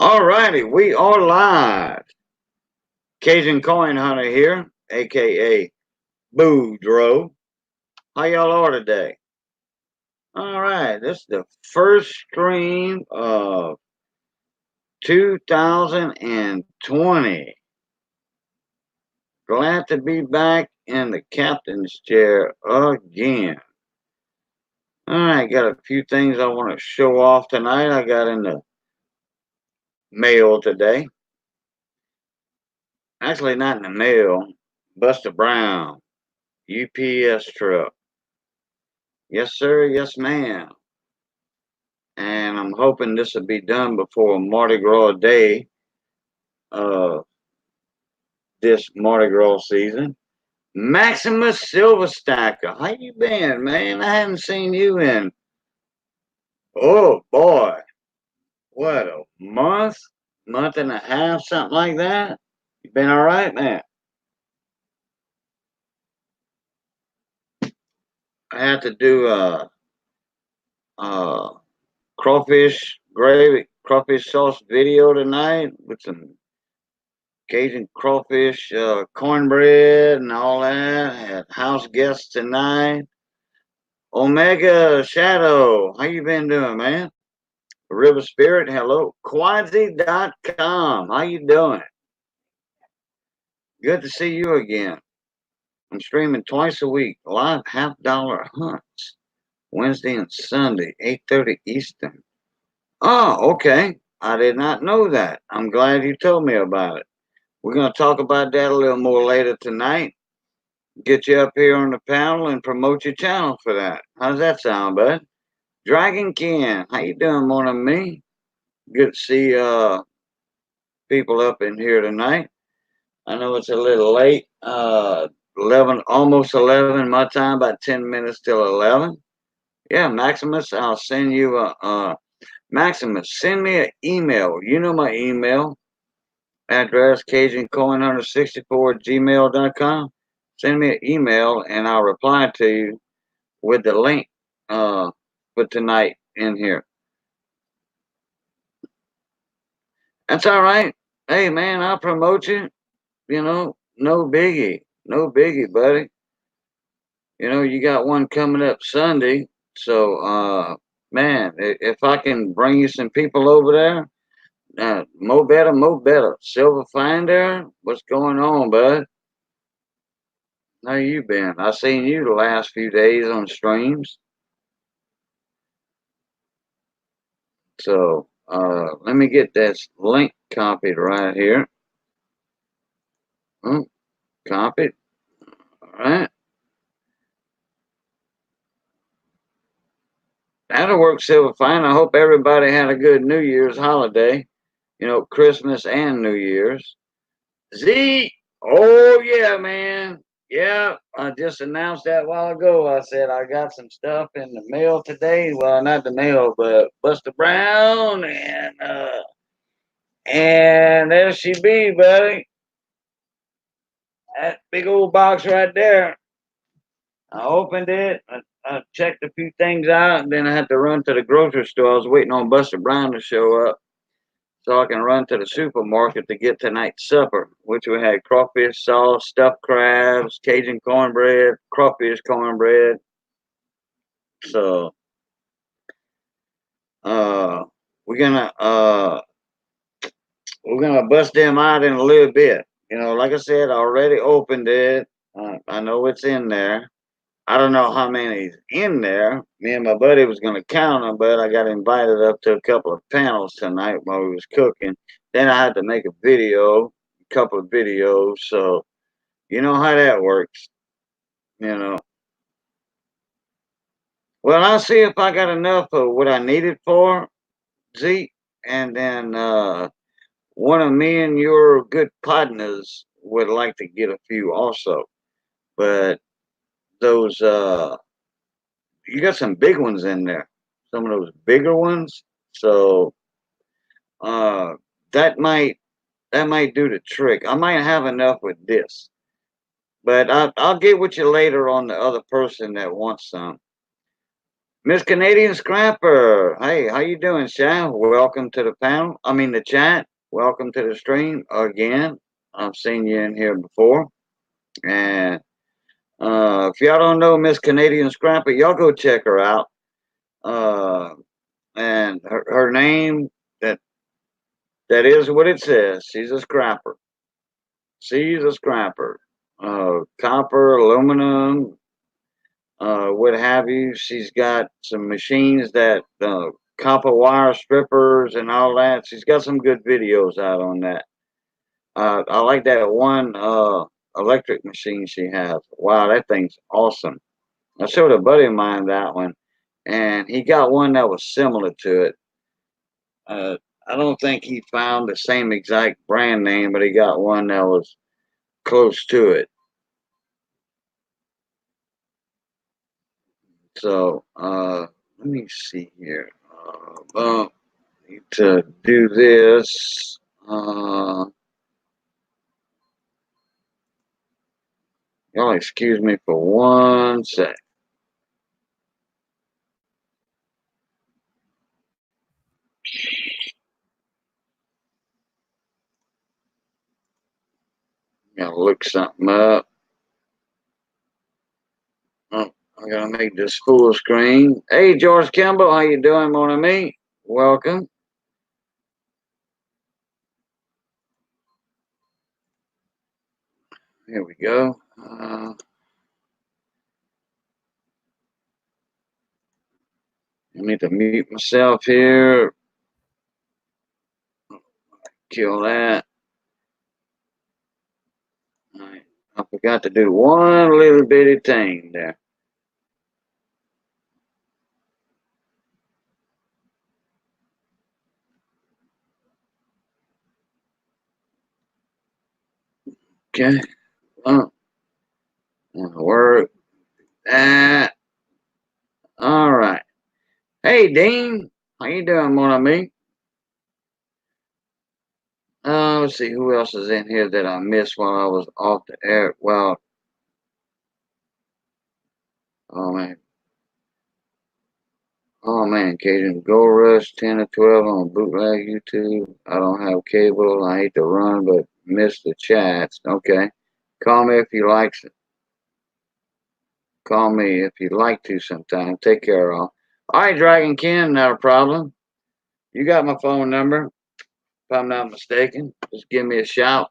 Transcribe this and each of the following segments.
Alrighty, we are live. Cajun Coin Hunter here, aka Boudreaux. How y'all are today? Alright, this is the first stream of 2020. Glad to be back in the captain's chair again. Alright, got a few things I want to show off tonight. I got in the mail today. Actually, not in the mail. Buster Brown, UPS truck. Yes, sir. Yes, ma'am. And I'm hoping this will be done before Mardi Gras Day of this Mardi Gras season. Maximus Silver Stacker, how you been, man? I haven't seen you in, oh boy, what, a month and a half, something like that? You been all right, man? I had to do a crawfish gravy, crawfish sauce video tonight with some Cajun crawfish, cornbread, and all that. Had house guests tonight. Omega Shadow, how you been doing, man? River Spirit, hello. Quadzy.com, how you doing? Good to see you again. I'm streaming twice a week, live half-dollar hunts, Wednesday and Sunday, 8:30 Eastern. Oh, okay. I did not know that. I'm glad you told me about it. We're going to talk about that a little more later tonight. Get you up here on the panel and promote your channel for that. How's that sound, bud? Dragon Ken, how you doing, morning me? Good to see people up in here tonight. I know it's a little late. 11, almost 11 my time, about 10 minutes till 11. Yeah, Maximus, I'll send you Maximus, send me an email. You know my email address, CajunCoin164@gmail.com. Send me an email and I'll reply to you with the link for tonight in here. That's all right. Hey man, I'll promote you. You know, no biggie. No biggie, buddy. You know, you got one coming up Sunday. So man, if I can bring you some people over there, mo better, mo better. Silver Finder, what's going on, bud? How you been? I seen you the last few days on streams. So let me get this link copied right here. Oh, copied. All right. That'll work, Silver Fine. I hope everybody had a good New Year's holiday. You know, Christmas and New Year's. Z, oh yeah, man. Yeah, I just announced that a while ago. I said I got some stuff in the mail today. Well, not the mail, but Buster Brown and there she be, buddy. That big old box right there. I opened it. I checked a few things out, and then I had to run to the grocery store. I was waiting on Buster Brown to show up so I can run to the supermarket to get tonight's supper, which we had crawfish sauce, stuffed crabs, Cajun cornbread, crawfish cornbread. So uh, we're gonna uh, we're gonna bust them out in a little bit. You know, like I said, I already opened it. I know it's in there. I don't know how many's in there. Me and my buddy was gonna count them, but I got invited up to a couple of panels tonight while we was cooking. Then I had to make a video, a couple of videos. So you know how that works. You know. Well, I'll see if I got enough of what I needed for Zeke, and then one of me and your good partners would like to get a few also. But those you got some big ones in there. Some of those bigger ones. So uh that might do the trick. I might have enough with this. But I'll get with you later on the other person that wants some. Miss Canadian Scrapper. Hey, how you doing, Sha? Welcome to the panel. I mean the chat. Welcome to the stream again. I've seen you in here before. And if y'all don't know Miss Canadian Scrapper, y'all go check her out. And her name that that is what it says. She's a scrapper. She's a scrapper. Copper, aluminum, what have you. She's got some machines that copper wire strippers and all that. She's got some good videos out on that. I like that one electric machine she has. Wow, that thing's awesome. I showed a buddy of mine that one, and he got one that was similar to it. Uh, I don't think he found the same exact brand name, but he got one that was close to it. So let me see here. Need to do this. Y'all excuse me for 1 sec. Gotta look something up. Oh, I gotta make this full screen. Hey, George Campbell, how you doing, mon ami? Welcome. Here we go. I need to mute myself here. Kill that. Right. I forgot to do one little bitty thing there. Okay. Oh, work that. All right. Hey, Dean. How you doing, mon ami? Let's see who else is in here that I missed while I was off the air. Well, oh man, Cajun Gold Rush 10 to 12 on bootleg YouTube. I don't have cable. I hate to run, but miss the chats. Okay, call me if you like. Call me if you'd like to sometime. Take care, all. All right, Dragon Ken, not a problem. You got my phone number, if I'm not mistaken. Just give me a shout.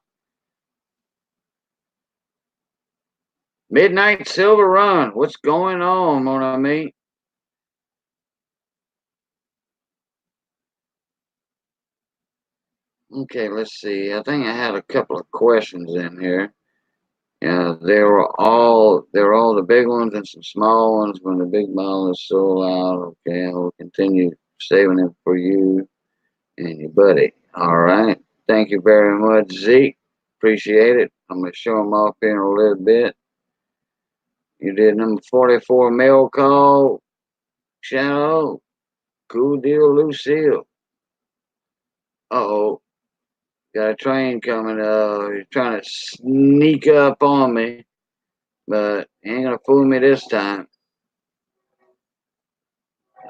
Midnight Silver Run. What's going on, mon ami? Okay, let's see. I think I had a couple of questions in here. Yeah, they were all the big ones and some small ones when the big ball is sold out. Okay, I will continue saving them for you and your buddy. All right. Thank you very much, Zeke. Appreciate it. I'm gonna show them off here in a little bit. You did number 44 mail call. Shadow. Cool deal, Lucille. Uh-oh. Got a train coming. He's trying to sneak up on me, but he ain't gonna fool me this time.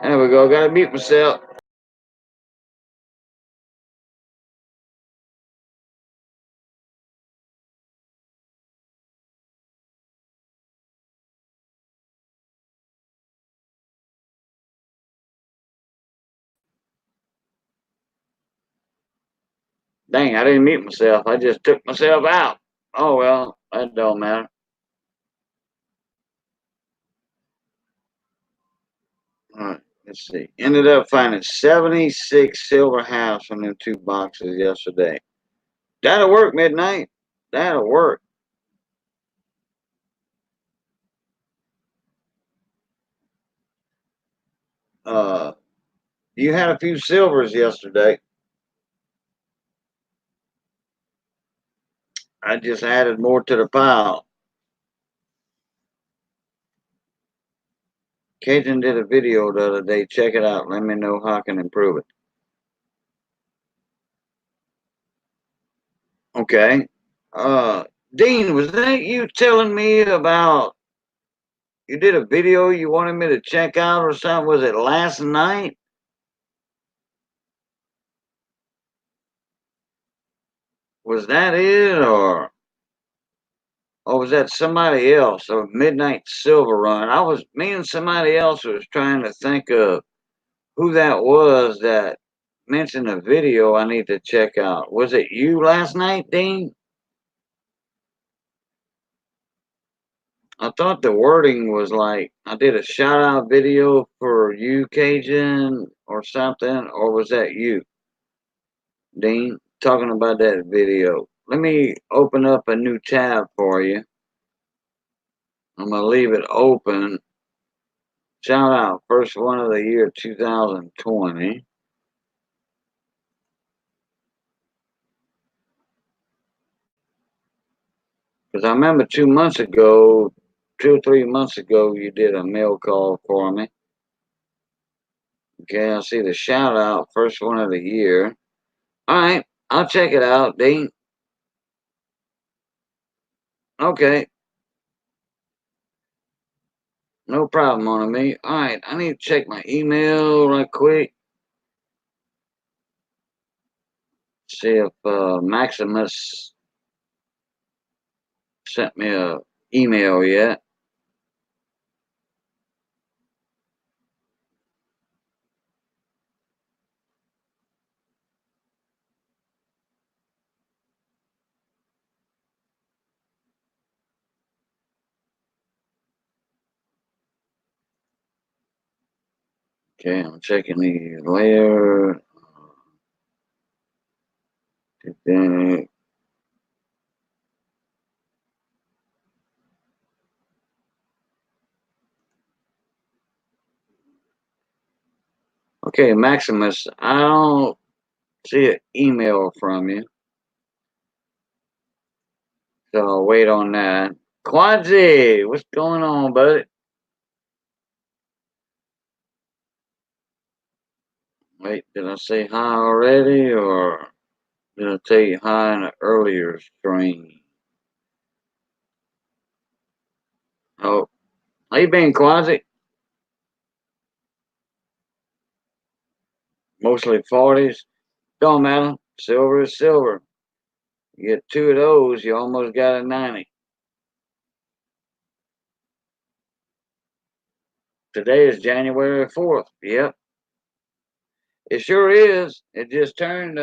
There we go. Gotta mute myself. Dang, I didn't mute myself. I just took myself out. Oh well, that don't matter. All right, let's see. Ended up finding 76 silver halves from them 2 boxes yesterday. That'll work, midnight. That'll work. Uh, you had a few silvers yesterday. I just added more to the pile. Cajun did a video the other day. Check it out. Let me know how I can improve it. Okay. Dean, was that you telling me about You did a video you wanted me to check out or something? Was it last night? Was that it, or was that somebody else? A Midnight Silver Run. Me and somebody else was trying to think of who that was that mentioned a video I need to check out. Was it you last night, Dean? I thought the wording was like I did a shout out video for you, Cajun, or something, or was that you, Dean? Talking about that video. Let me open up a new tab for you. I'm gonna leave it open. Shout out, first one of the year 2020. Because I remember 2 months ago, 2 or 3 months ago, you did a mail call for me. Okay, I see the shout out, first one of the year. All right, I'll check it out, Dean. Okay, no problem on me. All right, I need to check my email right quick. See if Maximus sent me a email yet. Okay, I'm checking the layer. Okay, Maximus, I don't see an email from you, so I'll wait on that. Quadzi, what's going on, buddy? Wait, did I say hi already, or did I tell you hi in an earlier stream? Oh, how you been, Quadzi? Mostly 40s. Don't matter. Silver is silver. You get two of those, you almost got a 90. Today is January 4th. Yep, it sure is. It just turned,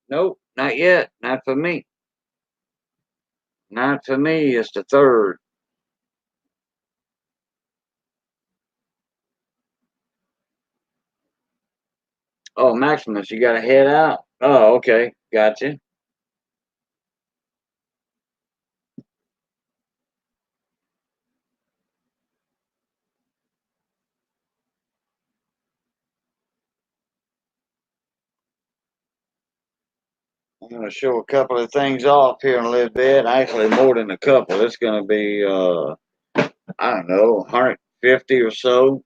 nope, not yet. Not for me. Not for me. It's the 3rd. Oh, Maximus, you got to head out? Oh, okay. Gotcha. I'm going to show a couple of things off here in a little bit. Actually, more than a couple. It's going to be, I don't know, 150 or so.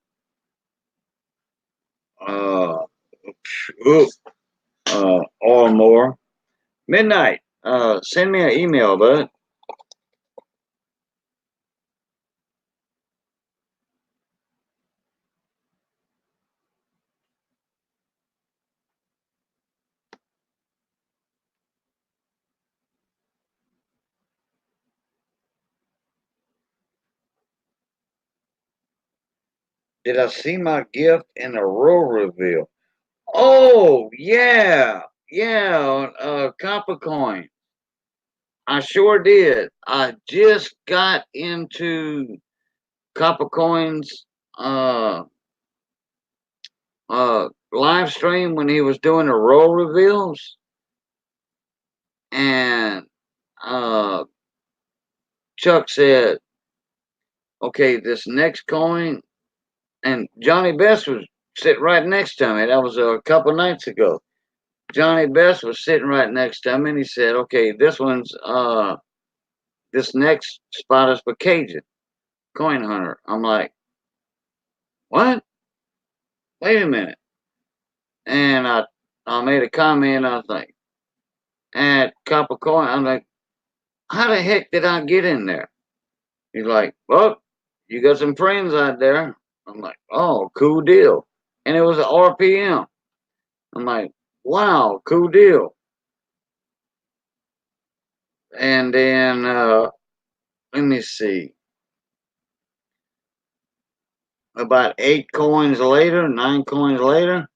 Uh, or more. Midnight. Send me an email, bud. Did I see my gift in the row reveal? Oh, yeah. Yeah, on Copper Coin. I sure did. I just got into Copper Coin's live stream when he was doing the roll reveals, and uh, Chuck said, "Okay, this next coin," and Johnny Best was sitting right next to me. That was a couple nights ago. Johnny Best was sitting right next to me, and he said, "Okay, this next spot is for Cajun Coin Hunter." I'm like, "What? Wait a minute!" And I made a comment. I was like, "At Copper Coin," I'm like, "How the heck did I get in there?" He's like, "Well, You got some friends out there. I'm like, oh, cool deal. And it was an RPM. I'm like, wow, cool deal. And then let me see. About 8 coins later, 9 coins later,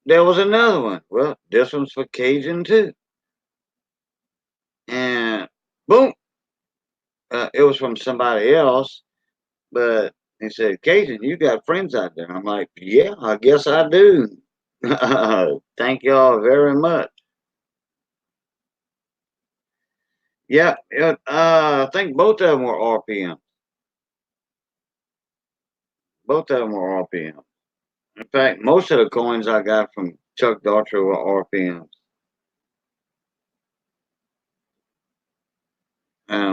there was another one. Well, this one's for Cajun too. And boom, it was from somebody else. But he said, Cajun, you got friends out there. I'm like, yeah, I guess I do. Thank y'all very much. Yeah, I think both of them were RPM. Both of them were RPM. In fact, most of the coins I got from Chuck Daughtry were RPMs.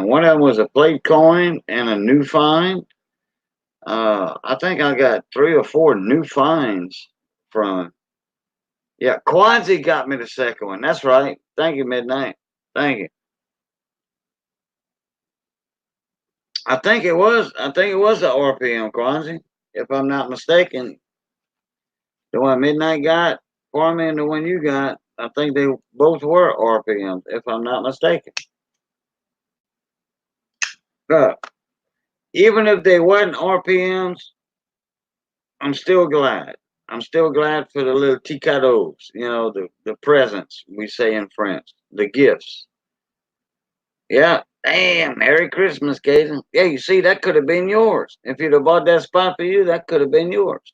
One of them was a plate coin and a new find. I think I got 3 or 4 new finds from. Yeah, Quanzi got me the second one. That's right. Thank you, Midnight. Thank you. I think it was. I think it was the RPM Quanzi, if I'm not mistaken. The one Midnight got for me and the one you got, I think they both were RPMs, if I'm not mistaken. But even if they wasn't RPMs, I'm still glad. I'm still glad for the little ticados, the presents we say in French, the gifts. Yeah. Damn, Merry Christmas, Gazen. Yeah, you see, that could have been yours. If you'd have bought that spot for you, that could have been yours.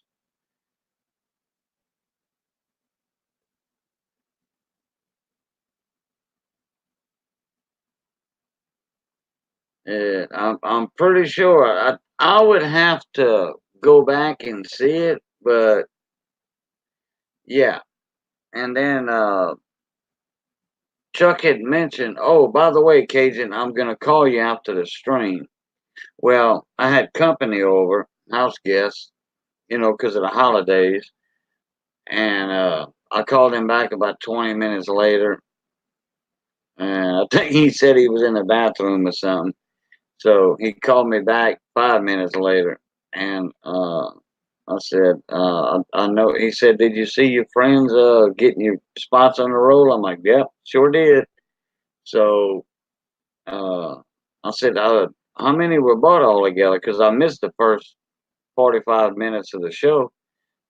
I'm pretty sure. I would have to go back and see it, but yeah. And then Chuck had mentioned, oh, by the way, Cajun, I'm gonna call you after the stream. Well, I had company over, house guests, because of the holidays, and I called him back about 20 minutes later, and I think he said he was in the bathroom or something. So he called me back 5 minutes later, and I said, I know. He said, did you see your friends getting your spots on the roll? I'm like, yep, sure did. So uh, I said, how many were bought all together? Because I missed the first 45 minutes of the show.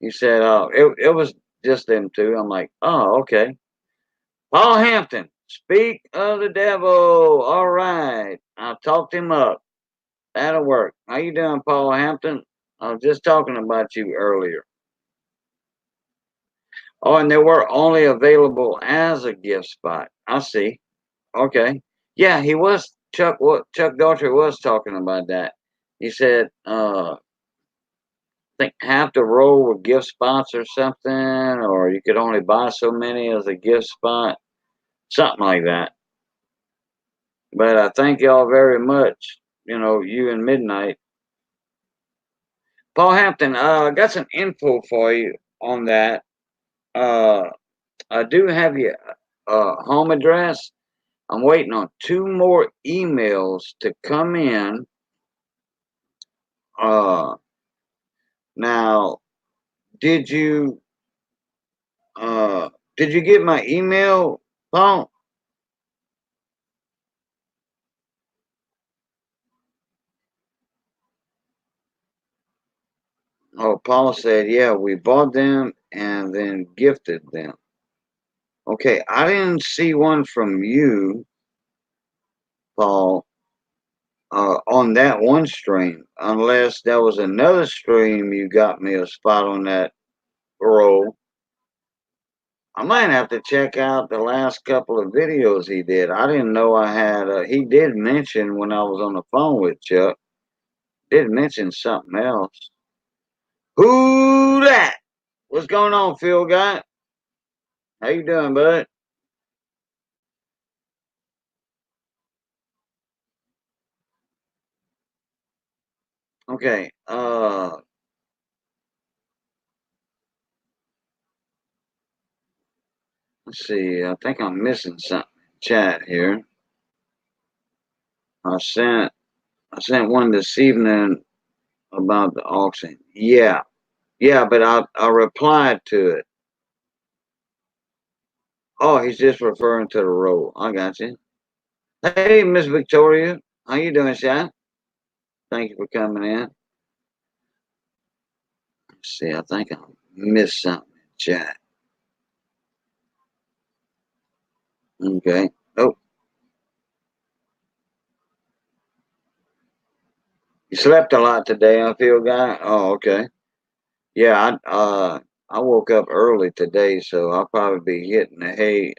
He said, it was just them two. I'm like, oh, okay. Paul Hampton, speak of the devil. All right. I talked him up. That'll work. How you doing, Paul Hampton? I was just talking about you earlier. Oh, and they were only available as a gift spot. I see. Okay. Yeah, he was Chuck Daughtry was talking about that. He said, I think half the roll were gift spots or something, or you could only buy so many as a gift spot, something like that. But I thank y'all very much. You and Midnight. Paul Hampton, I got some info for you on that. Uh, I do have your home address. I'm waiting on 2 more emails to come in. Uh, Now, did you did you get my email, Paul? Oh, Paul said, yeah, we bought them and then gifted them. Okay, I didn't see one from you, Paul, on that one stream, unless there was another stream you got me a spot on that roll. I might have to check out the last couple of videos he did. I didn't know I had. He did mention when I was on the phone with Chuck. Did mention something else. Who that? What's going on, Phil guy? How you doing, bud? Okay. Let's see. I think I'm missing something. Chat here. I sent. I sent one this evening about the auction. Yeah, yeah, but I replied to it. Oh, he's just referring to the roll. I got you. Hey, Miss Victoria, how you doing, Shy? Thank you for coming in. Let's see, I think I missed something in chat. Okay. Oh, you slept a lot today, I feel, guy. Oh, okay. Yeah, I woke up early today, so I'll probably be hitting the hay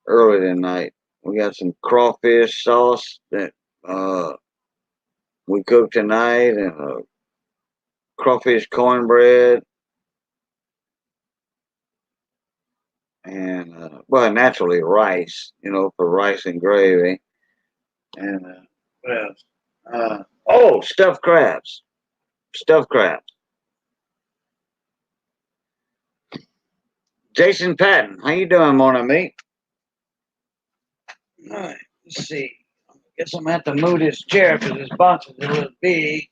early tonight. We got some crawfish sauce that uh we cooked tonight, and crawfish cornbread, and well, naturally rice, for rice and gravy, and what else? Oh, stuffed crabs. Jason Patton, how you doing, morning, mate? All right, let's see. I guess I'm gonna have to move this chair because this box is a little big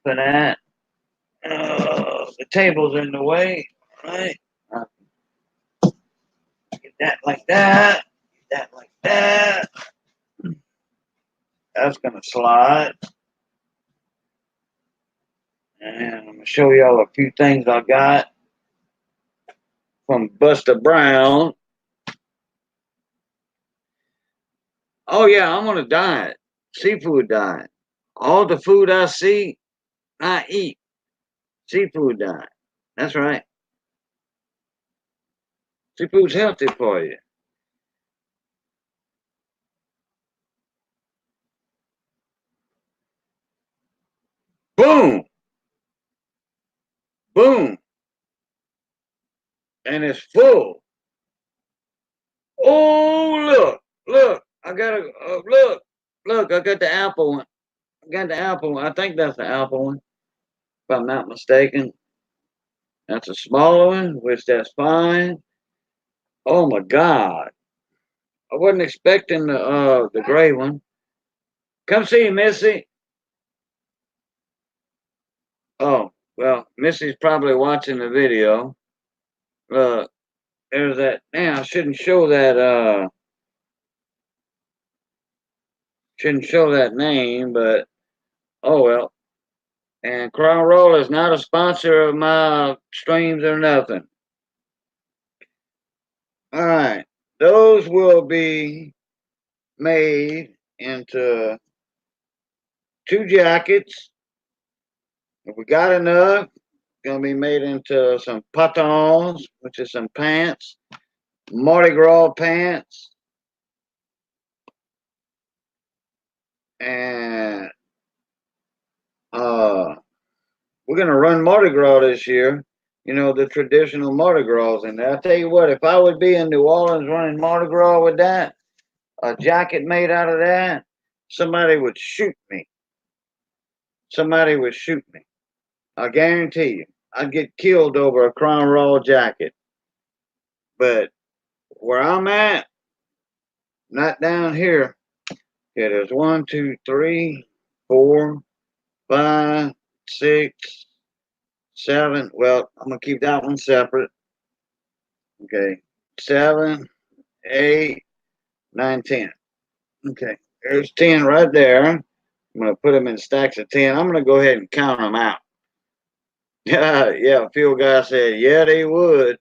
for that. The table's in the way. All right. Get that like that. Get that like that. That's gonna slide. And I'm gonna show y'all a few things I got from Buster Brown. Oh yeah, I'm on a diet. Seafood diet. All the food I see, I eat. Seafood diet. That's right. Seafood's healthy for you. Boom, boom, and it's full. Oh look! I got a look! I got the apple one. I got the apple one. I think that's the apple one, if I'm not mistaken. That's a smaller one, which that's fine. Oh my God! I wasn't expecting the gray one. Come see Missy. Oh well, Missy's probably watching the video. Uh, there's that. Man, I shouldn't show that name, but oh well. And Crown Roll is not a sponsor of my streams or nothing. All right, those will be made into two jackets. If we got enough, gonna be made into some patons, which is some pants, Mardi Gras pants, and uh, we're gonna run Mardi Gras this year. The traditional Mardi Gras, and I tell you what, if I would be in New Orleans running Mardi Gras with that, a jacket made out of that, somebody would shoot me. Somebody would shoot me. I guarantee you, I'd get killed over a Crown Royal jacket. But where I'm at, not down here. Okay, there's 1, 2, 3, 4, 5, 6, 7. Well, I'm gonna keep that one separate. Okay, 7, 8, 9, 10. Okay, there's 10 right there. I'm gonna put them in stacks of 10. I'm gonna go ahead and count them out. Yeah, yeah. Field guy said, yeah, they would.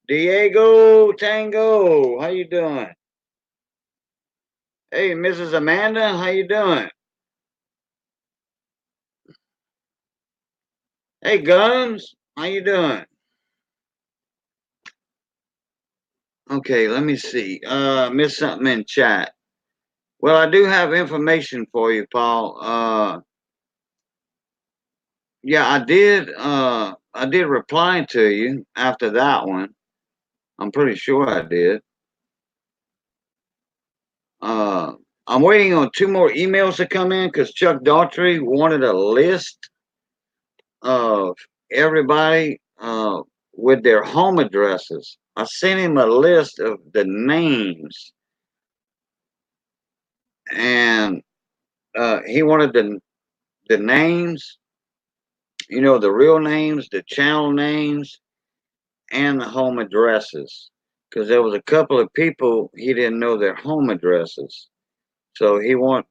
Diego Tango, how you doing? Hey, Mrs. Amanda, how you doing? Hey, Guns, how you doing? Okay, let me see. Missed something in chat. Well, I do have information for you, Paul. Yeah, I did. I did reply to you after that one. I'm pretty sure I did. Uh, I'm waiting on 2 more emails to come in because Chuck Daughtry wanted a list of everybody with their home addresses. I sent him a list of the names and he wanted the names, the real names, the channel names, and the home addresses, because there was a couple of people he didn't know their home addresses. So he wants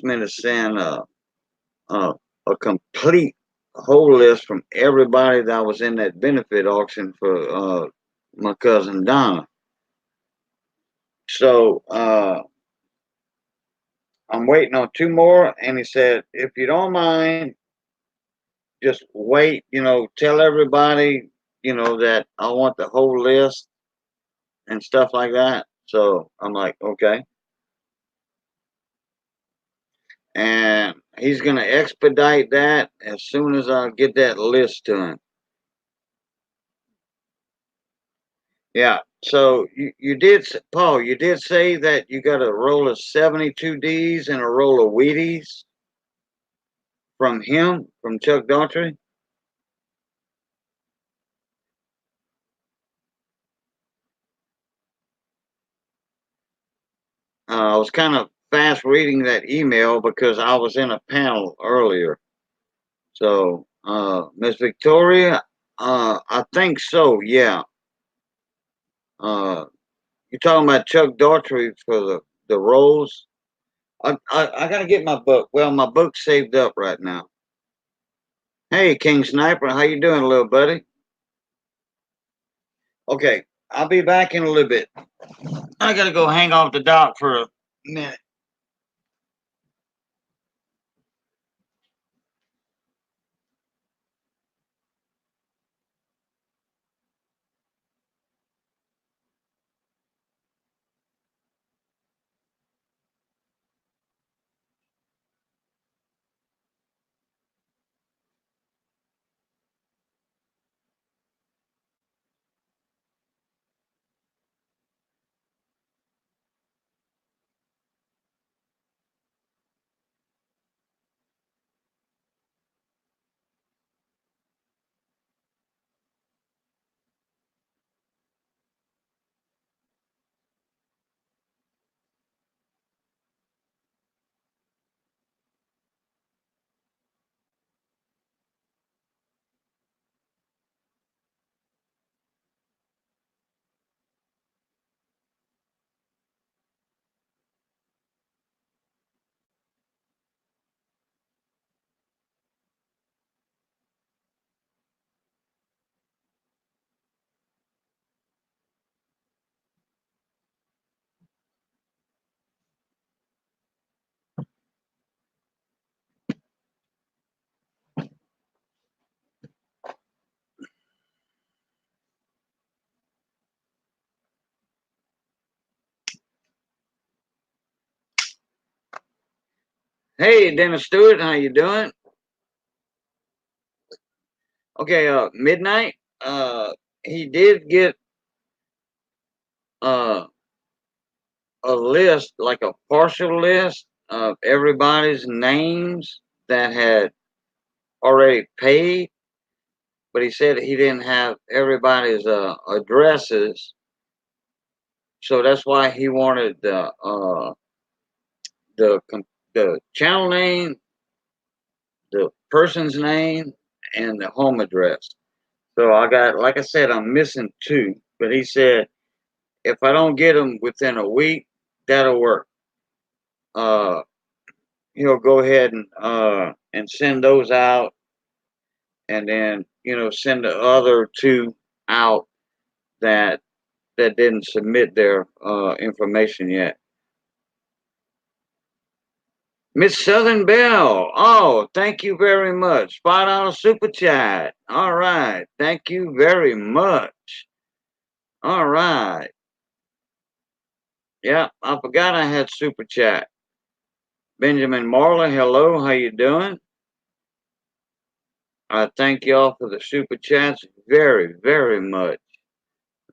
me to send a, a complete whole list from everybody that was in that benefit auction for my cousin Donna. So I'm waiting on two more, and he said, if you don't mind, just wait. Tell everybody, that I want the whole list and stuff like that. So I'm like, okay. And he's gonna expedite that as soon as I get that list to him. Yeah. So you did, Paul. You did say that you got a roll of 72 Ds and a roll of Wheaties from him, from Chuck Daughtry. I was kind of fast reading that email because I was in a panel earlier. So, Miss Victoria, I think so. Yeah. Uh, you're talking about Chuck Daughtry for the rolls. I gotta get my book. Well, my book's saved up right now. Hey, King Sniper, how you doing, little buddy? Okay, I'll be back in a little bit. I gotta go hang off the dock for a minute. Hey, Dennis Stewart, how you doing? Okay, midnight. He did get uh a list, like a partial list of everybody's names that had already paid, but he said he didn't have everybody's addresses, so that's why he wanted the the channel name, the person's name, and the home address. So I got, like I said, I'm missing two, but he said if I don't get them within a week, that'll work. Uh, he'll go ahead and send those out, and then send the other two out that didn't submit their information yet. Miss Southern Belle. Oh, thank you very much. $5 super chat. All right. Thank you very much. All right. Yeah, I forgot I had super chat. Benjamin Marley, hello. How you doing? I thank y'all for the super chats very, very much.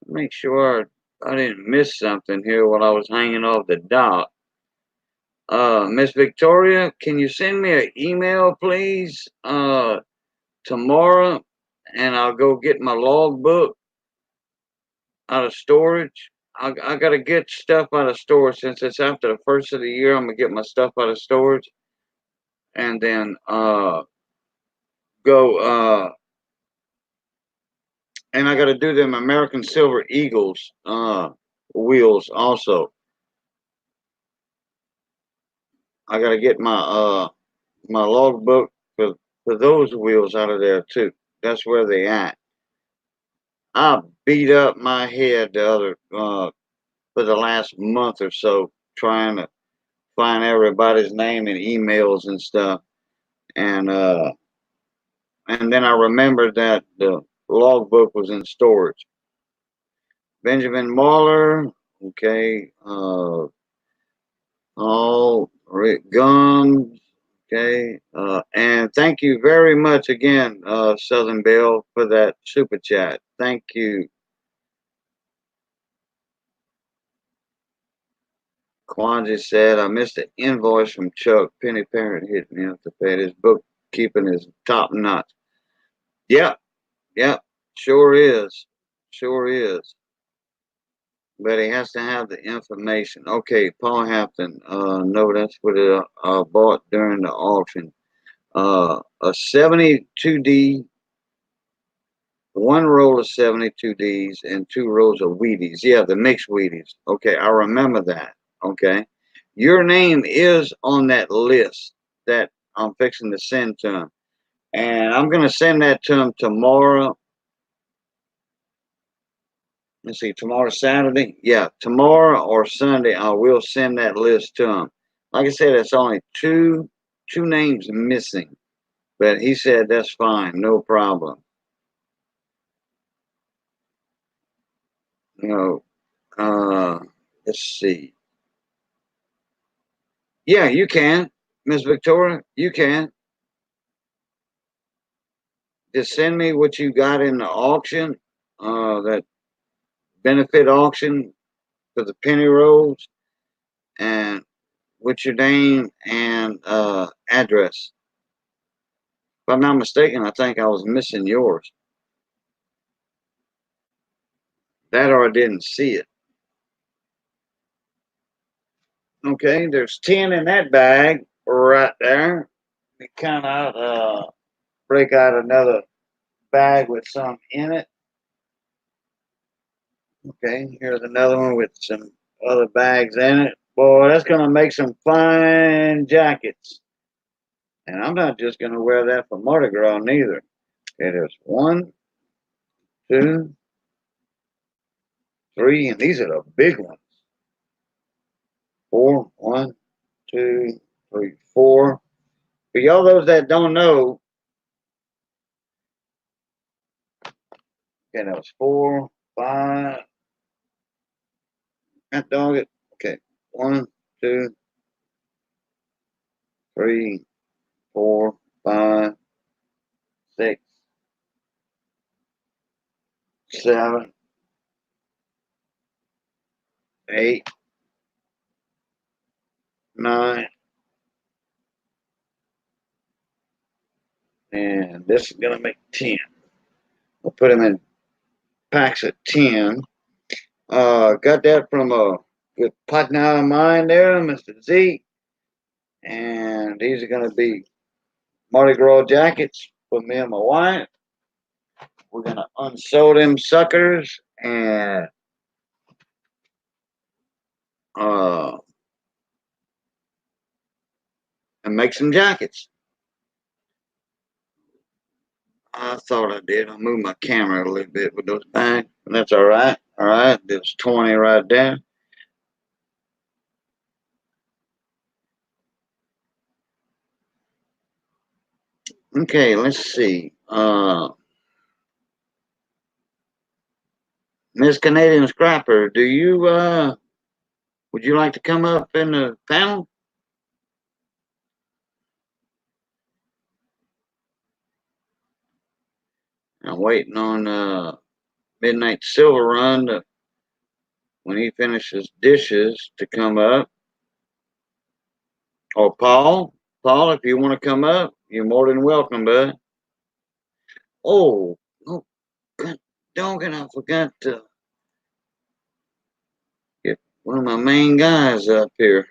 Make sure I didn't miss something here while I was hanging off the dock. Miss Victoria, can you send me an email, please? Tomorrow, and I'll go get my logbook out of storage. I gotta get stuff out of storage since it's after the first of the year. I'm gonna get my stuff out of storage and then go and I gotta do them American Silver Eagles wheels also. I gotta get my logbook for those wheels out of there too. That's where they at. I beat up my head the other for the last month or so trying to find everybody's name in emails and stuff. And then I remembered that the logbook was in storage. Benjamin Marler, okay, all Rick Gums, okay, and thank you very much again, Southern Belle, for that super chat. Thank you. Kwanji said, I missed an invoice from Chuck. Penny Parent hit me up to pay. His bookkeeping is top notch. Yep, yep, sure is. Sure is. But he has to have the information. Okay, Paul Hampton. No, that's what I bought during the auction. A 72D, one roll of 72Ds, and two rolls of Wheaties. Yeah, the mixed Wheaties. Okay, I remember that. Okay. Your name is on that list that I'm fixing to send to him. And I'm going to send that to him tomorrow. Let's see, tomorrow Saturday. Yeah, tomorrow or Sunday, I will send that list to him. Like I said, it's only two names missing, but he said that's fine, no problem. You know, let's see. Yeah, you can, Miss Victoria. You can just send me what you got in the auction, that benefit auction for the penny rolls, and with your name and address. If I'm not mistaken, I think I was missing yours. That or I didn't see it. Okay, there's 10 in that bag right there. We kind of break out another bag with some in it. Okay, here's another one with some other bags in it. Boy, that's going to make some fine jackets. And I'm not just going to wear that for Mardi Gras neither. Okay, there's one, two, three, and these are the big ones. Four, one, two, three, four. For y'all those that don't know, okay, that was four, five. That dog it. Okay, one, two, three, four, five, six, seven, eight, nine, and this is gonna make 10. We'll put them in packs of 10. Got that from a good partner of mine there, Mr. Z. And these are gonna be Mardi Gras jackets for me and my wife. We're gonna unsew them suckers uh and make some jackets. I thought I did. I moved my camera a little bit with those bags. That's all right. All right. There's 20 right there. Okay, let's see. Miss Canadian Scrapper, do you would you like to come up in the panel? I'm waiting on Midnight Silver Run to, when he finishes dishes to come up. Or Paul, if you want to come up, you're more than welcome, bud. Oh, oh, God doggone, I forgot to. one of my main guys up here.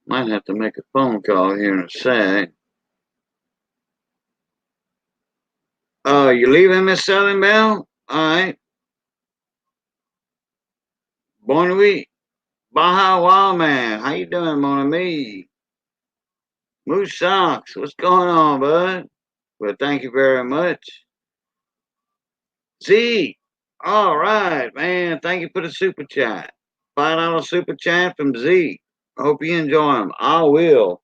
Might have to make a phone call here in a sec. You leaving, Miss Southern Belle? All right. Bon nuit. Baja Wildman. How you doing, mon ami? Moose Socks. What's going on, bud? Well, thank you very much. Z. All right, man. Thank you for the super chat. $5 super chat from Z. I hope you enjoy them. I will.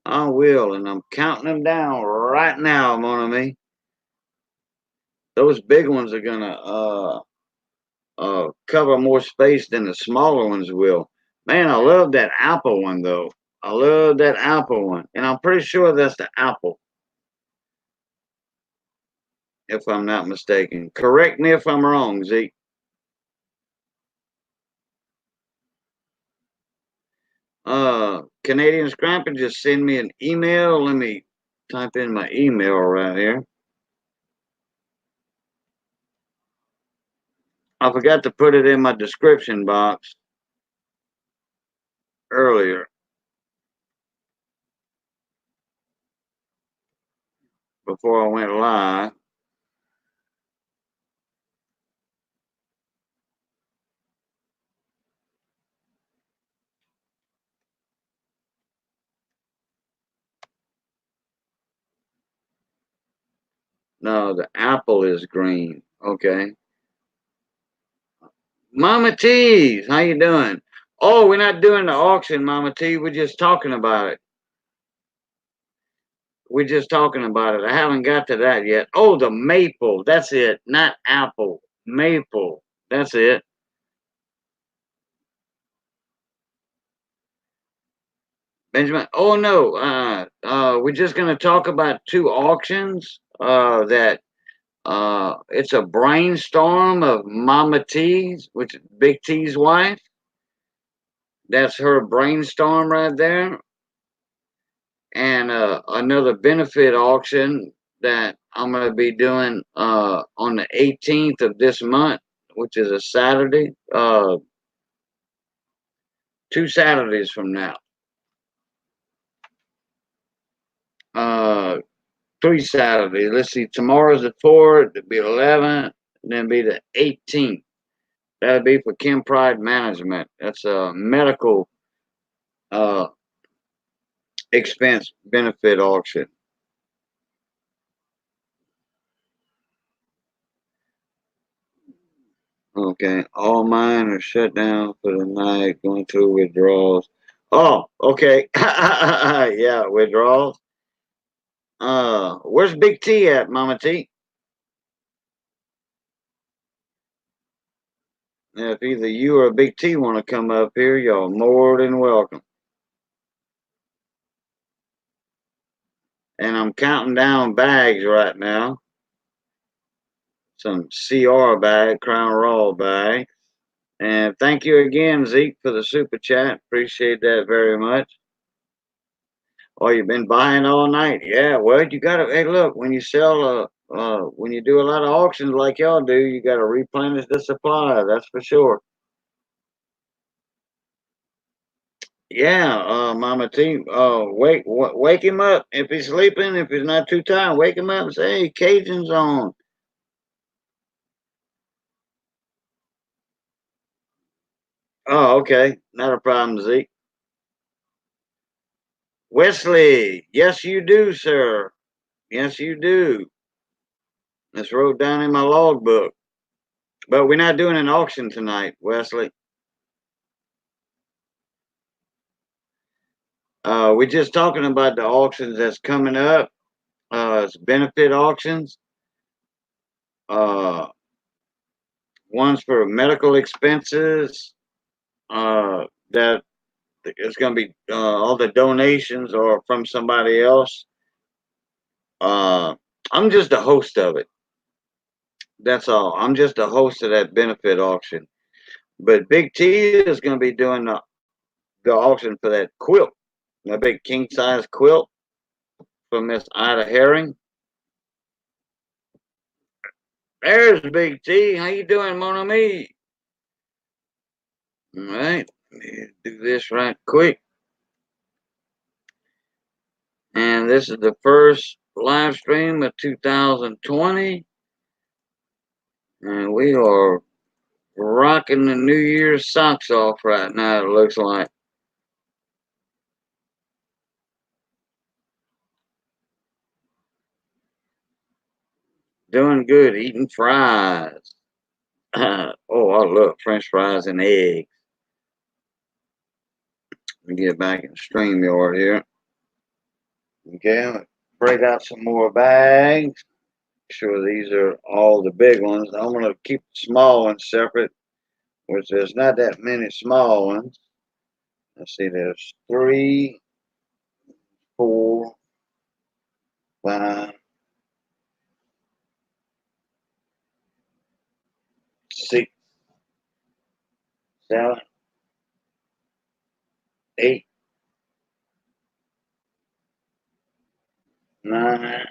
I will. And I'm counting them down right now, mon ami. Those big ones are going to cover more space than the smaller ones will. Man, I love that apple one, though. I love that apple one. And I'm pretty sure that's the apple, if I'm not mistaken. Correct me if I'm wrong, Zeke. Canadian Scrappy, just send me an email. Let me type in my email right here. I forgot to put it in my description box earlier before I went live. No, the apple is green. Okay. Mama T's, how you doing? Oh, we're not doing the auction, Mama T. We're just talking about it. We're just talking about it. I haven't got to that yet. Oh, the maple. That's it. Not apple. Maple. That's it. Benjamin. Oh no. We're just gonna talk about two auctions. That it's a brainstorm of Mama T's, which is Big T's wife. That's her brainstorm right there. And another benefit auction that I'm going to be doing on the 18th of this month, which is a Saturday, 2 Saturdays from now. 3 Saturdays. Let's see, tomorrow's the 4th, it'll be 11th, and then be the 18th. That'll be for Kim Pride Management. That's a medical uh, expense benefit auction. Okay, all mine are shut down for the night, going through withdrawals. Oh, okay. Yeah, withdrawals. Where's Big T at, Mama T? If either you or Big T want to come up here, y'all more than welcome. And I'm counting down bags right now. Some CR bag, Crown Royal bag. And thank you again, Zeke, for the super chat. Appreciate that very much. Oh, you've been buying all night. Yeah, well, you gotta. Hey, look, when you sell, when you do a lot of auctions like y'all do, you gotta replenish the supply. That's for sure. Yeah, Mama T. Wake him up if he's sleeping. If he's not too tired, wake him up and say, "Hey, Cajun's on." Oh, okay, not a problem, Zeke. Wesley, yes, you do, sir. Yes, you do. It's wrote down in my logbook. But we're not doing an auction tonight, Wesley. We're just talking about the auctions that's coming up. It's benefit auctions. Uh, one's for medical expenses. That it's going to be all the donations are from somebody else. I'm just a host of it. That's all. I'm just a host of that benefit auction. But Big T is going to be doing the auction for that quilt, that big king size quilt from Miss Ida Herring. There's Big T. How you doing, mon ami? All right, let me do this right quick. And this is the first live stream of 2020. And we are rocking the New Year's socks off right now, it looks like. Doing good, eating fries. Oh, I love French fries and eggs. Let me get back in the StreamYard here. Okay, break out some more bags. Sure, these are all the big ones. I'm going to keep the small ones separate, which there's not that many small ones. Let's see, there's 3, 4, 5, 6, 7, 8, 9,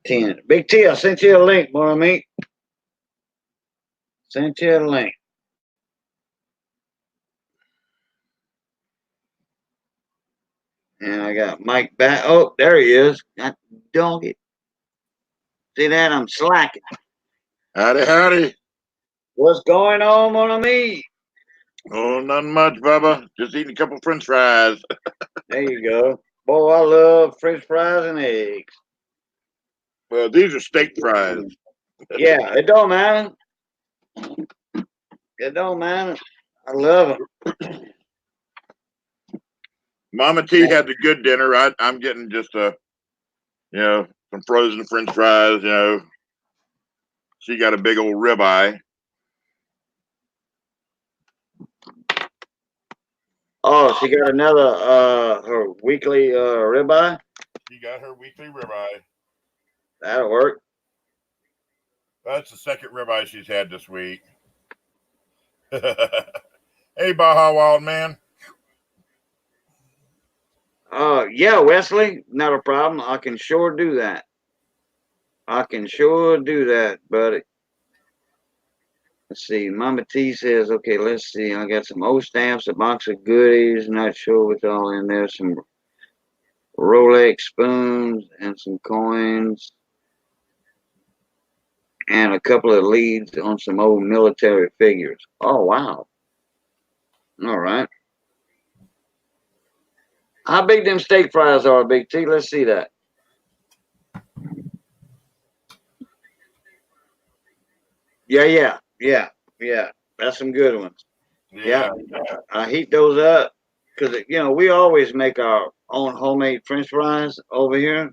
10. Big T, I sent you a link, boy, mate. Sent you a link. And I got Mike back. Oh, there he is. God dog it. See that? I'm slacking. Howdy, howdy. What's going on, mon ami? Oh, nothing much, Bubba. Just eating a couple French fries. There you go. Boy, I love French fries and eggs. Well, these are steak fries. Yeah, it don't matter. It don't matter. I love them. Mama T had the good dinner. I'm getting just some frozen French fries. She got a big old ribeye. Oh, she got another her weekly ribeye. She got her weekly ribeye. That'll work. That's the second ribeye she's had this week. Hey, Baja Wild Man. Yeah, Wesley, not a problem. I can sure do that. I can sure do that, buddy. Let's see. Mama T says, okay, let's see. I got some old stamps, a box of goodies. Not sure what's all in there. Some Rolex spoons and some coins. And a couple of leads on some old military figures. Oh, wow. All right. How big them steak fries are, Big T? Let's see that. Yeah. That's some good ones. Yeah. I heat those up because, we always make our own homemade French fries over here.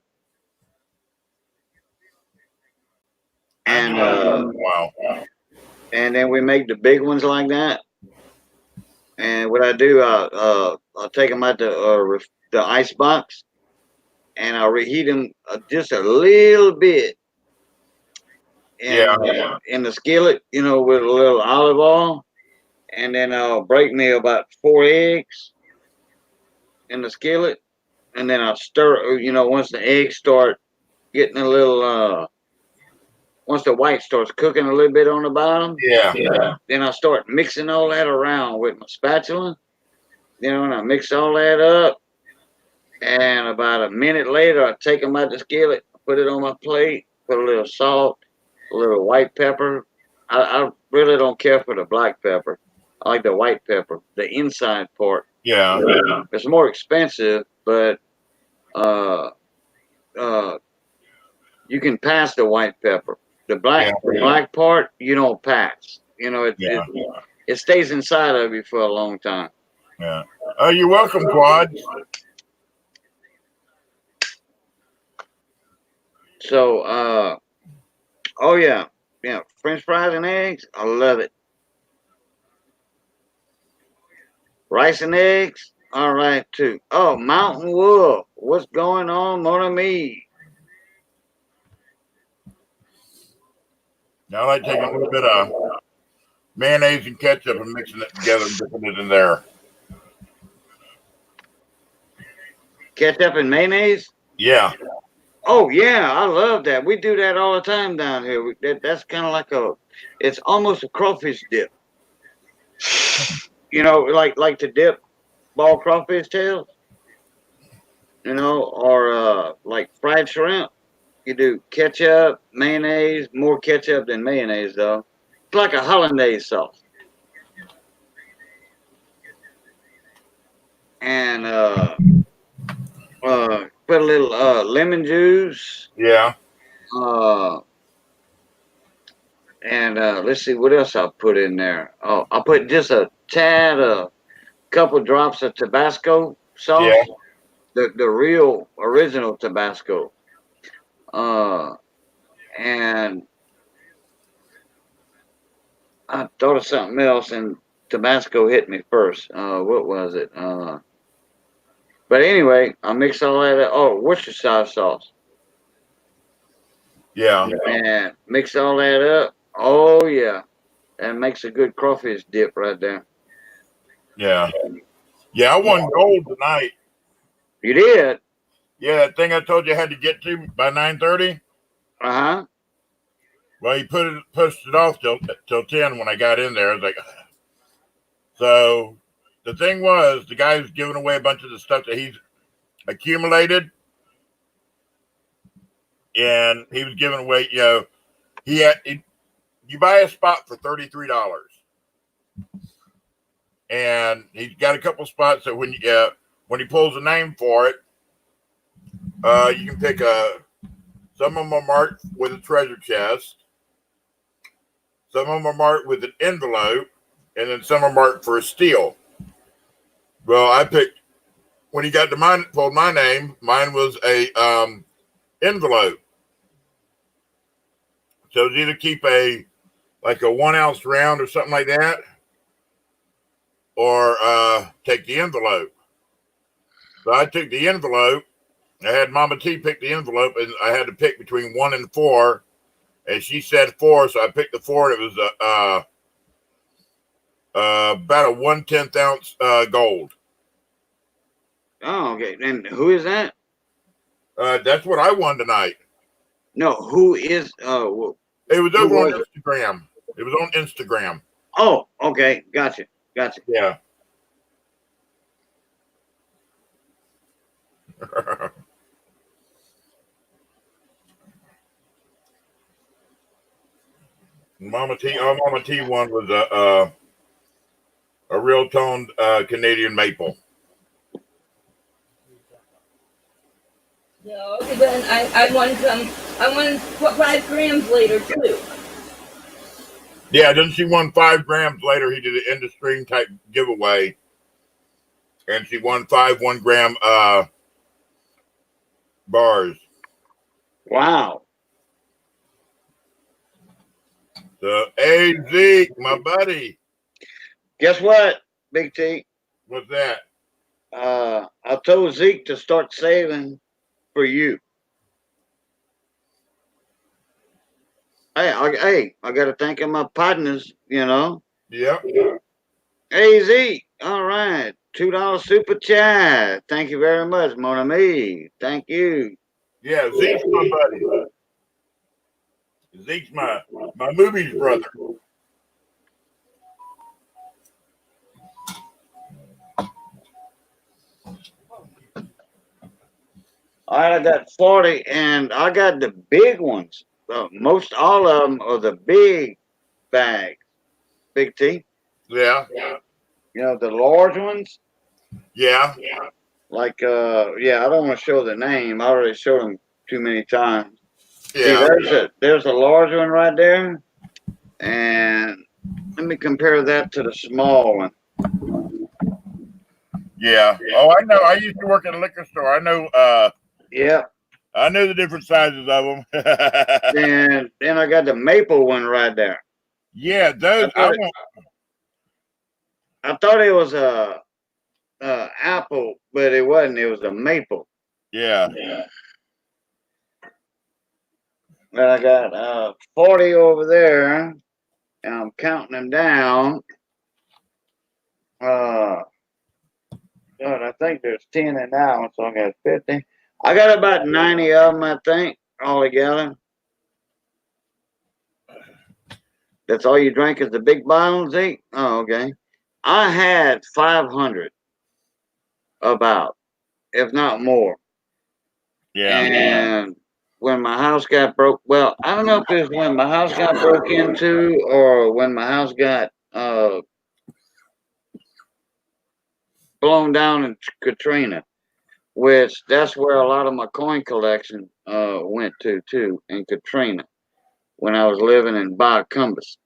And wow. And then we make the big ones like that. And what I do, I'll take them out the ice box, and I'll reheat them just a little bit in the skillet, with a little olive oil, and then I'll break me about 4 eggs in the skillet, and then I'll stir. Once the eggs start getting a little, once the white starts cooking a little bit on the bottom, then I'll start mixing all that around with my spatula. And I mix all that up. And about a minute later, I take them out the skillet, put it on my plate, put a little salt, a little white pepper. I really don't care for the black pepper. I like the white pepper, the inside part. Yeah. It's more expensive, but you can pass the white pepper. The black part, you don't pass. It stays inside of you for a long time. Yeah. Oh, you're welcome, Quad. So, oh yeah, French fries and eggs, I love it. Rice and eggs, all right too. Oh, Mountain Wolf, what's going on, mon ami? Now I like taking a little bit of mayonnaise and ketchup and mixing it together and dipping it in there. Ketchup and mayonnaise? Yeah. Oh yeah, I love that. We do that all the time down here. That's kind of like it's almost a crawfish dip. You know, like to dip ball crawfish tails. You know, or like fried shrimp. You do ketchup, mayonnaise, more ketchup than mayonnaise though. It's like a hollandaise sauce. And put a little lemon juice. Yeah. Uh, and let's see what else I'll put in there. Oh, I'll put just a tad, a couple drops of Tabasco sauce, Yeah. the real original Tabasco. Uh, and I thought of something else, and Tabasco hit me first. What was it? But anyway, I mix all that up. Oh, Worcestershire sauce. Yeah. And mix all that up. Oh, yeah. That makes a good crawfish dip right there. Yeah. Yeah. I won gold tonight. You did? Yeah, that thing I told you I had to get to by 9:30. Uh-huh. Well, he pushed it off till 10 when I got in there. I was like, so the thing was, the guy was giving away a bunch of the stuff that he's accumulated, and he was giving away. You buy a spot for $33, and he's got a couple spots that when he pulls a name for it, you can pick some of them are marked with a treasure chest, some of them are marked with an envelope, and then some are marked for a steal. Well, I picked when he got to mine, pulled my name. Mine was a envelope, so it's either keep a 1 ounce round or something like that, or take the envelope. So I took the envelope. I had Mama T pick the envelope, and I had to pick between 1 and 4. And she said 4, so I picked the 4. And it was about a 1/10 ounce gold. Oh, okay. And who is that? That's what I won tonight. No, who is It was who over on was it? Instagram. It was on Instagram. Oh, okay. Gotcha. Gotcha. Yeah. Mama T one was a real toned Canadian maple. No, okay, but I won some. I won 5 grams later too. Yeah, then she won 5 grams later. He did an end of stream type giveaway, and she won 5 1 gram bars. Wow. So, hey Zeke, my buddy, Guess what, Big T? what's that? I told Zeke to start saving for you. I got to thank my partners, you know. Yep. Hey, Zeke. All right. $2 super chat. Thank you very much, mon ami. Thank you. Yeah, Zeke's my buddy. Zeke's my movies brother. All right, I got 40, and I got the big ones. Most all of them are the big bags, Big T. Yeah. You know, the large ones. Yeah. Like, yeah, I don't want to show the name. I already showed them too many times. See, Yeah. there's a large one right there, and let me compare that to the small one. Yeah. Oh, I know. I used to work at a liquor store. I know. Yep. I know the different sizes of them. Then I got the maple one right there. Yeah, those. I thought it was a apple, but it wasn't. It was a maple. Yeah. But I got 40 over there, and I'm counting them down. God, I think there's 10 in that one, so I got 50. I got about 90 of them, I think, altogether. That's all you drink is the big bottle, Zeke? Oh, okay. I had 500, about, if not more. Yeah. And when my house got broke, well, I don't know if it was when my house got broke into or when my house got blown down in Katrina, which that's where a lot of my coin collection went to too, in Katrina, when I was living in Biocumbus.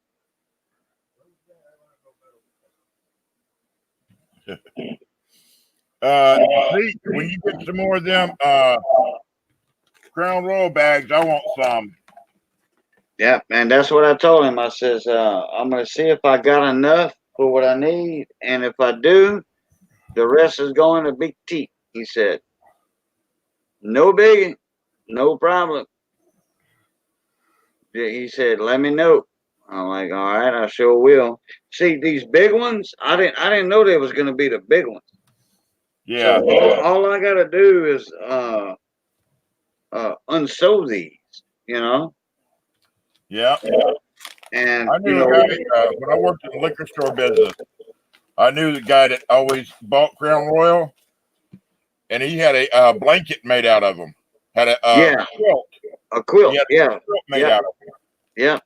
See, when you get some more of them Crown Royal bags, I want some. Yeah, and that's what I told him. I says, I'm gonna see if I got enough for what I need, and if I do, the rest is going to Big T. He said, no biggie, no problem. He said, let me know. I'm like, all right, I sure will. See, these big ones, I didn't know they was gonna be the big ones. Yeah. So all I gotta do is unsew these, you know. Yeah. And I you knew a know, guy when I worked in the liquor store business. I knew the guy that always bought Crown Royal, and he had a blanket made out of them. Had a yeah, quilt. a quilt, He had a yeah, quilt made yeah, out of them. yeah.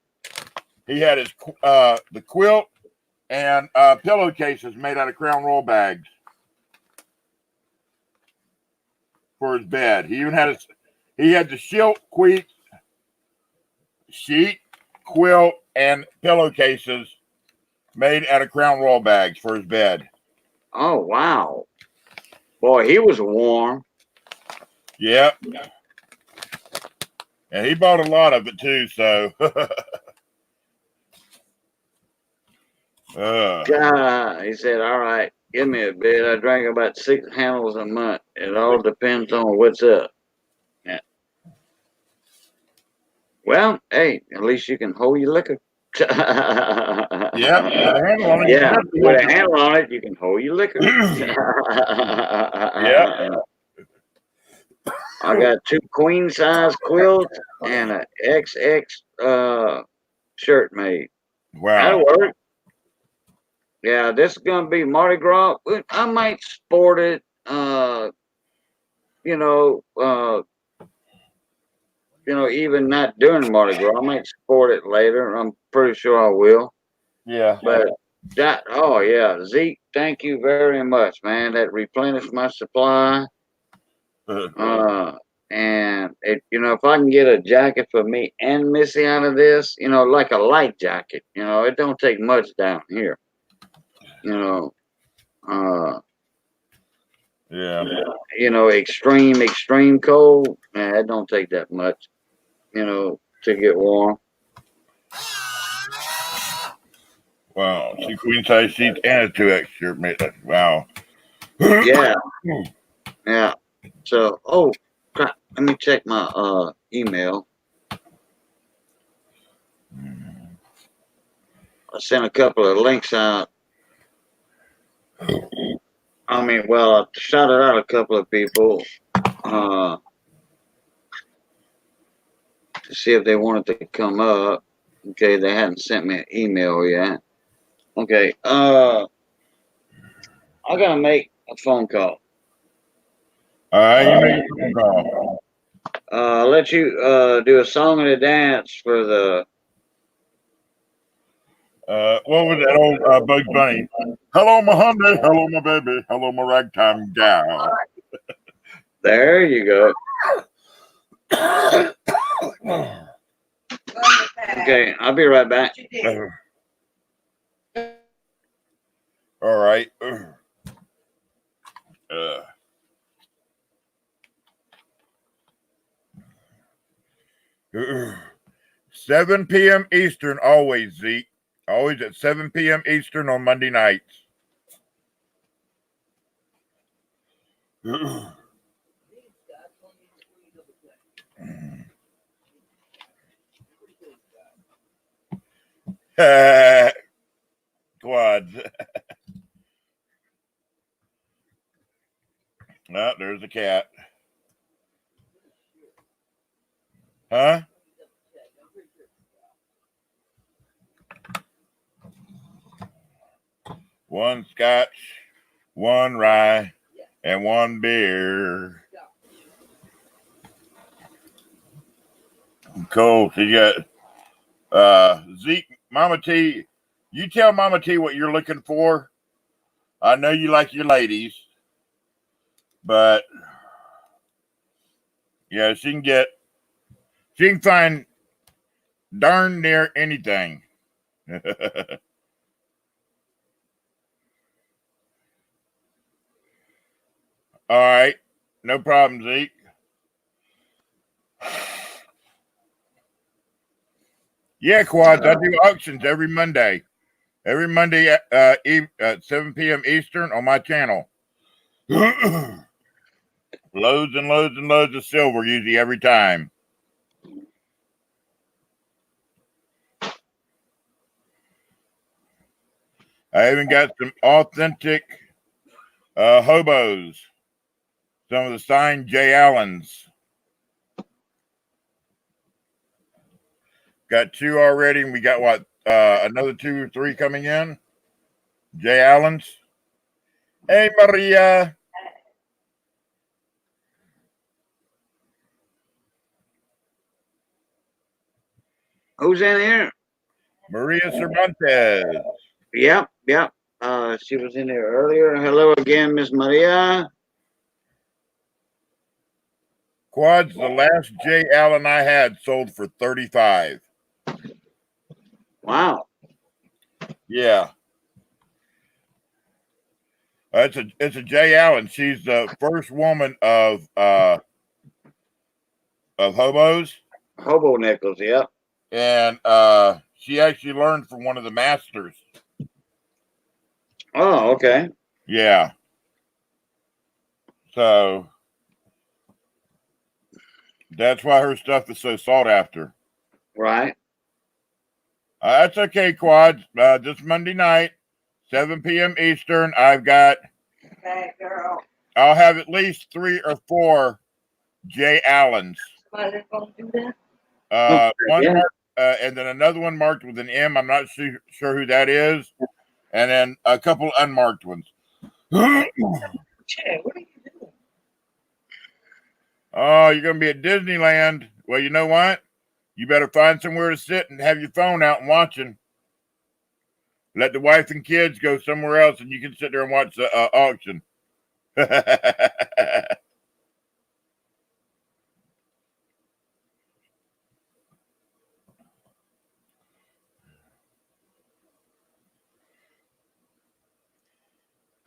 He had his the quilt and pillowcases made out of Crown Royal bags for his bed. He even had he had the sheet, quilt, and pillowcases made out of Crown Royal bags for his bed. Oh wow, boy, he was warm. Yep. And he bought a lot of it too, so He said, all right, give me a bit. I drink about 6 handles a month. It all depends on what's up. Yeah. Well, hey, at least you can hold your liquor. yeah, with a handle on it, you can Yeah, definitely with hold a handle on it, you can hold your liquor. yeah. I got 2 queen size quilts and a XX shirt made. Wow. That'll work. Yeah, this is gonna be Mardi Gras. I might sport it. You know, even not during Mardi Gras, I might sport it later. I'm pretty sure I will. Yeah. But oh yeah, Zeke, thank you very much, man. That replenished my supply. And if I can get a jacket for me and Missy out of this, like a light jacket, it don't take much down here. You know, Yeah. extreme cold, man, it don't take that much, to get warm. Wow. 2 queen size sheets and a 2X made that. Wow. Yeah, yeah. So, oh crap, let me check my email. I sent a couple of links out. I mean, well, I shouted out a couple of people to see if they wanted to come up. Okay, they hadn't sent me an email yet. Okay, I gotta make a phone call. All right, you make a phone call. I'll let you do a song and a dance for the. What was that old Bugs Bunny? Hello, my honey. Hello, my baby. Hello, my ragtime gal. There you go. Okay, I'll be right back. All right. 7 p.m. Eastern, always, Zeke. Always at 7 p.m. Eastern on Monday nights. Quads. Oh, there's a cat. Huh? One scotch, one rye, and one beer. Cool. So you got Zeke, Mama T. You tell Mama T what you're looking for. I know you like your ladies, but yeah, she can find darn near anything. All right, no problem, Zeke. Yeah, Quads. I do auctions every Monday. Every Monday at 7 p.m. Eastern on my channel. Loads and loads and loads of silver, usually every time. I even got some authentic hobos. Some of the signed J. Allens. Got 2 already, and we got what? Another 2 or 3 coming in. J. Allens. Hey, Maria. Who's in here? Maria Cervantes. Yep. She was in there earlier. Hello again, Miss Maria. Quads, the last J. Allen I had sold for $35. Wow. Yeah. It's a J. Allen. She's the first woman of hobos. Hobo nickels, yep. And she actually learned from one of the masters. Oh, okay. Yeah. So that's why her stuff is so sought after. Right. That's okay, Quads. This Monday night, 7 p.m. Eastern, I've got. Hey, girl. I'll have at least 3 or 4 J. Allens. Somebody gonna do that? One Yeah. marked, and then another one marked with an M. I'm not sure who that is. And then a couple unmarked ones. Che, what are you doing? Oh, you're going to be at Disneyland. Well, you know what? You better find somewhere to sit and have your phone out and watching. Let the wife and kids go somewhere else, and you can sit there and watch the auction.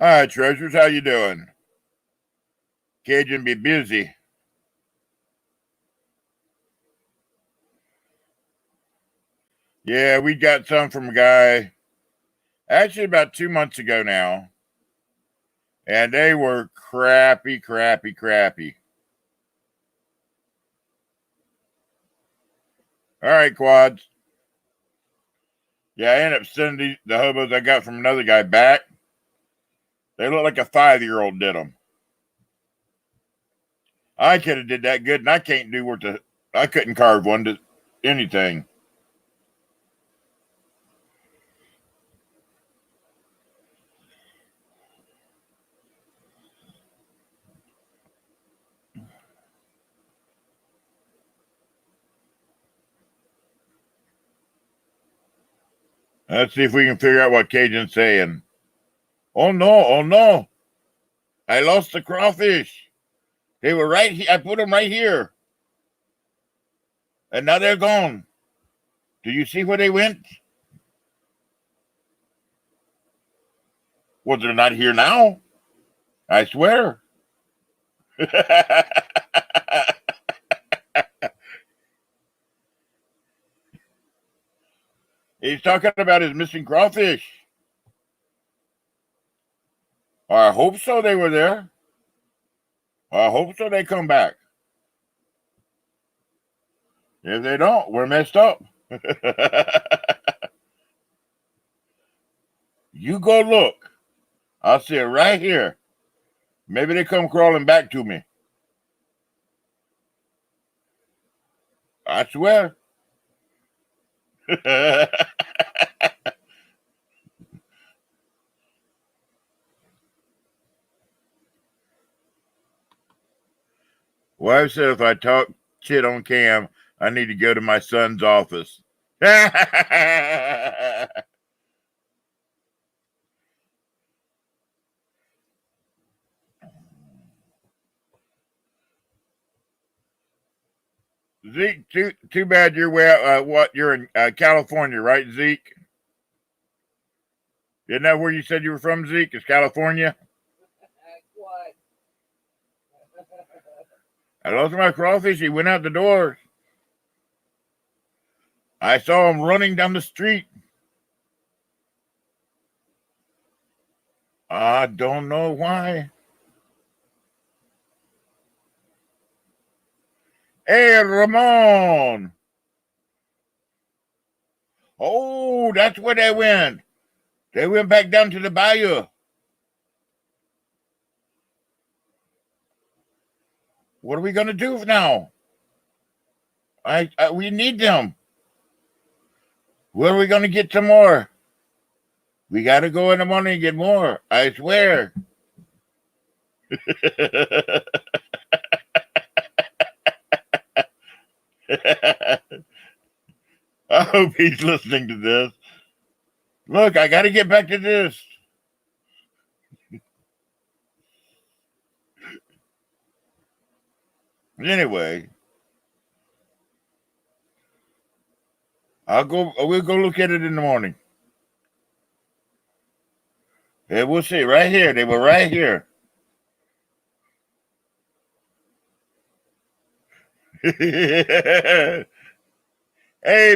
All right, treasures, how you doing? Cajun be busy. Yeah, we got some from a guy actually about 2 months ago now. And they were crappy. All right, Quads. Yeah, I ended up sending the hobos I got from another guy back. They look like a 5-year-old did them. I could have did that good, and I can't do I couldn't carve one to anything. Let's see if we can figure out what Cajun's saying. Oh no. I lost the crawfish. They were right here. I put them right here. And now they're gone. Do you see where they went? Well, they're not here now. I swear. He's talking about his missing crawfish. I hope so they were there. I hope so they come back. If they don't, we're messed up. You go look. I'll see it right here. Maybe they come crawling back to me. I swear. Wife said if I talk shit on cam, I need to go to my son's office. Zeke, too bad you're you're in California, right, Zeke? Isn't that where you said you were from, Zeke? Is California? What? I lost my crawfish. He went out the door. I saw him running down the street. I don't know why. Hey, Ramon. Oh, that's where they went. They went back down to the bayou. What are we going to do now? We need them. Where are we going to get some more? We got to go in the morning and get more. I swear. I hope he's listening to this. Look, I got to get back to this. Anyway, we'll go look at it in the morning. Yeah, we'll see. Right here. They were right here. Hey,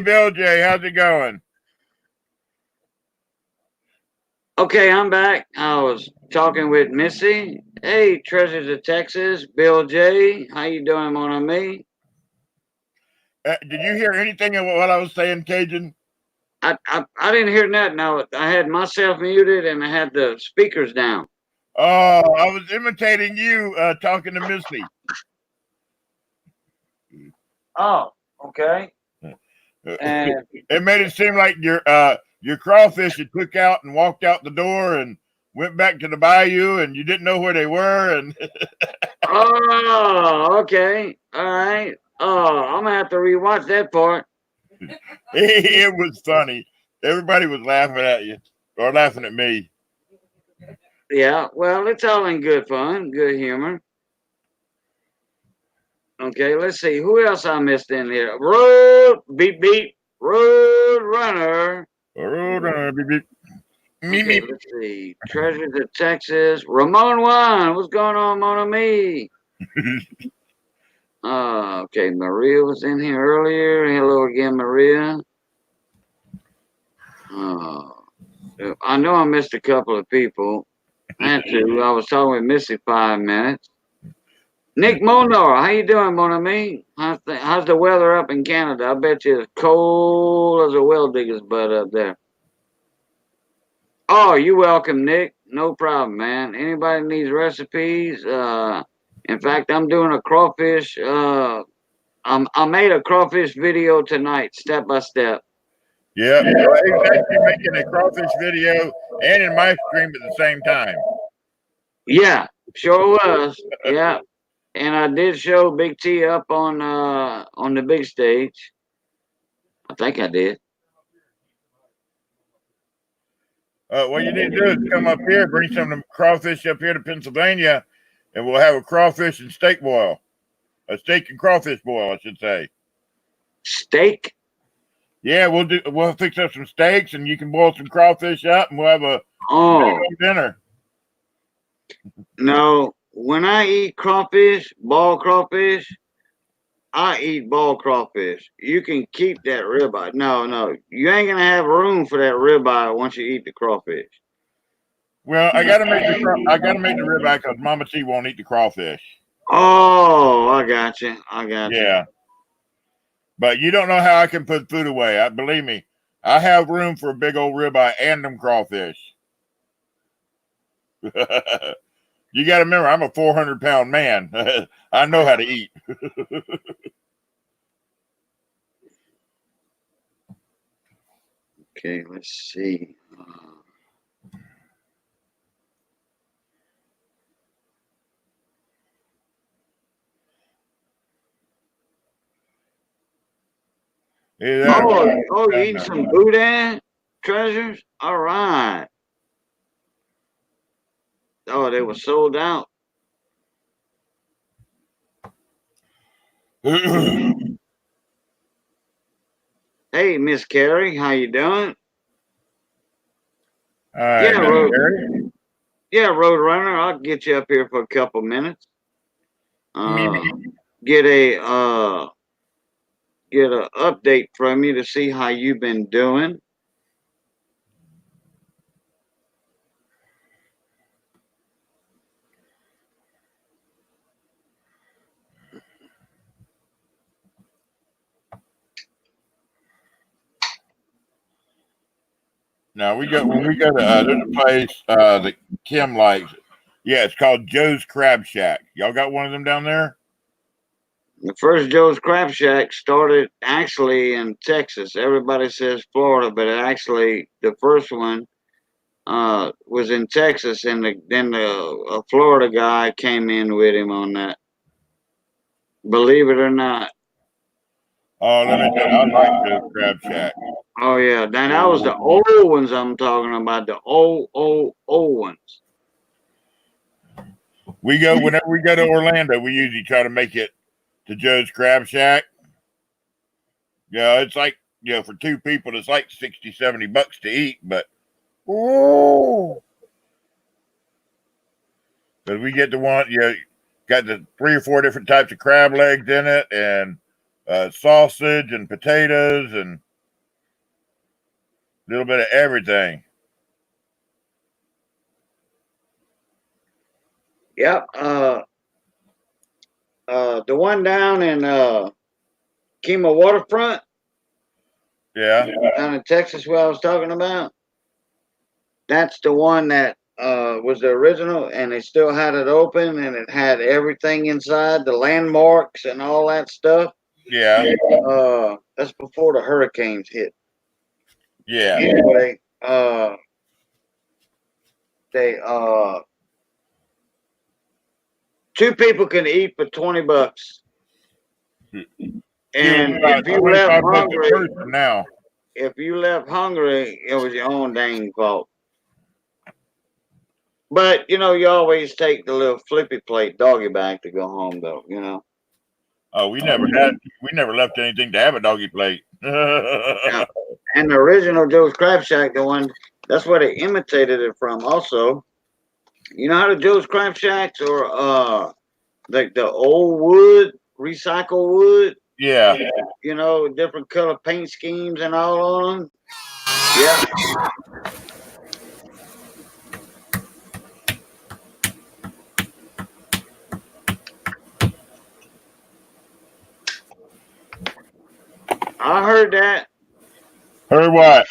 Bill J, how's it going? Okay, I'm back. I was talking with Missy. Hey, Treasures of Texas, Bill J. How you doing, mon ami? Did you hear anything of what I was saying, Cajun? I didn't hear nothing. I had myself muted and I had the speakers down. Oh, I was imitating you talking to Missy. Oh, okay. And It made it seem like your crawfish you took out and walked out the door and went back to the bayou and you didn't know where they were. And oh, okay. All right. Oh, I'm gonna have to rewatch that part. it was funny. Everybody was laughing at you or laughing at me. Yeah, well, it's all in good fun, good humor. Okay, let's see. Who else I missed in here? Road, beep, beep, road runner. Okay, let's see. Treasures of Texas. Ramon One. What's going on, mon ami? Okay, Maria was in here earlier. Hello again, Maria. I know I missed a couple of people. I had to. I was talking with Missy 5 minutes. Nick Monor, how you doing, mon ami? How's the weather up in Canada? I bet you it's cold as a well digger's butt up there. Oh, you're welcome, Nick. No problem, man. Anybody needs recipes? In fact, I'm doing a crawfish. I made a crawfish video tonight, step by step. Yeah, he was actually making a crawfish video and in my stream at the same time. Yeah, sure was. Yeah, and I did show Big T up on the big stage. I think I did. What you need to do is come up here, bring some of the crawfish up here to Pennsylvania, and we'll have a crawfish and steak boil. A steak and crawfish boil, I should say. Steak? Yeah, we'll fix up some steaks and you can boil some crawfish up and we'll have a dinner. No, when I eat crawfish, ball crawfish, I eat ball crawfish. You can keep that ribeye. No, you ain't gonna have room for that ribeye once you eat the crawfish. Well, I gotta make the ribeye because Mama T won't eat the crawfish. Oh, I got you. Yeah, but you don't know how I can put food away. Believe me, I have room for a big old ribeye and them crawfish. You got to remember, I'm a 400-pound man. I know how to eat. Okay, let's see. Yeah, Oh, you eating some boudin treasures? All right. Oh, they were sold out. Hey, Miss Carrie, how you doing? Right, Yeah, Roadrunner, I'll get you up here for a couple minutes. Maybe. Get a update from you to see how you've been doing. Now when we go to there's a place that Kim likes. Yeah, it's called Joe's Crab Shack. Y'all got one of them down there? The first Joe's Crab Shack started actually in Texas. Everybody says Florida, but actually the first one was in Texas, and then a Florida guy came in with him on that. Believe it or not. Oh, let me tell you, I like Joe's Crab Shack. Oh yeah, then that was the old ones I'm talking about. The old ones. Whenever we go to Orlando, we usually try to make it to Joe's Crab Shack. Yeah, it's like, for two people, it's like $60-$70 to eat, but because we get the one, got the 3 or 4 different types of crab legs in it, and sausage and potatoes and a little bit of everything. Yep. The one down in Kima Waterfront. Yeah. Down in Texas, where I was talking about. That's the one that was the original, and they still had it open, and it had everything inside, the landmarks and all that stuff. Yeah. That's before the hurricanes hit. Yeah. Anyway, they 2 people can eat for $20. And if you left hungry, it was your own dang fault. But you always take the little flippy plate doggy bag to go home, though. Oh, we never left anything to have a doggy plate. Yeah. And the original Joe's Crab Shack, that's where they imitated it from. Also, you know how the Joe's Crab Shacks or like the old wood, recycled wood. Yeah. Different color paint schemes and all on them. Yeah. I heard that. Heard what?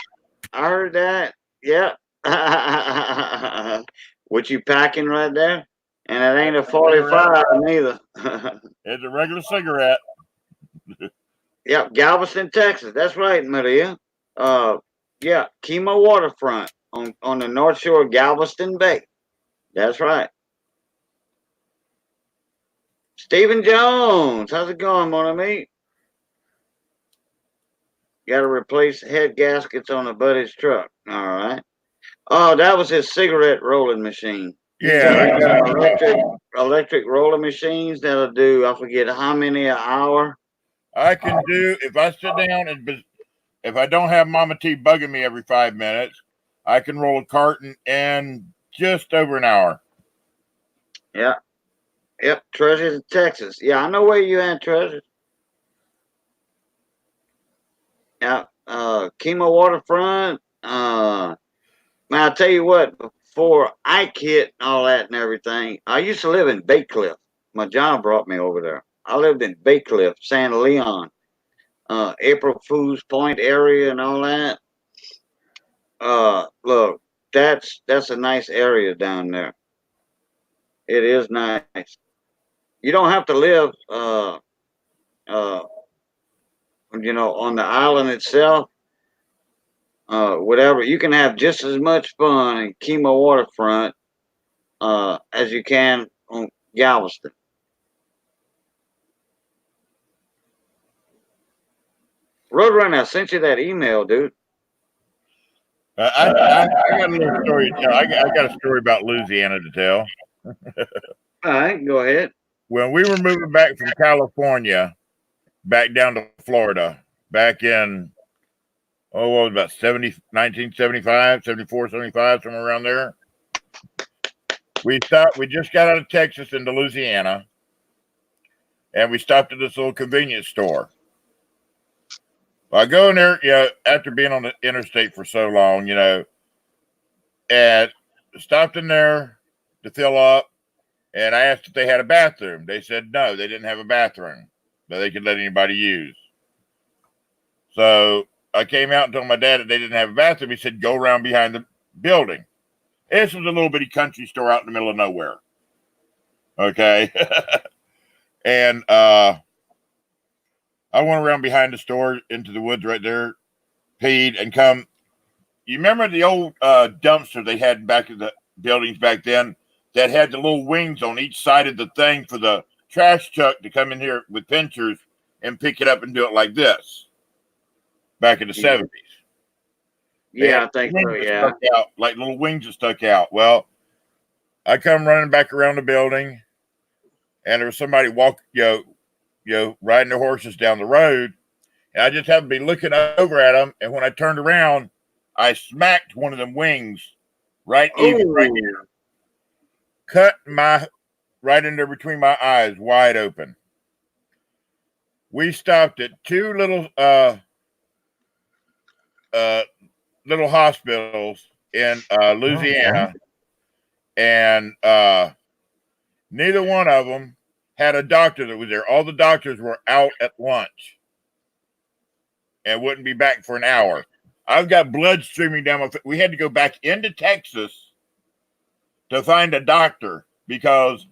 I heard that. Yeah. What you packing right there? And it ain't a 45 neither. It's a regular cigarette. Yep, Galveston, Texas. That's right, Maria. Yeah, Kima Waterfront on the North Shore of Galveston Bay. That's right. Stephen Jones, how's it going, mon ami? Got to replace head gaskets on a buddy's truck. All right. Oh, that was his cigarette rolling machine. Yeah. Electric rolling machines that'll do, I forget how many an hour. I can do, if I sit down and if I don't have Mama T bugging me every 5 minutes, I can roll a carton in just over an hour. Yeah. Yep, Treasures in Texas. Yeah, I know where you at, Treasures. Yeah, Kima Waterfront. Man, I'll tell you what, before Ike hit and all that and everything, I used to live in Bay Cliff. My job brought me over there. I lived in Bay Cliff, San Leon, April Fool's Point area and all that. Look, that's a nice area down there. It is nice. You don't have to live, on the island itself. Whatever. You can have just as much fun in Kemo Waterfront as you can on Galveston. Roadrunner, I sent you that email, dude. I got a little story to tell. I got a story about Louisiana to tell. All right, go ahead. When we were moving back from California back down to Florida back in, what was it, about 1975, 74, 75, somewhere around there. We just got out of Texas into Louisiana, and we stopped at this little convenience store. I go in there, after being on the interstate for so long, and stopped in there to fill up, and I asked if they had a bathroom. They said no, they didn't have a bathroom that they could let anybody use. So I came out and told my dad that they didn't have a bathroom. He said, go around behind the building. This was a little bitty country store out in the middle of nowhere. Okay. And I went around behind the store into the woods right there, peed, and come. You remember the old dumpster they had back in the buildings back then that had the little wings on each side of the thing for the trash truck to come in here with pinchers and pick it up and do it like this back in the 70s. Yeah, I think so, yeah. Out, like little wings that stuck out. Well, I come running back around the building, and there was somebody riding their horses down the road, and I just happened to be looking over at them, and when I turned around, I smacked one of them wings right here. Cut my right in there between my eyes, wide open. We stopped at two little hospitals in Louisiana, and neither one of them had a doctor that was there. All the doctors were out at lunch and wouldn't be back for an hour. I've got blood streaming down my face. We had to go back into Texas to find a doctor because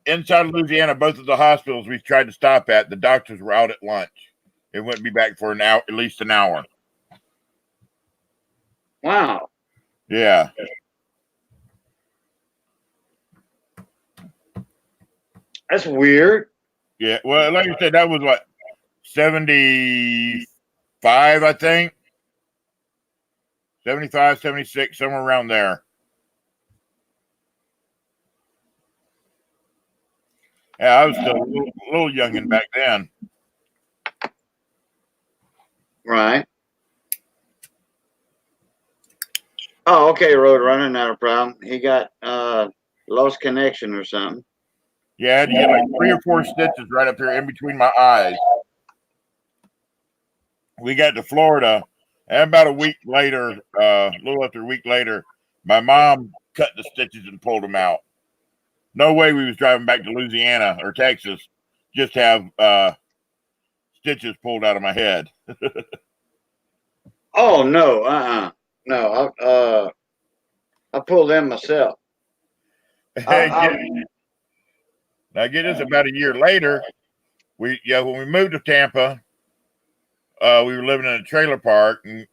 inside of Louisiana, both of the hospitals we tried to stop at, the doctors were out at lunch. They wouldn't be back for an hour, at least an hour. Wow. Yeah. That's weird. Yeah. Well, like I said, that was what, 75, I think. 75, 76, somewhere around there. Yeah, I was still a little youngin' back then. Right. Oh, okay, Roadrunner, not a problem. He got lost connection or something. Yeah, I had to get like 3 or 4 stitches right up here in between my eyes. We got to Florida, and about a week later, a little after a week later, my mom cut the stitches and pulled them out. No way we was driving back to Louisiana or Texas just to have stitches pulled out of my head. Oh no, no, I pulled them myself. Now get this, about a year later, when we moved to Tampa, we were living in a trailer park, and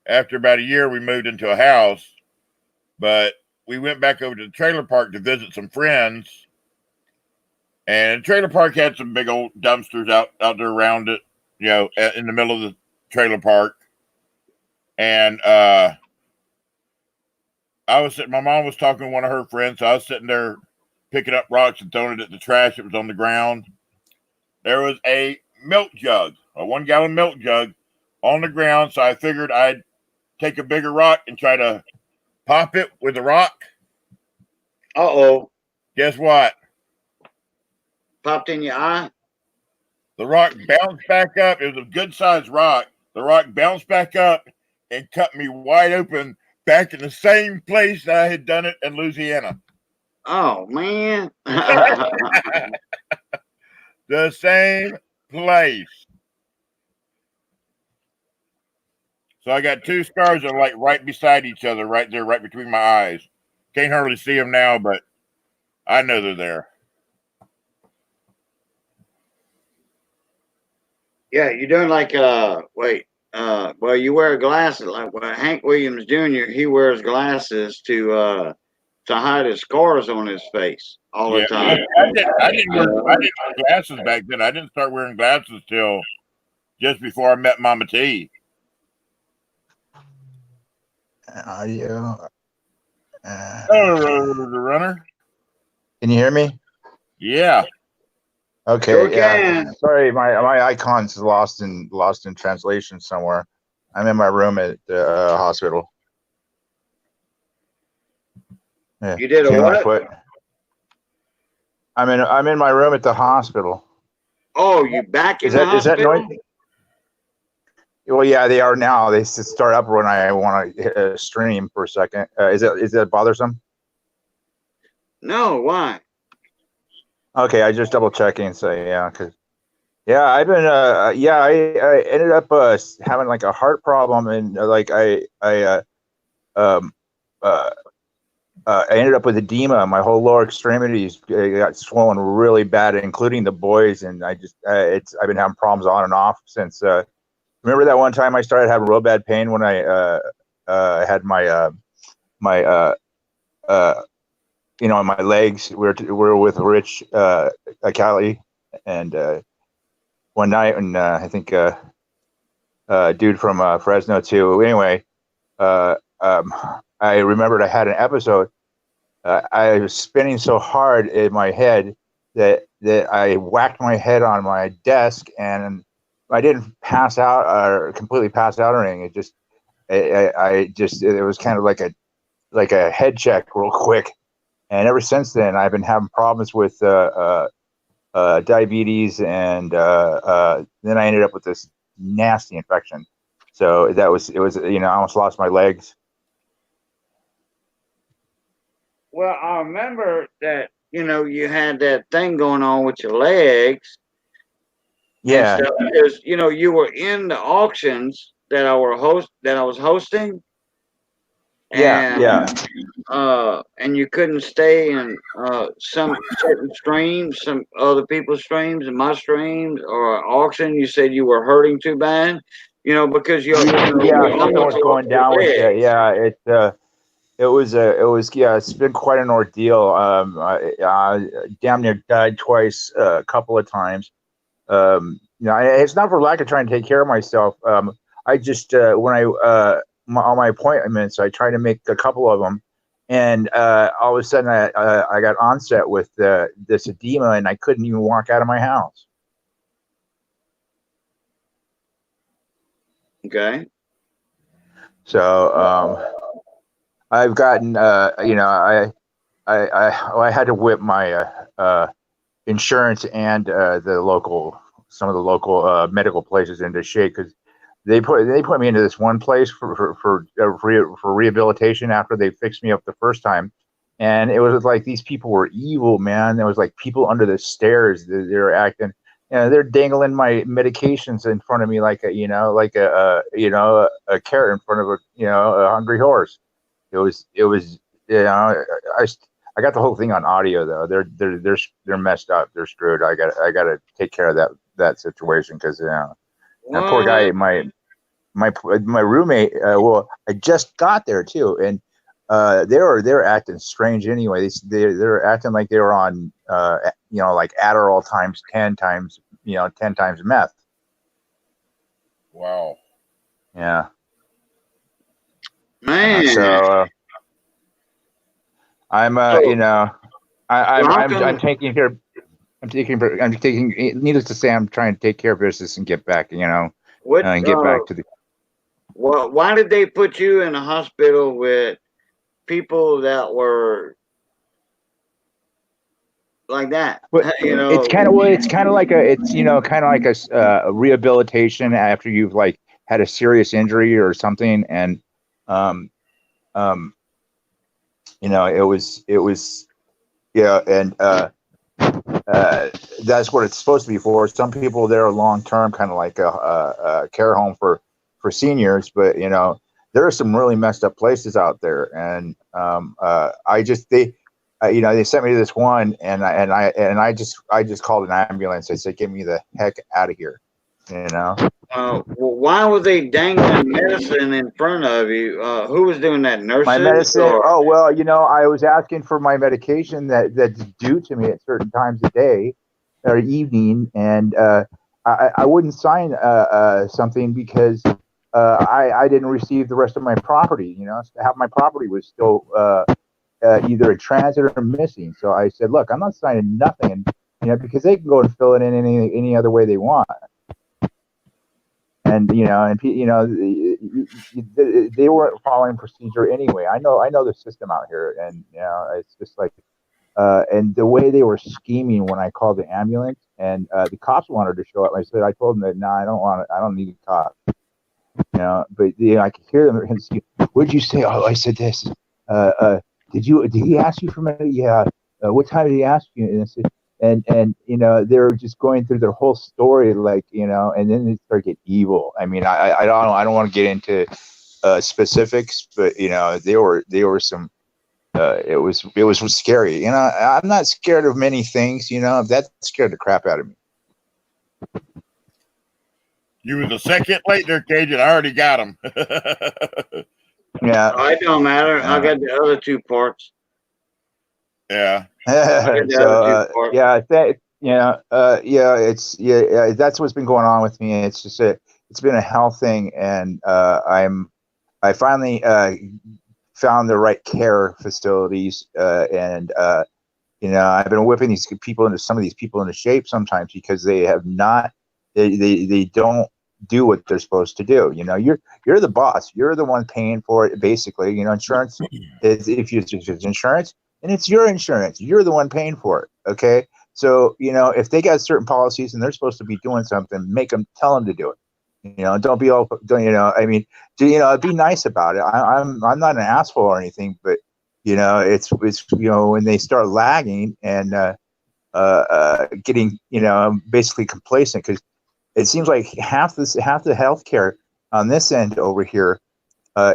after about a year we moved into a house, but we went back over to the trailer park to visit some friends, and the trailer park had some big old dumpsters out there around it, in the middle of the trailer park. And my mom was talking to one of her friends, so I was sitting there picking up rocks and throwing it at the trash that was on the ground. There was a milk jug, a 1-gallon milk jug on the ground, so I figured I'd take a bigger rock and try to pop it with a rock. Uh-oh. Guess what? Popped in your eye? The rock bounced back up. It was a good-sized rock. The rock bounced back up and cut me wide open back in the same place that I had done it in Louisiana. Oh, man. The same place. So I got 2 scars that are like right beside each other, right there, right between my eyes. Can't hardly see them now, but I know they're there. Yeah, you're doing like well, you wear glasses like Hank Williams Jr. He wears glasses to hide his scars on his face all the Yeah, time. I didn't wear glasses back then. I didn't start wearing glasses till just before I met Mama T. Audio. Oh, the runner. Can you hear me? Yeah. Okay. Sure Yeah. can. Sorry, my icon's lost in translation somewhere. I'm in my room at the hospital. Yeah. You did a See my what? foot? I'm in my room at the hospital. Oh, you back in Is the that hospital? noise? Well, yeah, they are now. They start up when I want to stream for a second. Is that bothersome? No, why? Okay, I just double checking and say because I've been I ended up having like a heart problem and um uh, I ended up with edema. My whole lower extremities got swollen really bad, including the boys, and I've been having problems on and off since. Remember that one time I started having real bad pain when I had my my legs. We're with Rich Cali, and one night, and I think dude from Fresno too. Anyway, I remembered I had an episode. I was spinning so hard in my head that I whacked my head on my desk, and I didn't pass out or completely pass out or anything. It just it was kind of like a head check real quick. And ever since then, I've been having problems with diabetes, and then I ended up with this nasty infection. So it was I almost lost my legs. Well, I remember that you had that thing going on with your legs and Yeah, stuff because you were in the auctions that I was hosting, and yeah. and you couldn't stay in some certain streams, some other people's streams, and my streams or auction. You said you were hurting too bad, because Yeah, something was you going down with that. Yeah, it's been quite an ordeal. I damn near died twice, a couple of times. It's not for lack of trying to take care of myself. I just when all my appointments, I try to make a couple of them, and all of a sudden I got onset with this edema, and I couldn't even walk out of my house. Okay. So I've gotten I had to whip my insurance and some of the local medical places into shape because they put me into this one place for rehabilitation after they fixed me up the first time, and it was like these people were evil, man. There was like people under the stairs. They were acting. They're dangling my medications in front of me like a carrot in front of a hungry horse. It was I got the whole thing on audio though. They're messed up. They're screwed. I got to take care of that situation because that poor guy, my roommate. Well, I just got there too, and they're acting strange anyway. They're acting like they were on like Adderall times 10 times 10 times meth. Wow. Yeah. Man. So I'm I'm taking care. Needless to say, I'm trying to take care of business and get back, What? and get back to the. Well, why did they put you in a hospital with people that were like that? It's kind of like a rehabilitation after you've like had a serious injury or something, and it was and that's what it's supposed to be for. Some people there are long term, kind of like a care home for seniors, but there are some really messed up places out there, and you know, they sent me to this one, and I just called an ambulance. I said, "Get me the heck out of here," you know. Well, why were they dangling medicine in front of you? Who was doing that? My Nurses medicine. or? Oh well, you know, I was asking for my medication that's due to me at certain times of day or evening, and I wouldn't sign something because I didn't receive the rest of my property. You know, half my property was still either in transit or missing. So I said, look, I'm not signing nothing, and you know, because they can go and fill it in any other way they want. And you know, and you know, they weren't following procedure anyway. I know the system out here, and you know, it's just like, and the way they were scheming when I called the ambulance, and the cops wanted to show up. I told them that no, I don't want it. I don't need a cop. You know, but you know, I could hear them and see, what'd you say? Oh, I said this. Did he ask you for money? Yeah. What time did he ask you? And I said, and you know, they're just going through their whole story, like, you know, and then they start getting evil. I mean, I don't want to get into specifics, but you know, they were some. It was scary. You know, I'm not scared of many things. You know, that scared the crap out of me. You was a second late there, Cajun. I already got him. Yeah. Oh, it don't matter. I got the other two parts. Yeah. So yeah, yeah, that's what's been going on with me. It's just it's been a health thing, and I finally found the right care facilities, and you know, I've been whipping some of these people into shape sometimes because they have not, they don't do what they're supposed to do. You know, you're the boss. You're the one paying for it, basically. You know, insurance is, if it's insurance, and it's your insurance, you're the one paying for it. Okay, so you know, if they got certain policies and they're supposed to be doing something, tell them to do it. You know, don't be all, don't, you know, I mean, you know, be nice about it. I'm not an asshole or anything, but you know, it's you know, when they start lagging and getting, you know, basically complacent, because it seems like half the healthcare on this end over here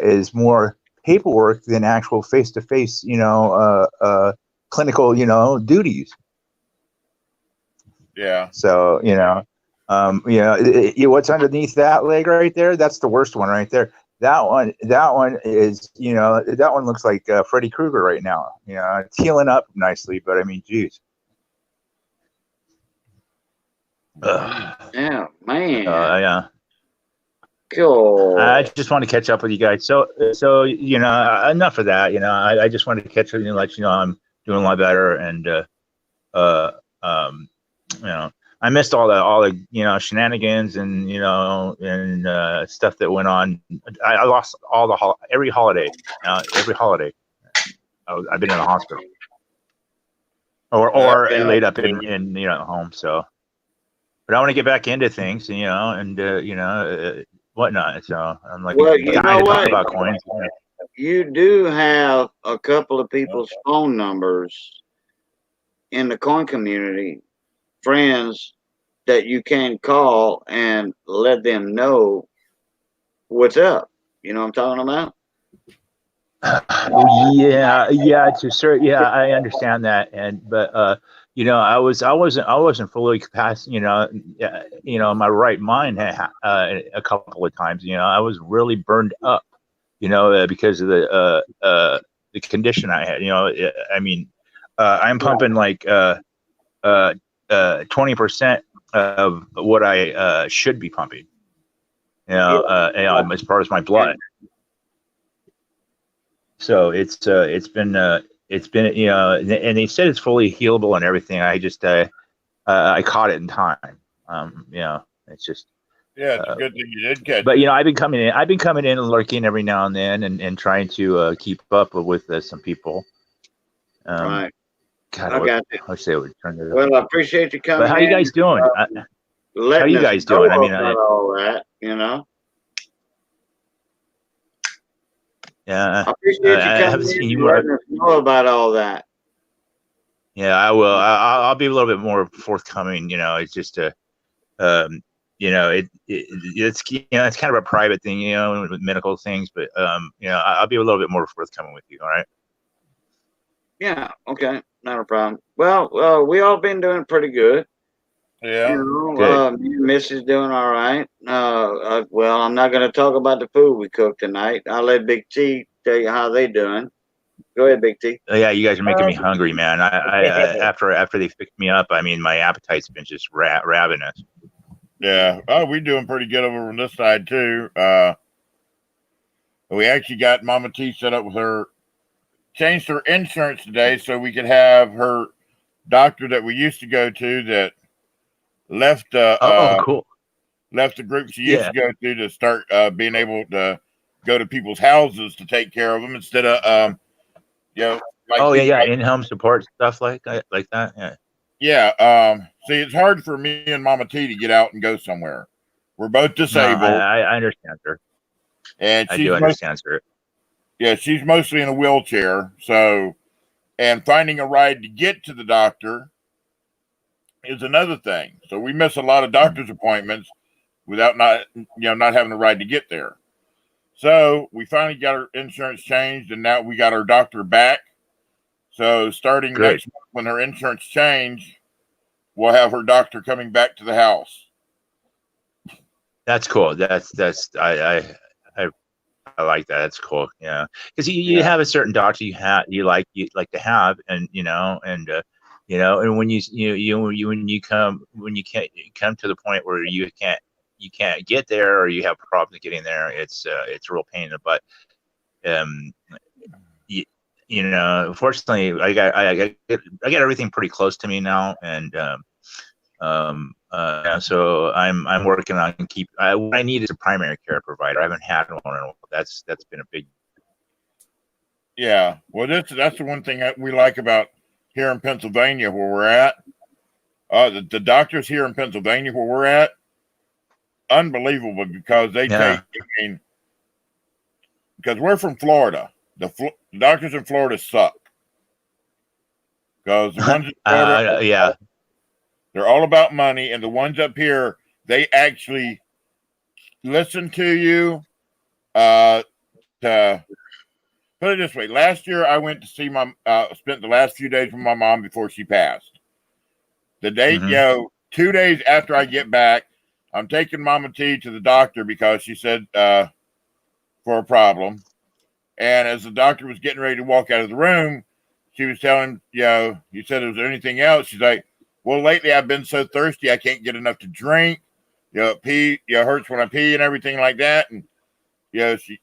is more paperwork than actual face-to-face, you know, clinical, you know, duties. Yeah. So you know, what's underneath that leg right there? That's the worst one right there. That one is, you know, that one looks like Freddy Krueger right now. You know, it's healing up nicely, but I mean, geez. Yeah, man. Yeah. Cool. I just want to catch up with you guys. So you know, enough of that. You know, I just wanted to catch up and let you know I'm doing a lot better, and you know, I missed all the you know, shenanigans and you know, and stuff that went on. I lost all every holiday. Every holiday, I've been in the hospital or laid up in you know, home. So, but I want to get back into things, you know, and you know, whatnot. So I'm like, Well, you know to what? talk about coins. You do have a couple of people's phone numbers in the coin community, friends that you can call and let them know what's up. You know what I'm talking about? Yeah, to certain, yeah, I understand that, but you know, I wasn't fully capacity, you know, my right mind a couple of times. You know, I was really burned up, you know, because of the condition I had. You know, I mean, I'm pumping like 20% of what I should be pumping. You know, as far as my blood. So it's been you know, and they said it's fully healable and everything. I just I caught it in time. You know, it's just Yeah, it's a good thing you did catch but it. you know, I've been coming in and lurking every now and then and trying to keep up with some people. Right. God, I got you. I wish they would turn it up. Well, I appreciate you coming But how in. you guys doing? How Letting you us guys know doing? I mean, about all that, you know. yeah, I appreciate you I coming haven't in seen you and more. letting us know about all that. Yeah, I will. I'll be a little bit more forthcoming. You know, it's just you know, it's you know, it's kind of a private thing, you know, with medical things. But you know, I'll be a little bit more forthcoming with you. All right. Yeah, okay, not a problem. Well, we all been doing pretty good. Yeah. Good. Me and Missus doing all right. Well, I'm not gonna talk about the food we cooked tonight. I'll let Big T tell you how they doing. Go ahead, Big T. Yeah, you guys are making Uh, me hungry, man. After they picked me up, I mean, my appetite's been just ravenous. yeah. Oh, we're doing pretty good over on this side too. We actually got Mama T set up with her, changed her insurance today so we could have her doctor that we used to go to that left Oh, cool. left the group she used Yeah. to go to start being able to go to people's houses to take care of them instead of you know, like Oh, yeah, people yeah. like, In-home support stuff like that, Yeah. yeah. See, it's hard for me and Mama T to get out and go somewhere. We're both No, disabled, I understand, sir. and I do understand, sir. she's mostly in a wheelchair. So, and finding a ride to get to the doctor is another thing. So we miss a lot of Mm. doctor's appointments without not having a ride to get there. So we finally got our insurance changed, and now we got our doctor back. So starting Good. next month, when her insurance change, we'll have her doctor coming back to the house. That's cool. I like that. That's cool. Yeah, because you Yeah, have a certain doctor you like to have, and and when when you can't come to the point where you can't get there, or you have problems getting there, it's a real pain in the butt. Um, you, Fortunately, I got everything pretty close to me now, and so I'm working on what I need is a primary care provider. I haven't had one in a while. That's been a big. yeah. Well, that's the one thing that we like about here in Pennsylvania where we're at. The doctors here in Pennsylvania where we're at, unbelievable because they Yeah. take. I mean, because we're from Florida, the doctors in Florida suck. Because the ones in Florida, Yeah. they're all about money, and the ones up here, they actually listen to you. To put it this way, last year I went to see spent the last few days with my mom before she passed. The day, Hmm. 2 days after I get back, I'm taking Mama T to the doctor because she said for a problem. And as the doctor was getting ready to walk out of the room, she was telling, he said, "Is there anything else?" She's like, "Well, lately I've been so thirsty I can't get enough to drink. Pee, hurts when I pee and everything like that, and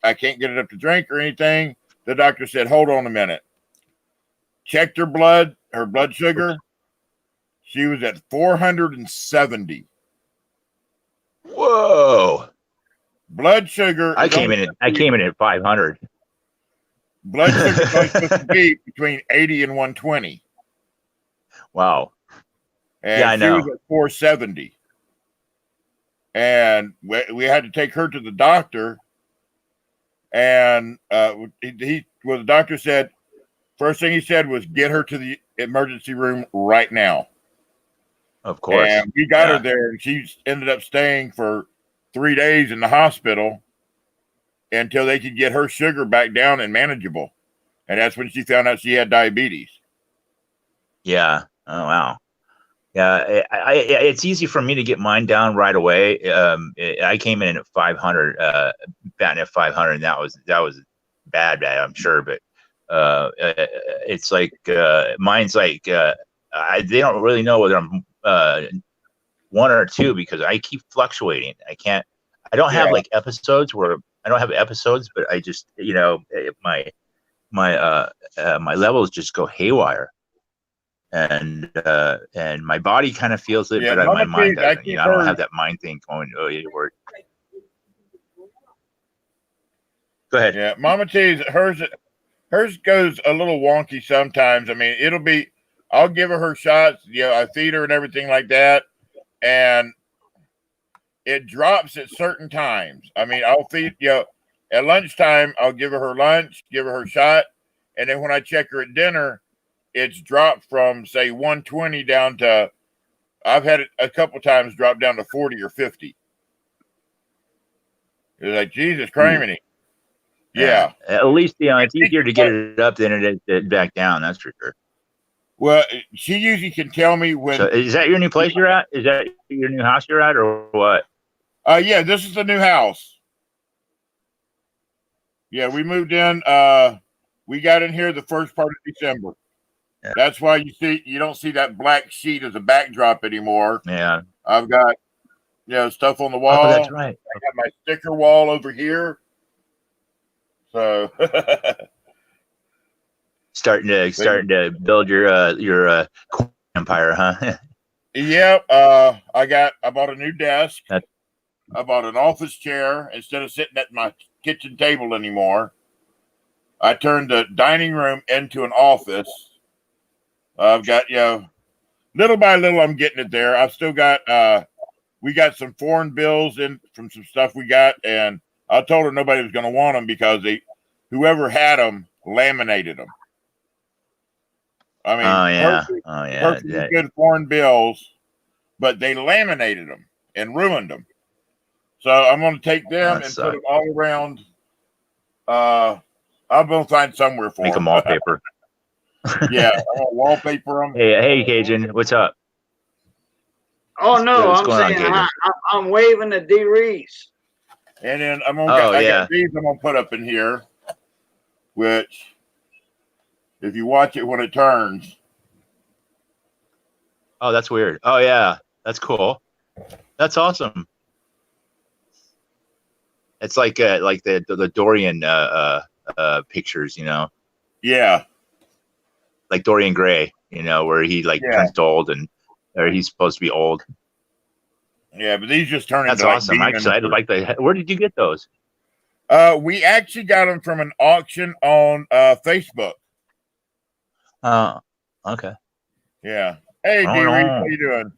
I can't get enough to drink or anything." The doctor said, "Hold on a minute." Checked her blood sugar. She was at 470. Whoa! Blood sugar I is came only in. I came in at 500. blood sugar is only supposed to be between 80 and 120, Wow. Yeah, and I she was know. at 470. And we had to take her to the doctor. And the doctor said, first thing he said was, "Get her to the emergency room right now." Of course. And we got her Yeah. there, and she ended up staying for 3 days in the hospital until they could get her sugar back down and manageable. And that's when she found out she had diabetes. Yeah. Oh wow. Yeah. It's easy for me to get mine down right away. I came in at 500, batting at 500, and that was bad. I'm sure, but it's like mine's like they don't really know whether I'm one or two because I keep fluctuating. I don't have Yeah. like episodes where I don't have episodes, but I just my levels just go haywire, and my body kind of feels it, Yeah. but my Mama mind T's, I doesn't. keep I don't her. have that mind thing going. Oh, yeah, go ahead. Yeah. Mama T's, hers goes a little wonky sometimes. I mean, I'll give her shots, I feed her and everything like that. And it drops at certain times. I mean, I'll feed, at lunchtime, I'll give her lunch, give her shot. And then when I check her at dinner, it's dropped from, say, 120 down to, I've had it a couple times drop down to 40 or 50. It's like, Jesus Ooh. criminy. Yeah. At least it's easier to get it up than it is back down. That's for sure. Well, she usually can tell me when. So, is that your new place you're at? Is that your new house you're at, or what? Yeah, this is the new house. Yeah, we moved in. We got in here the first part of December. Yeah. That's why you don't see that black sheet as a backdrop anymore. Yeah. I've got stuff on the wall. Oh, that's right. I got my sticker wall over here. So starting to build your empire, huh? Yeah. I bought a new desk. I bought an office chair instead of sitting at my kitchen table anymore. I turned the dining room into an office. I've got, little by little, I'm getting it there. I've still got, we got some foreign bills in from some stuff we got, and I told her nobody was going to want them because whoever had them laminated them. I mean, perfectly good foreign bills, but they laminated them and ruined them. So I'm going to take them and put them all around. I'm going to find somewhere for Make them wallpaper. Yeah, I'm going to wallpaper them. Hey, Cajun, what's up? Oh no, What's I'm going saying on, I'm waving the D Reese. And then I got these I'm going to put up in here, which if you watch it when it turns. Oh, that's weird. Oh yeah, that's cool. That's awesome. It's like the Dorian pictures, Yeah. Like Dorian Gray, where he turns old or he's supposed to be old. Yeah, but these just turn into awesome. I'm excited. Where did you get those? We actually got them from an auction on Facebook. Oh, okay. Yeah. Hey, D. Reed, how you doing?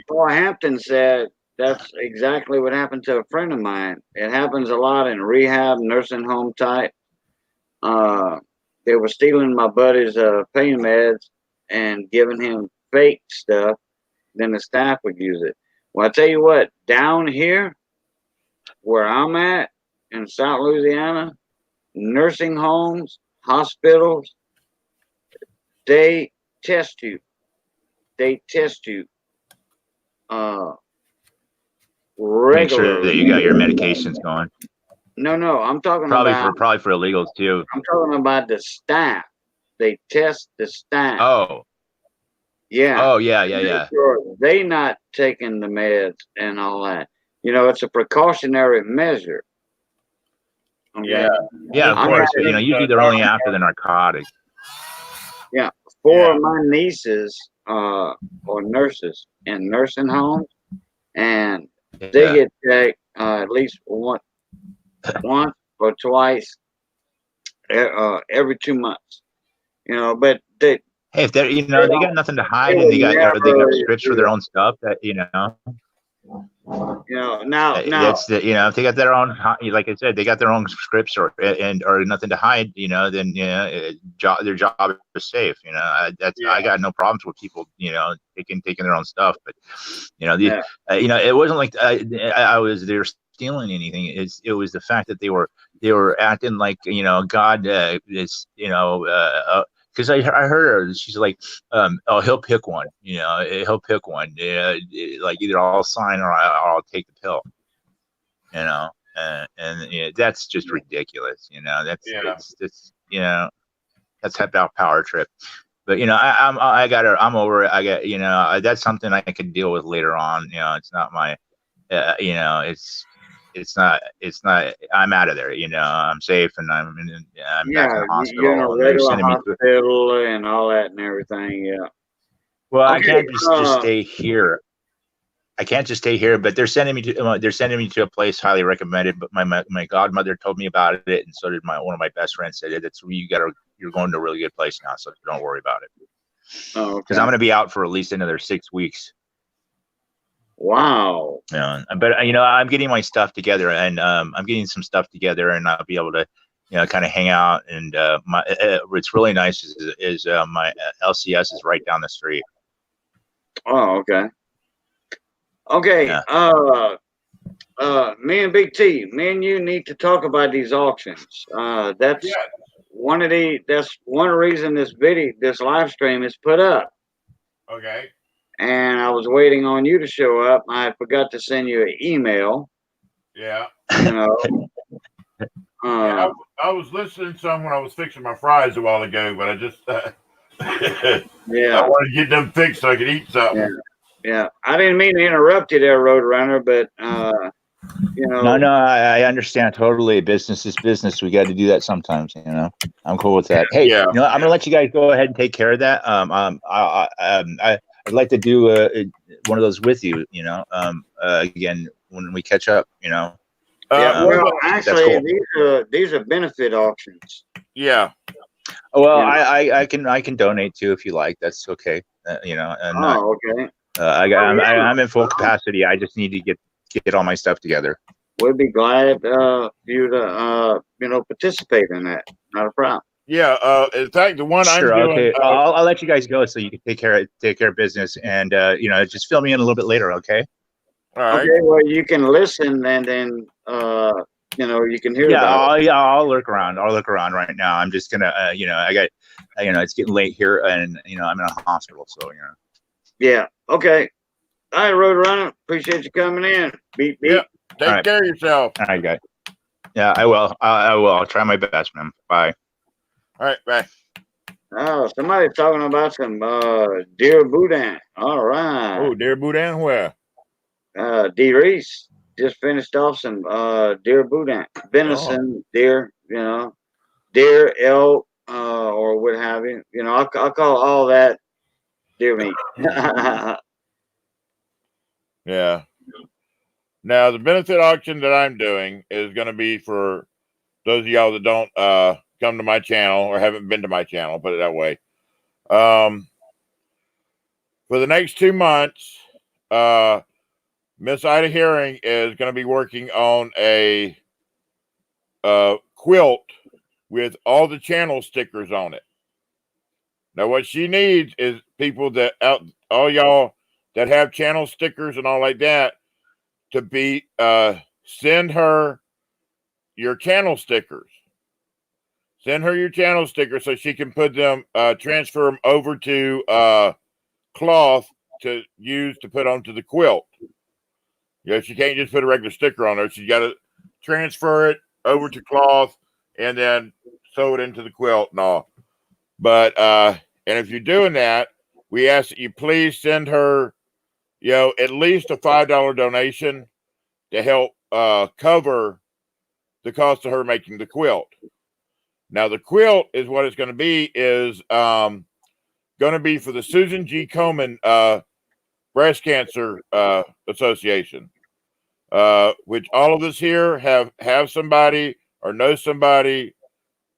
Paul Hampton said that's exactly what happened to a friend of mine. It happens a lot in rehab, nursing home type. They were stealing my buddy's pain meds and giving him fake stuff. Then the staff would use it. Well, I tell you what, down here where I'm at in South Louisiana, nursing homes, hospitals, they test you. They test you regularly. Make sure that you got your medications going. No, I'm talking about probably for illegals too. I'm talking about the staff. They test the staff. Oh. Yeah. Oh yeah. Sure they not taking the meds and all that. It's a precautionary measure. Okay? Yeah, of course. Usually they're only after the narcotics. Yeah. Four of my nieces are nurses in nursing homes, and they get checked at least once or twice every 2 months. But they. Hey, if they're they got nothing to hide and they got scripts for their own stuff that now that's if they got their own, like I said, they got their own scripts or nothing to hide, then their job is safe. I got no problems with people taking their own stuff, but it wasn't like I was there stealing anything. It was the fact that they were acting like God is because I heard her. She's like, he'll pick one. He'll pick one. Like either I'll sign or I'll take the pill. And that's just ridiculous. That's about power trip. But I'm over it. I got that's something I could deal with later on. It's not my, it's not I'm out of there. I'm safe and I'm back in the hospital. You're in a regular hospital and all that and everything. Yeah. Well, I can't just stay here. I can't just stay here, but they're sending me to a place highly recommended. But my godmother told me about it, and so did one of my best friends said it. You're going to a really good place now, so don't worry about it. Oh, okay. Because I'm going to be out for at least another 6 weeks. Wow. Yeah, but I'm getting my stuff together, and I'm getting some stuff together, and I'll be able to, kind of hang out. And what's really nice is my LCS is right down the street. Oh, okay. Okay. Yeah. Me and Big T, me and you need to talk about these auctions. That's Yeah. that's one reason this live stream is put up. Okay. And I was waiting on you to show up. I forgot to send you an email. Yeah. You know, Yeah. uh, I was listening some when I was fixing my fries a while ago, but I just I yeah, wanted to get them fixed so I could eat yeah, something. yeah. I didn't mean to interrupt you there, Roadrunner, but you No, know, no, I understand totally. Business is business. We got to do that sometimes, you know. I'm cool with that. Hey, Yeah. you know, I'm gonna let you guys go ahead and take care of that. I'd like to do one of those with you, you know. Again, when we catch up, you know. yeah. Well, Well, That's actually, cool. these are benefit auctions. yeah. Well, You know. I can donate too if you like. That's okay. You know, and not. Oh, okay. I'm Oh, yeah. I'm in full capacity. I just need to get all my stuff together. We'd be glad for you to participate in that. Not a problem. Yeah. In fact, the one I'm Sure. doing. Okay. I'll let you guys go so you can take care of business, and you know, just fill me in a little bit later. Okay. All right. Okay, well, you can listen and then you can hear about it. Yeah. I'll look around. I'll look around right now. I'm just gonna, you know, it's getting late here, and you know, I'm in a hospital, so you know. Yeah. Okay. All right, Roadrunner. Appreciate you coming in. Beep Yeah. beep. All Take right. care of yourself. All right, guys. Yeah, I will. I will. I'll try my best, man. Bye. All right. Bye. Oh, somebody's talking about some deer boudin. All right. Oh, dear Boudin, where? D Reese just finished off some deer boudin. Venison, deer, deer, elk, or what have you. I'll call all that deer meat. Yeah. Now the benefit auction that I'm doing is going to be for those of y'all that don't come to my channel or haven't been to my channel. Put it that way. For the next 2 months, Miss Ida Herring is going to be working on a quilt with all the channel stickers on it. Now, what she needs is people that all y'all that have channel stickers and all like that to be send her your channel stickers. Send her your channel stickers so she can put them, transfer them over to cloth to use to put onto the quilt. Yeah, she can't just put a regular sticker on there. She's got to transfer it over to cloth and then sew it into the quilt and all. But and if you're doing that, we ask that you please send her, at least a $5 donation to help cover the cost of her making the quilt. Now, the quilt is what it's going to be is going to be for the Susan G. Komen Breast Cancer Association, which all of us here have somebody or know somebody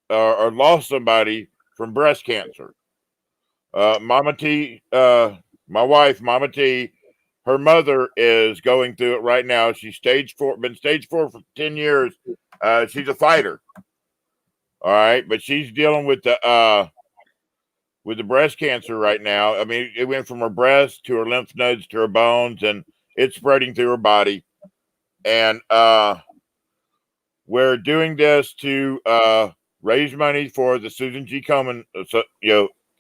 or lost somebody from breast cancer. Mama T, my wife, Mama T, her mother is going through it right now. She's stage 4, been stage 4 for 10 years. She's a fighter. All right, but she's dealing with the breast cancer right now. I mean, it went from her breast to her lymph nodes to her bones, and it's spreading through her body. And we're doing this to raise money for the Susan G. Komen,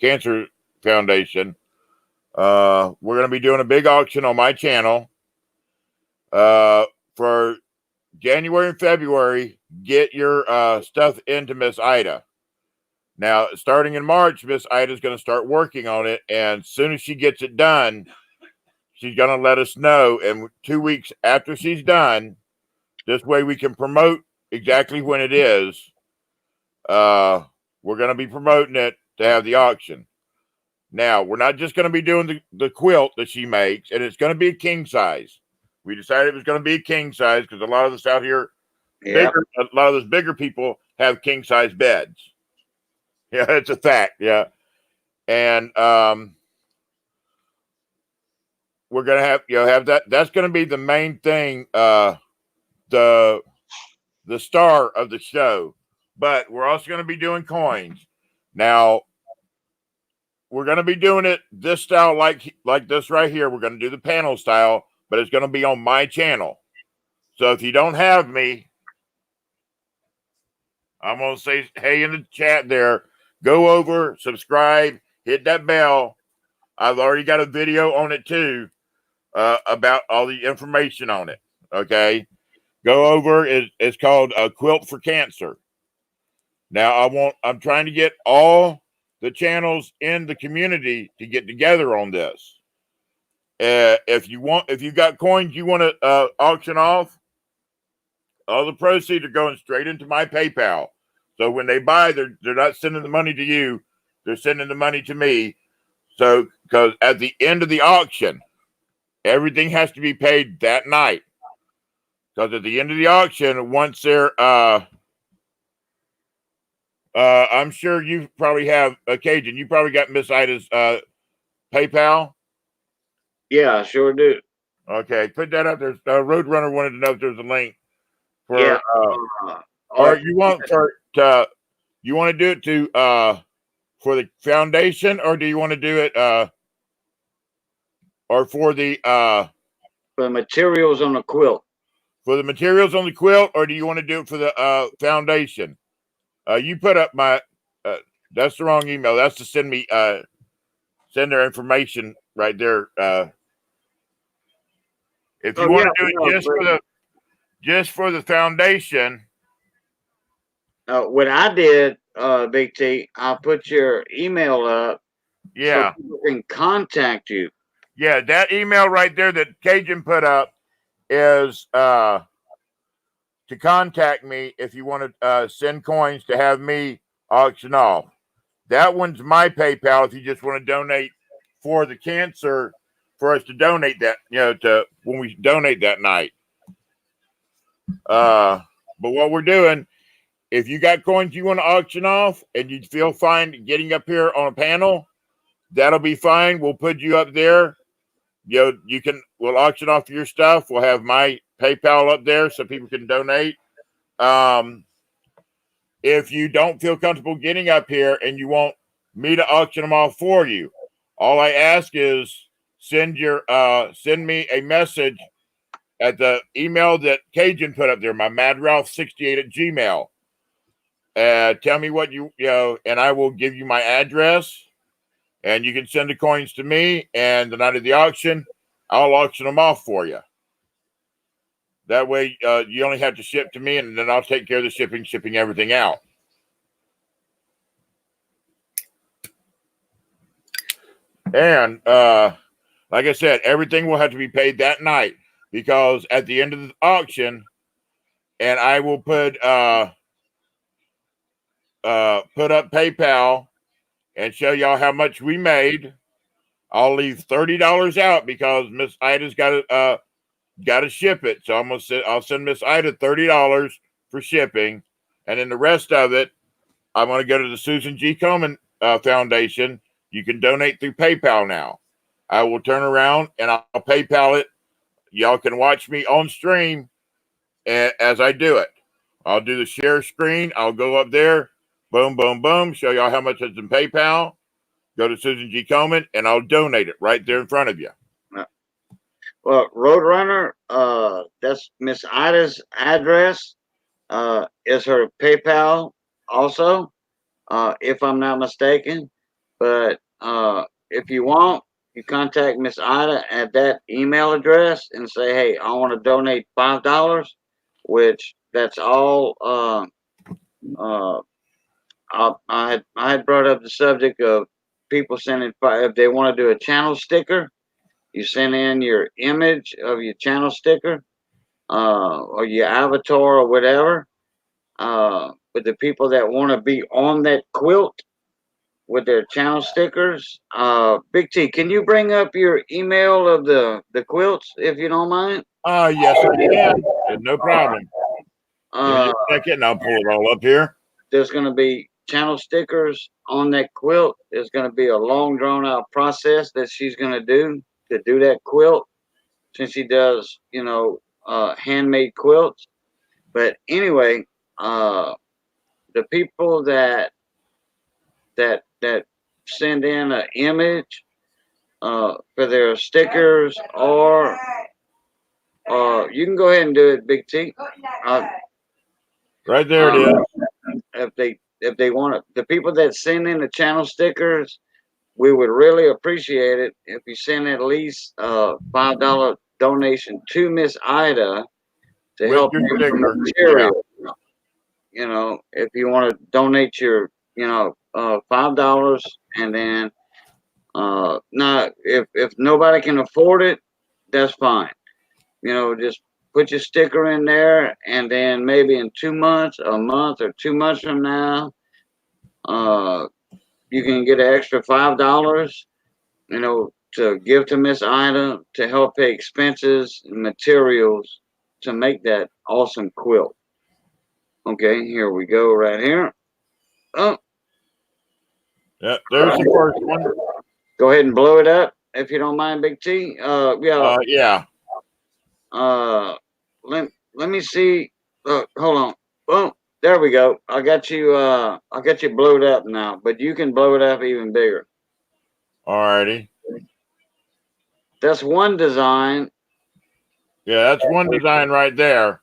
Cancer Foundation. We're going to be doing a big auction on my channel for January and February. Get your stuff into Miss Ida. Now, starting in March, Miss Ida is going to start working on it, and as soon as she gets it done, she's going to let us know. And 2 weeks after she's done, this way we can promote exactly when it is. We're going to be promoting it to have the auction. Now, we're not just going to be doing the quilt that she makes, and it's going to be a king size. We decided it was going to be a king size because a lot of us out here, Yeah. a lot of those bigger people have king size beds. Yeah, it's a fact. Yeah. And we're going to have that. That's going to be the main thing, the star of the show. But we're also going to be doing coins. Now, we're going to be doing it this style, like this right here. We're going to do the panel style, but it's going to be on my channel. So if you don't have me, I'm going to say, hey, in the chat there, go over, subscribe, hit that bell. I've already got a video on it too, about all the information on it. Okay. Go over. It's called Quilt for Cancer. Now I'm trying to get all the channels in the community to get together on this. If you got coins you want to auction off, all the proceeds are going straight into my PayPal. So when they buy, they're not sending the money to you; they're sending the money to me. So because at the end of the auction, everything has to be paid that night. Because at the end of the auction, once they're I'm sure you probably have Cajun. You probably got Miss Ida's PayPal. Yeah, I sure do. Okay, put that up there. Roadrunner wanted to know if there's a link for, Yeah. or you want you want to do it to for the foundation, or do you want to do it or for the materials on the quilt? For the materials on the quilt, or do you want to do it for the foundation? You put up my that's the wrong email. That's to send me send their information right there. If you want to do it just for the foundation. What I did, Big T, I put your email up. Yeah. So people can contact you. Yeah, that email right there that Cajun put up is to contact me if you want to send coins to have me auction off. That one's my PayPal if you just want to donate for the cancer, for us to donate that, to when we donate that night. But what we're doing, if you got coins you want to auction off and you feel fine getting up here on a panel, that'll be fine. We'll put you up there. We'll auction off your stuff. We'll have my PayPal up there so people can donate. If you don't feel comfortable getting up here and you want me to auction them off for you, all I ask is send me a message at the email that Cajun put up there, my madralph68 at Gmail. Tell me what and I will give you my address, and you can send the coins to me, and the night of the auction, I'll auction them off for you. That way, you only have to ship to me, and then I'll take care of the shipping everything out. And like I said, everything will have to be paid that night, because at the end of the auction, and I will put up PayPal and show y'all how much we made. I'll leave $30 out because Miss Ida's got to ship it. So I'll send Miss Ida $30 for shipping, and then the rest of it, I'm going to go to the Susan G. Komen Foundation. You can donate through PayPal now. I will turn around and I'll PayPal it. Y'all can watch me on stream as I do it. I'll do the share screen. I'll go up there, boom, boom, boom, show y'all how much is in PayPal. Go to Susan G. Komen, and I'll donate it right there in front of you. Well, Roadrunner, that's Miss Ida's address. Is her PayPal also, if I'm not mistaken. But if you want, you contact Miss Ida at that email address and say, hey, I want to donate $5, which that's all. I had brought up the subject of people sending, if they want to do a channel sticker, you send in your image of your channel sticker, or your avatar or whatever. But the people that want to be on that quilt with their channel stickers, Big T, can you bring up your email of the quilts if you don't mind? Yes, I can. No problem. Give me a second, and I'll pull it all up here. There's going to be channel stickers on that quilt. There's going to be a long, drawn out process that she's going to do that quilt, since she does, handmade quilts. But anyway, the people that send in an image for their stickers, or you can go ahead and do it, Big T. Right there it Um, is. if they want it, the people that send in the channel stickers, we would really appreciate it if you send at least $5 donation to Miss Ida to With help your pay for sticker. material. You know, if you want to donate your, $5, and then now if nobody can afford it, that's fine. You know, just put your sticker in there, and then maybe in 2 months, a month or 2 months from now, uh, you can get an extra $5, to give to Miss Ida to help pay expenses and materials to make that awesome quilt. Okay, here we go right here. Oh, Yeah, there's the first one. go ahead and blow it up if you don't mind, Big T. Yeah. Yeah. Let me see. Hold on. Boom. There we go. I got you. I got you blowed up now, but you can blow it up even bigger. Alrighty. That's one design. Yeah, that's one design right there.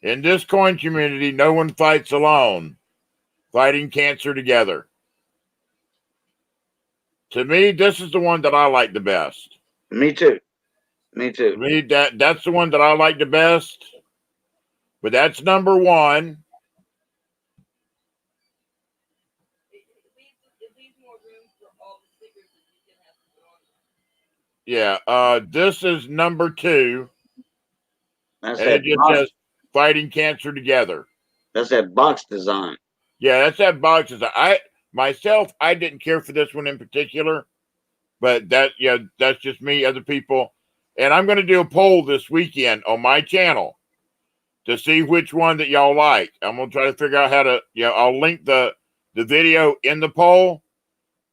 In this coin community, no one fights alone. Fighting cancer together. To me, this is the one that I like the best. Me too. Me To too. me, that's the one that I like the best. But that's number one. Yeah, this is number two. That's And that it just box. says fighting cancer together. That's that box design. Yeah, that's that box design. I didn't care for this one in particular, but that's just me. Other people, and I'm going to do a poll this weekend on my channel to see which one that y'all like. I'm going to try to figure out how to. I'll link the video in the poll,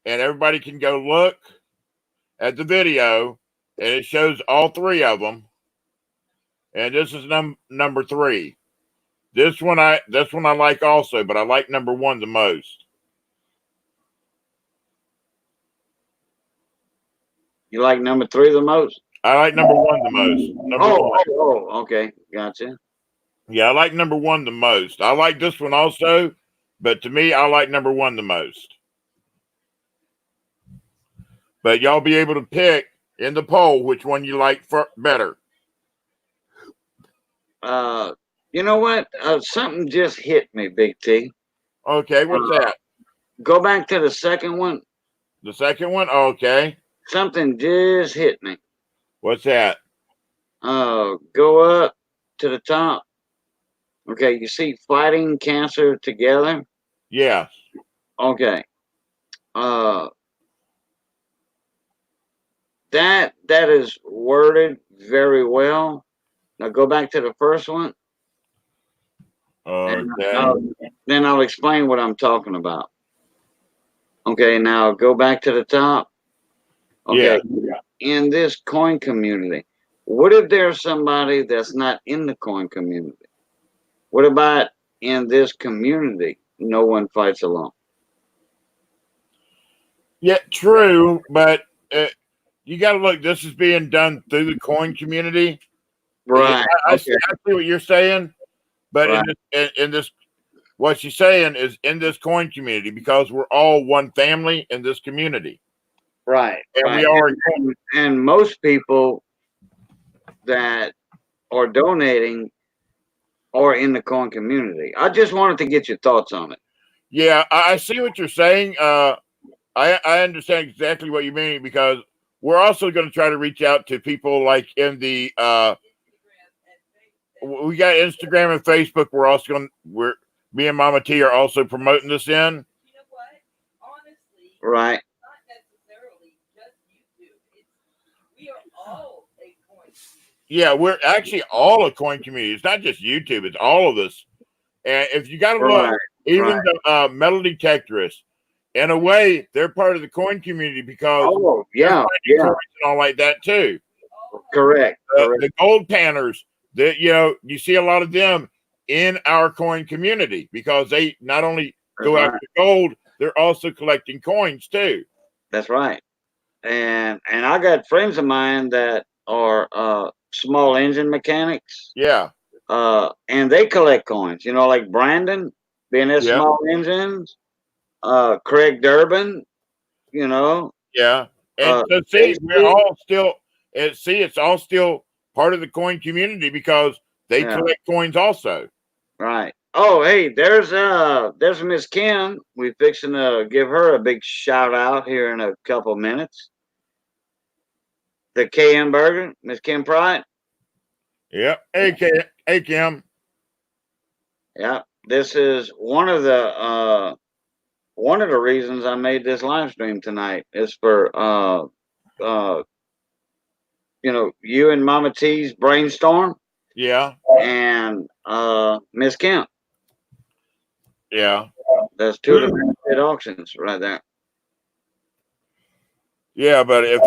and everybody can go look at the video, and it shows all three of them. And this is number three. This one I like also, but I like number one the most. You like number 3 the most? I like number one the most. Number one. Okay. Gotcha. Yeah, I like number one the most. I like this one also, but to me, I like number one the most. But y'all be able to pick in the poll which one you like better. You know what? Something just hit me, Big T. Okay, what's that? Go back to the second one. The second one? Okay. Something just hit me. What's that? Go up to the top. Okay, you see fighting cancer together? Yeah. Okay. That is worded very well. Now go back to the first one. And then I'll explain what I'm talking about. Okay, now go back to the top. Okay. Yeah. In this coin community, what if there's somebody that's not in the coin community? What about in this community? No one fights alone. Yeah, true, but you got to look. This is being done through the coin community, right? I see what you're saying, but right. in this, what she's saying is in this coin community because we're all one family in this community, right? And right. we are, and most people that are donating are in the coin community. I just wanted to get your thoughts on it. Yeah, I see what you're saying. I understand exactly what you mean because we're also going to try to reach out to people like in the we got Instagram and Facebook. Me and Mama T are also promoting this in. You know what? Honestly, right. Not necessarily just YouTube. We are all a coin community. Yeah, we're actually all a coin community. It's not just YouTube; it's all of us. And if you got to look, even the metal detectorists, in a way, they're part of the coin community because coins and all like that too. Correct. The gold panners, you see a lot of them in our coin community because they not only go after gold, they're also collecting coins too. That's right. And I got friends of mine that are small engine mechanics. Yeah. And they collect coins. You know, like Brandon, being at Yeah. small engines. Craig Durbin. You know. Yeah. And so see, we're Casey. all still it's all still part of the coin community because they Yeah. collect coins also. Right. Oh, hey, there's Miss Kim. We fixing to give her a big shout out here in a couple minutes. The KM Burger, Miss Kim Pride. Yeah. Hey, Kim. Yeah. This is one of the reasons I made this live stream tonight is for uh you and Mama T's brainstorm Yeah. and Miss Kim. Yeah. That's two of the benefit auctions right there. Yeah, but if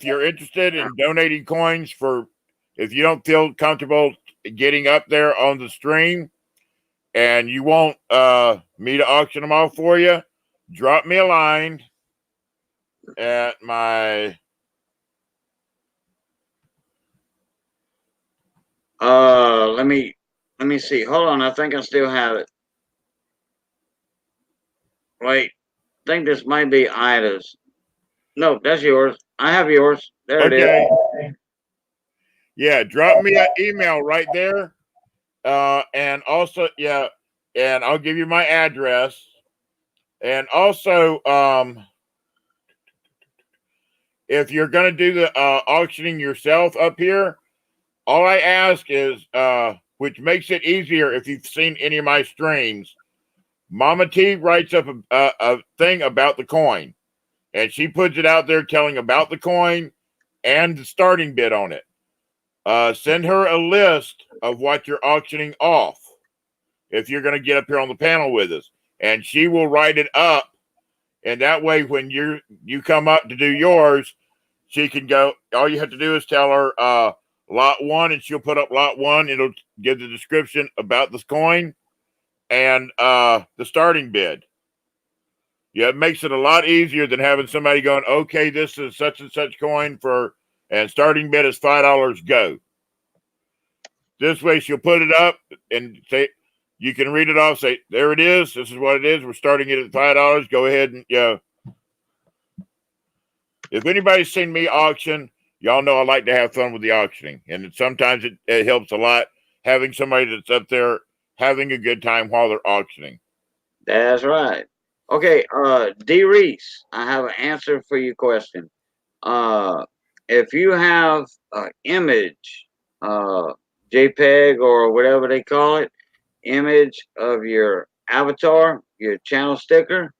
you're interested in donating coins if you don't feel comfortable getting up there on the stream and you want me to auction them off for you, drop me a line at my Let me see. Hold on, I think I still have it. Wait, I think this might be Ida's. No, that's yours. I have yours. There it is. Yeah, drop me an email right there. And also, and I'll give you my address. And also, if you're going to do the auctioning yourself up here, all I ask is, which makes it easier if you've seen any of my streams, Mama T writes up a thing about the coin, and she puts it out there telling about the coin and the starting bid on it. Send her a list of what you're auctioning off if you're going to get up here on the panel with us, and she will write it up. And that way, when you come up to do yours, she can go. All you have to do is tell her lot one, and she'll put up lot one. It'll give the description about this coin and the starting bid. Yeah, it makes it a lot easier than having somebody going, okay, this is such and such coin and starting bid is $5. Go. This way, she'll put it up and say, you can read it off. Say, there it is. This is what it is. We're starting it at $5. Go ahead and if anybody's seen me auction, y'all know I like to have fun with the auctioning, and sometimes it helps a lot having somebody that's up there having a good time while they're auctioning. That's right. Okay, D Reese, I have an answer for your question. If you have an image, JPEG or whatever they call it, image of your avatar, your channel sticker,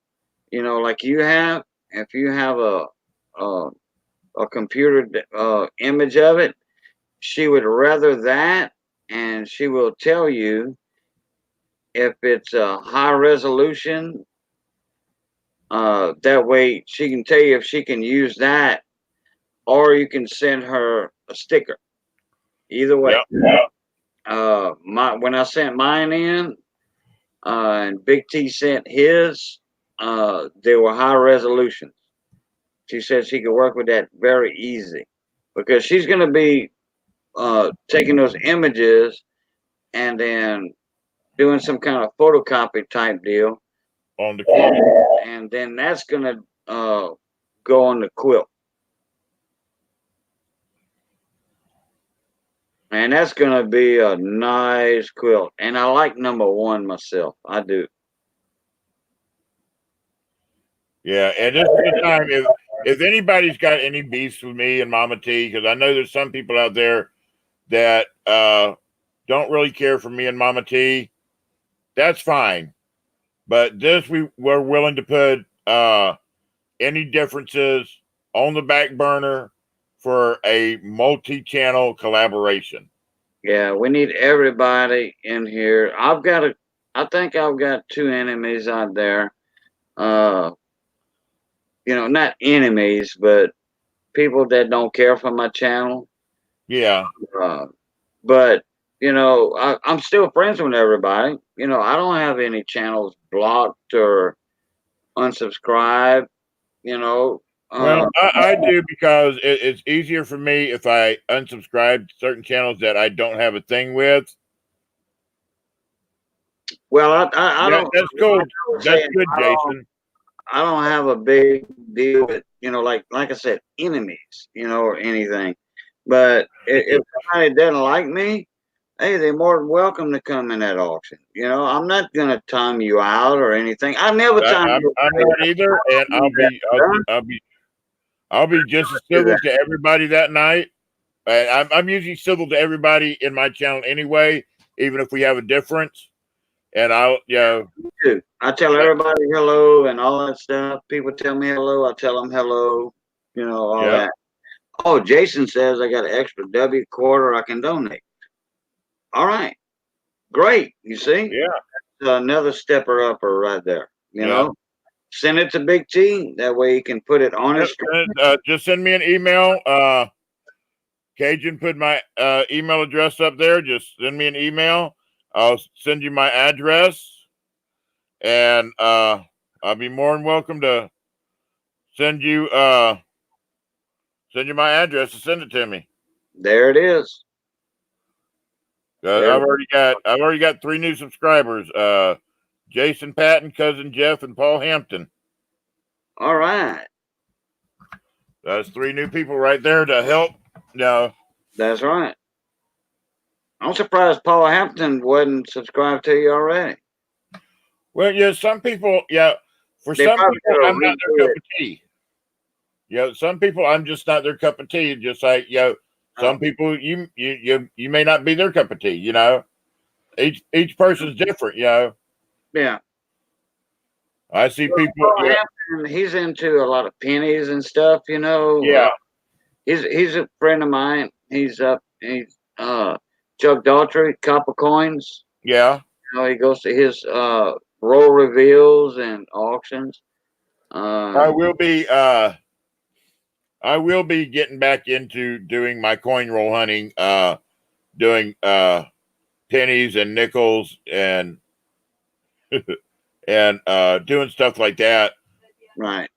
like you have, if you have a computer image of it, she would rather that, and she will tell you if it's a high resolution. That way she can tell you if she can use that, or you can send her a sticker. Either way. Yep. When I sent mine in, and Big T sent his, they were high resolutions. She said she could work with that very easy because she's going to be taking those images and then doing some kind of photocopy type deal On the quilt. and then that's going to go on the quilt. And that's going to be a nice quilt. And I like number one myself. I do. Yeah, and this is the time if anybody's got any beefs with me and Mama T, because I know there's some people out there that don't really care for me and Mama T, that's fine. But we're willing to put any differences on the back burner for a multi-channel collaboration. Yeah, we need everybody in here. I think I've got two enemies out there. Not enemies, but people that don't care for my channel. Yeah. But I'm still friends with everybody. I don't have any channels blocked or unsubscribed. Uh, Well, I do because it's easier for me if I unsubscribe to certain channels that I don't have a thing with. well, I Yeah, don't. that's Like cool. I was That's saying, good, Jason. I don't have a big deal with, like I said, enemies, or anything. But if somebody doesn't like me, hey, they're more than welcome to come in that auction. I'm not gonna time you out or anything. I never time you I'm out. not either, and I'll be just as Do civil that. to everybody that night. And I'm usually civil to everybody in my channel anyway, even if we have a difference. And I'll, Too. I tell everybody hello and all that stuff. People tell me hello, I tell them hello. All yeah, that. Oh, Jason says I got an extra W quarter I can donate. All right, great. You see, yeah, another stepper upper right there. yeah. Send it to Big T. That way he can put it on his screen. Just send me an email. Cajun put my email address up there. Just send me an email. I'll send you my address, and I'll be more than welcome to send you my address to send it to me. There it is. There. I've already got 3 new subscribers. Jason Patton, cousin Jeff, and Paul Hampton. All right. That's 3 new people right there to help. No, That's right. I'm surprised Paul Hampton wasn't subscribed to you already. well, yeah, some people, yeah, for They some probably people, gotta I'm not redo their cup it. of tea. Some people, I'm just not their cup of tea. Just like some people, you may not be their cup of tea. Each person's different. Yeah. I see people. Paul Hampton, he's into a lot of pennies and stuff. Yeah, He's a friend of mine. He's Chuck Daughtry, Copper Coins. yeah. He goes to his roll reveals and auctions. I will be. I will be getting back into doing my coin roll hunting. Doing pennies and nickels and and doing stuff like that. Right.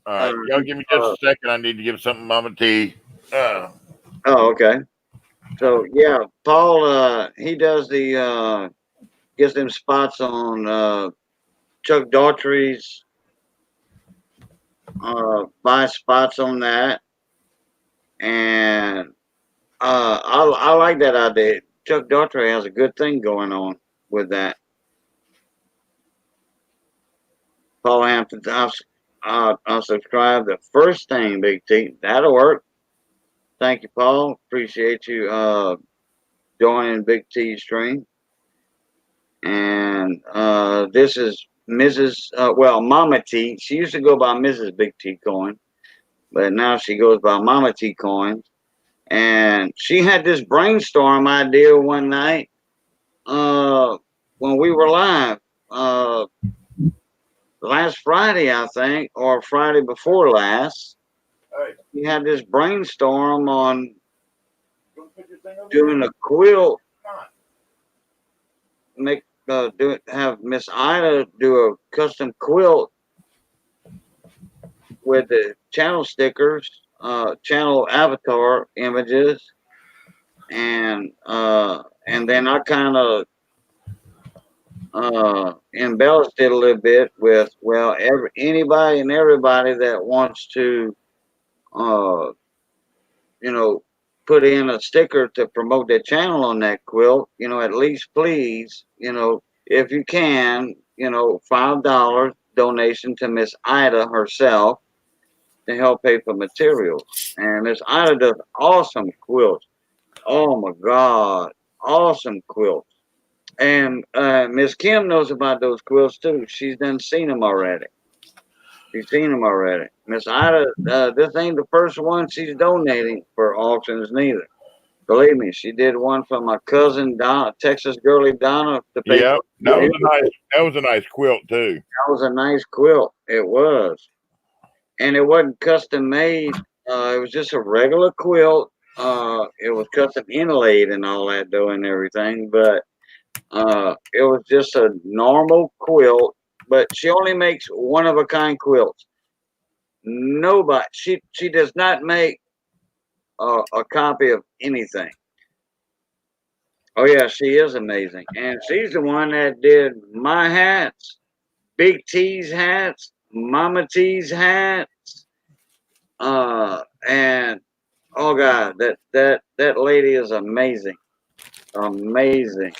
All right, y'all give me just a second. I need to give something Mama T. Oh, okay. So yeah, Paul, he does the gets them spots on Chuck Daughtry's buy spots on that, and I like that idea. Chuck Daughtry has a good thing going on with that. Paul Hampton, I'll subscribe. The first thing, Big T, that'll work. Thank you, Paul. Appreciate you joining Big T's stream. And this is Mrs. Mama T. She used to go by Mrs. Big T Coin, but now she goes by Mama T Coins. And she had this brainstorm idea one night when we were live last Friday, I think, or Friday before last. Hey, She had this brainstorm on you want to put your thing over doing a quilt. there? Have Miss Ida do a custom quilt with the channel stickers, channel avatar images, and then I kind of embellished it a little bit with anybody and everybody that wants to uh, put in a sticker to promote their channel on that quilt, at least please, if you can, $5 donation to Miss Ida herself to help pay for materials. And Miss Ida does awesome quilts. Oh my God, awesome quilts. And Miss Kim knows about those quilts too. She's done seen them already. She's seen them already. Miss Ida, this ain't the first one she's donating for auctions neither. Believe me, she did one for my cousin Donna, Texas girlie Donna, to pay Yeah, for. that was a nice quilt too. That was a nice quilt. It was, and it wasn't custom made. It was just a regular quilt. It was custom inlaid and all that though and everything, but it was just a normal quilt. But she only makes one of a kind quilts. Nobody. She does not make a copy of anything. Oh yeah, she is amazing, and she's the one that did my hats, Big T's hats, Mama T's hats, and oh god, that lady is amazing, amazing.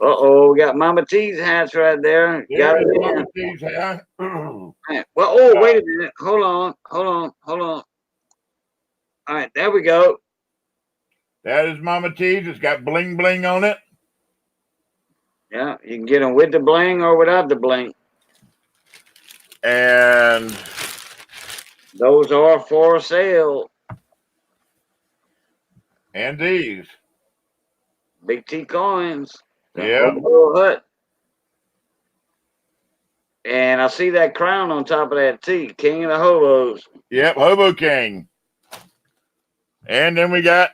Uh-oh, we got Mama T's hats right there. Got There is it Mama in. T's hat. Man, well, oh, wait a minute. Hold on, hold on, hold on. All right, there we go. That is Mama T's. It's got bling bling on it. Yeah, you can get them with the bling or without the bling. And Those are for sale. and these. Big T coins. The Yeah. Hobo Hut. And I see that crown on top of that T. King of the Hobos. Yep, Hobo King. And then we got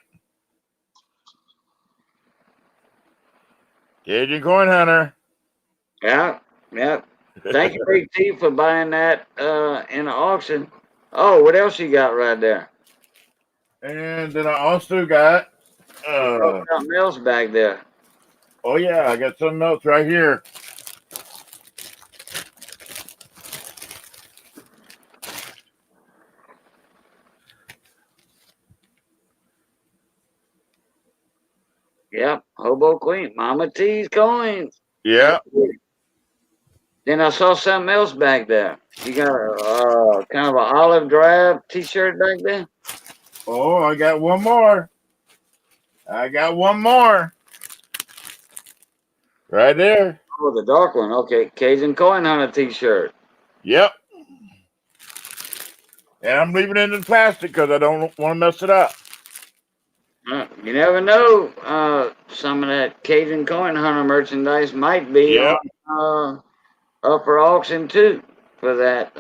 Cajun Coin Hunter. Yeah, yeah. Thank you, Big T, for buying that in the auction. Oh, what else you got right there? And then I also got Something else back there. oh yeah, I got something else right here. Yep, Hobo Queen. Mama T's coins. Yeah. Then I saw something else back there. You got a kind of an olive drab T-shirt back there. Oh, I got one more. I got one more. Right there. Oh, the dark one. Okay, Cajun Coin Hunter T-shirt. Yep. And I'm leaving it in plastic because I don't want to mess it up. You never know. Some of that Cajun Coin Hunter merchandise might be Yep. on up for auction too for that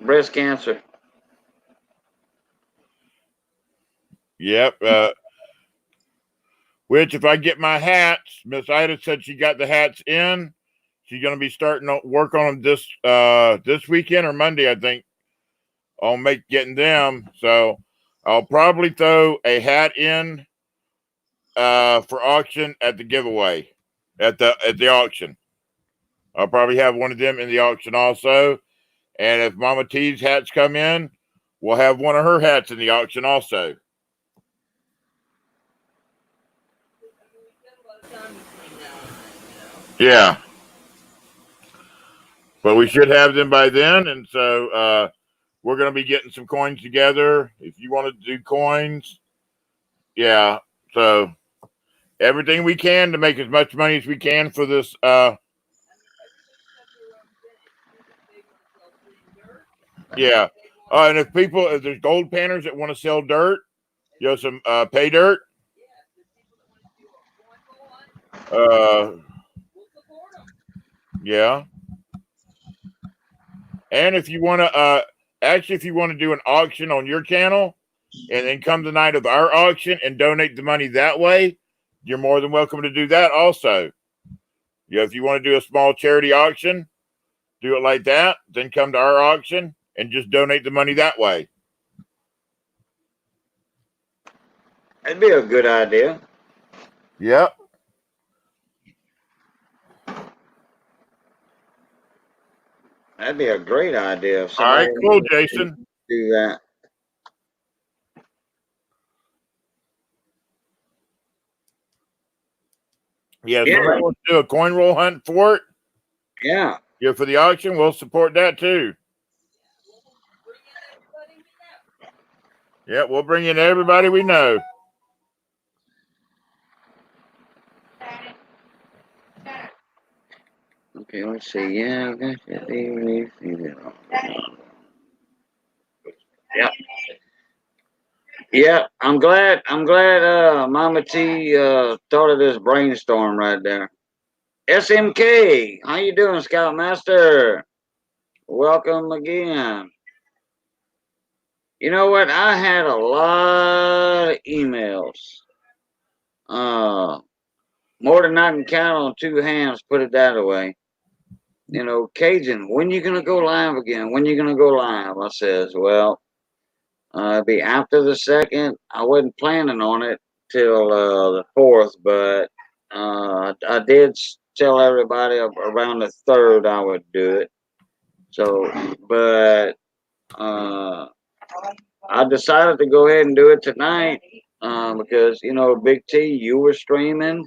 breast cancer. Yep. Which, if I get my hats, Miss Ida said she got the hats in. She's going to be starting to work on them this weekend or Monday, I think. I'll make getting them. So I'll probably throw a hat in for auction at the giveaway at the auction. I'll probably have one of them in the auction also. And if Mama T's hats come in, we'll have one of her hats in the auction also. Yeah. But we should have them by then. And so we're going to be getting some coins together. If you want to do coins, yeah. So everything we can to make as much money as we can for this. Yeah. And if there's gold panners that want to sell dirt, some pay dirt. Yeah. And if you want to, if you want to do an auction on your channel and then come the night of our auction and donate the money that way, you're more than welcome to do that also. Yeah, if you want to do a small charity auction, do it like that, then come to our auction and just donate the money that way. That'd be a good idea. Yep. That'd be a great idea if All right, somebody cool, Jason. do that. Yeah, if somebody wants to do a coin roll hunt for it, Yeah. yeah, for the auction, we'll support that too. Yeah, we'll bring in everybody we know. Okay, let's see. Yeah, yeah. Yeah, I'm glad Mama T thought of this brainstorm right there. SMK, how you doing, Scoutmaster? Welcome again. You know what? I had a lot of emails. More than I can count on two hands, put it that way. Cajun, when you gonna go live again? When you gonna go live? I says, well, it'd be after the second. I wasn't planning on it till the fourth, but I did tell everybody around the third I would do it. So, but I decided to go ahead and do it tonight because Big T, you were streaming.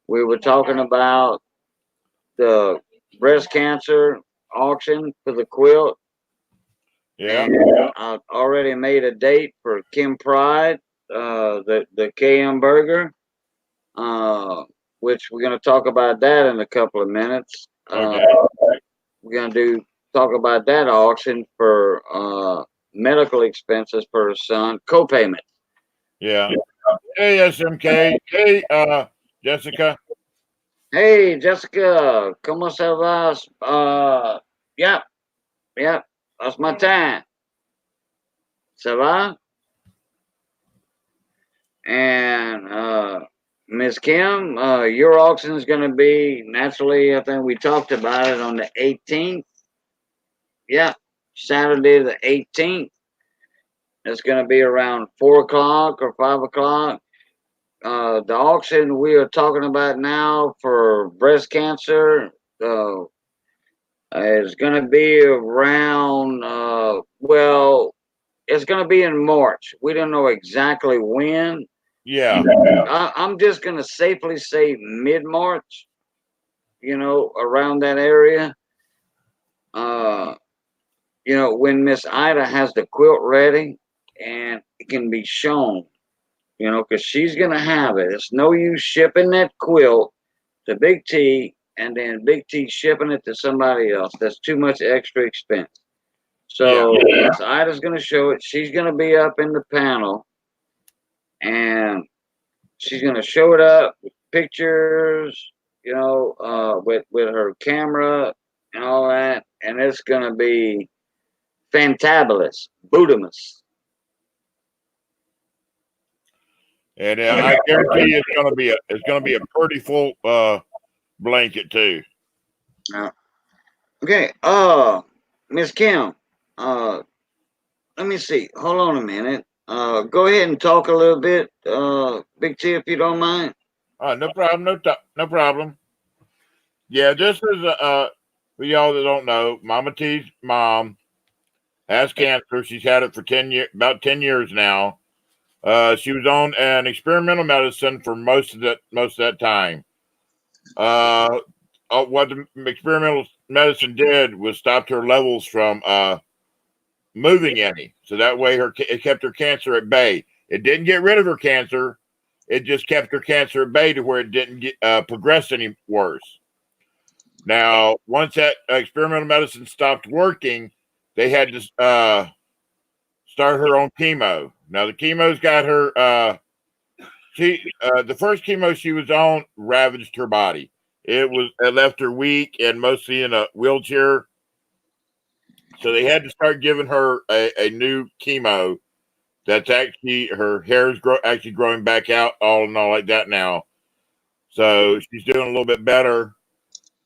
We were talking about the breast cancer auction for the quilt. Yeah. And I've already made a date for Kim Pride, the KM Burger, which we're going to talk about that in a couple of minutes. Okay. We're going to talk about that auction for medical expenses for his son, co-payment. Yeah. Hey, SMK. Hey, Jessica. Hey, Jessica, ¿cómo se vas? Yeah, that's my time. Se va? And Miss Kim, your auction is going to be naturally. I think we talked about it on the 18th. Yeah, Saturday the 18th. It's going to be around 4 o'clock or 5 o'clock. The auction we are talking about now for breast cancer is going to be around. It's going to be in March. We don't know exactly when. Yeah. I'm just going to safely say mid-March, around that area. When Miss Ida has the quilt ready and it can be shown, because she's going to have it. It's no use shipping that quilt to Big T and then Big T shipping it to somebody else. That's too much extra expense. So Miss Ida's going to show it. She's going to be up in the panel and she's going to show it up with pictures, with her camera and all that, and it's going to be fantabulous, bootimus. And I guarantee you it's gonna be a pretty full blanket too. Okay, Miss Kim, let me see. Hold on a minute. Go ahead and talk a little bit, Big T, if you don't mind. No problem. No problem. Yeah, just as for y'all that don't know, Mama T's mom has cancer. She's had it for about 10 years now. She was on an experimental medicine for most of that time. What the experimental medicine did was stopped her levels from moving any, so that way it kept her cancer at bay. It didn't get rid of her cancer; it just kept her cancer at bay to where it didn't progress any worse. Now, once that experimental medicine stopped working, they had to start her on chemo. Now, the chemo's got her. The first chemo she was on ravaged her body. It left her weak and mostly in a wheelchair. So they had to start giving her a new chemo. That's actually her hair is actually growing back out, all and all like that now. So she's doing a little bit better.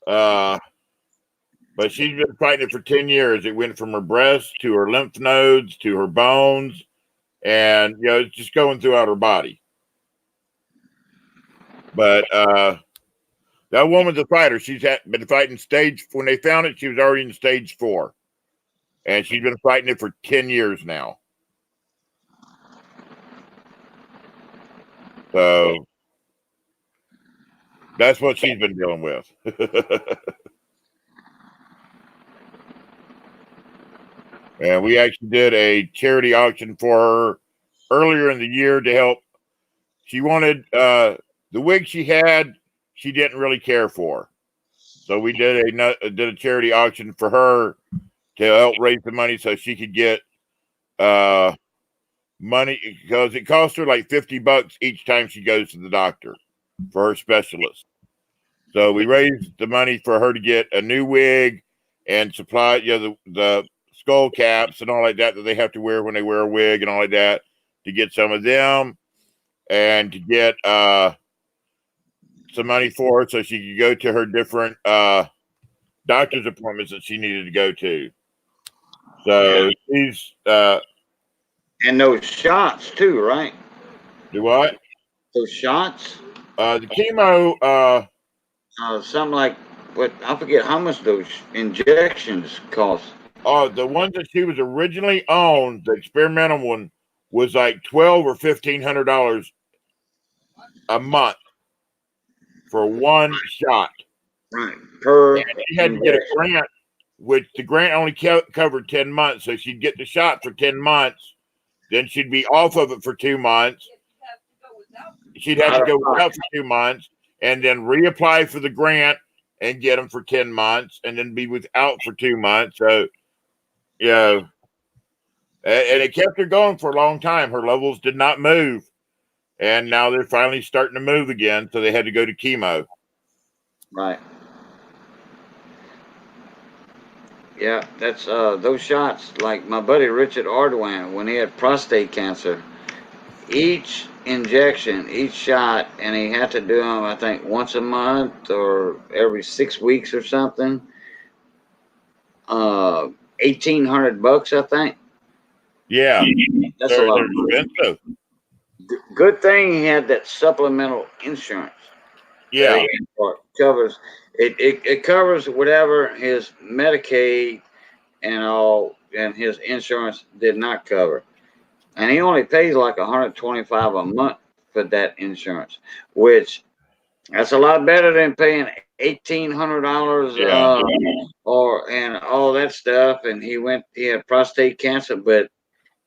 But she's been fighting it for 10 years. It went from her breast to her lymph nodes to her bones, and it's just going throughout her body. But that woman's a fighter. She's been fighting when they found it, she was already in stage 4. And she's been fighting it for 10 years now. So that's what she's been dealing with. And we actually did a charity auction for her earlier in the year to help. She wanted the wig she had, she didn't really care for. So we did a charity auction for her to help raise the money so she could get money, because it costs her like $50 each time she goes to the doctor for her specialist. So we raised the money for her to get a new wig and supply, the skull caps and all like that they have to wear when they wear a wig and all like that, to get some of them and to get some money for her so she could go to her different doctor's appointments that she needed to go to. So she's And those shots too, right? do what? Those shots, The chemo. something like what I forget how much those injections cost. The ones that she was originally on, the experimental one, was like $1,200 or $1,500 a month for one shot. Right. Per And she had to get a grant, which the grant only covered 10 months. So she'd get the shot for 10 months. Then she'd be off of it for 2 months. She'd have to go without for 2 months and then reapply for the grant and get them for 10 months and then be without for 2 months. So, you know, and it kept her going for a long time. Her levels did not move. And now they're finally starting to move again. So they had to go to chemo. Right. Yeah, that's those shots. Like my buddy Richard Ardoin, when he had prostate cancer, each injection, each shot, and he had to do them, I think, once a month or every 6 weeks or something. $1,800, I think. Yeah, That's a lot. they're expensive. Good thing he had that supplemental insurance. Yeah, Covers it covers whatever his Medicaid and all, and his insurance did not cover. And he only pays like $125 a month for that insurance, which that's a lot better than paying $1,800 Yeah. or and all that stuff. And he had prostate cancer, but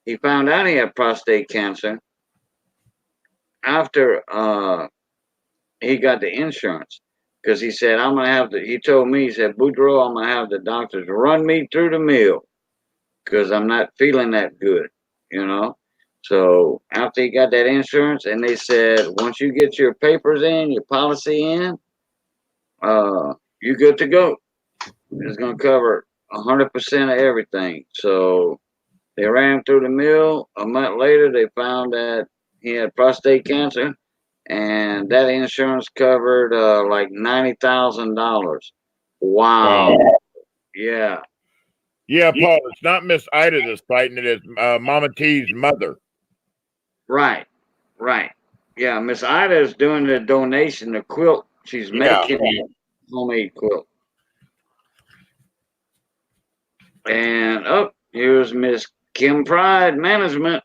he found out he had prostate cancer after he got the insurance, because he said, I'm gonna have to, he told me, he said, Boudreaux, I'm gonna have the doctors run me through the mill because I'm not feeling that good, you know. So after he got that insurance, and they said, once you get your papers in, your policy in, you're good to go. It's gonna cover 100% of everything. So they ran him through the mill. A month later, they found that he had prostate cancer, and that insurance covered like $90,000. Wow. Yeah. Yeah, Paul, it's not Miss Ida that's fighting it. It's Mama T's mother. Right. Right. Yeah. Miss Ida is doing the donation, the quilt. She's making a homemade quilt. And here's Miss Kim Pride Management,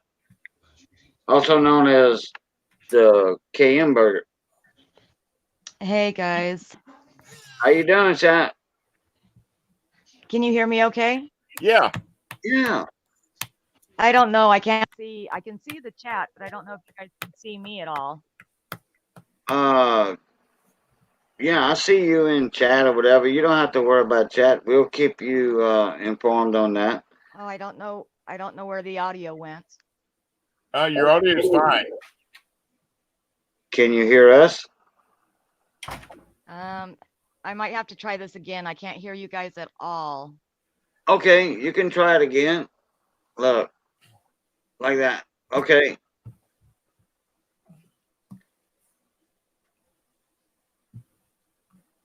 also known as the KM Burger. Hey guys, How you doing, chat? can you hear me okay? Yeah. Yeah. I don't know. I can see the chat, but I don't know if you guys can see me at all. Yeah, I see you in chat or whatever. You don't have to worry about chat. We'll keep you informed on that. Oh, I don't know. I don't know where the audio went. Your audio is fine. Can you hear us? I might have to try this again. I can't hear you guys at all. Okay, you can try it again. Look, like that. Okay.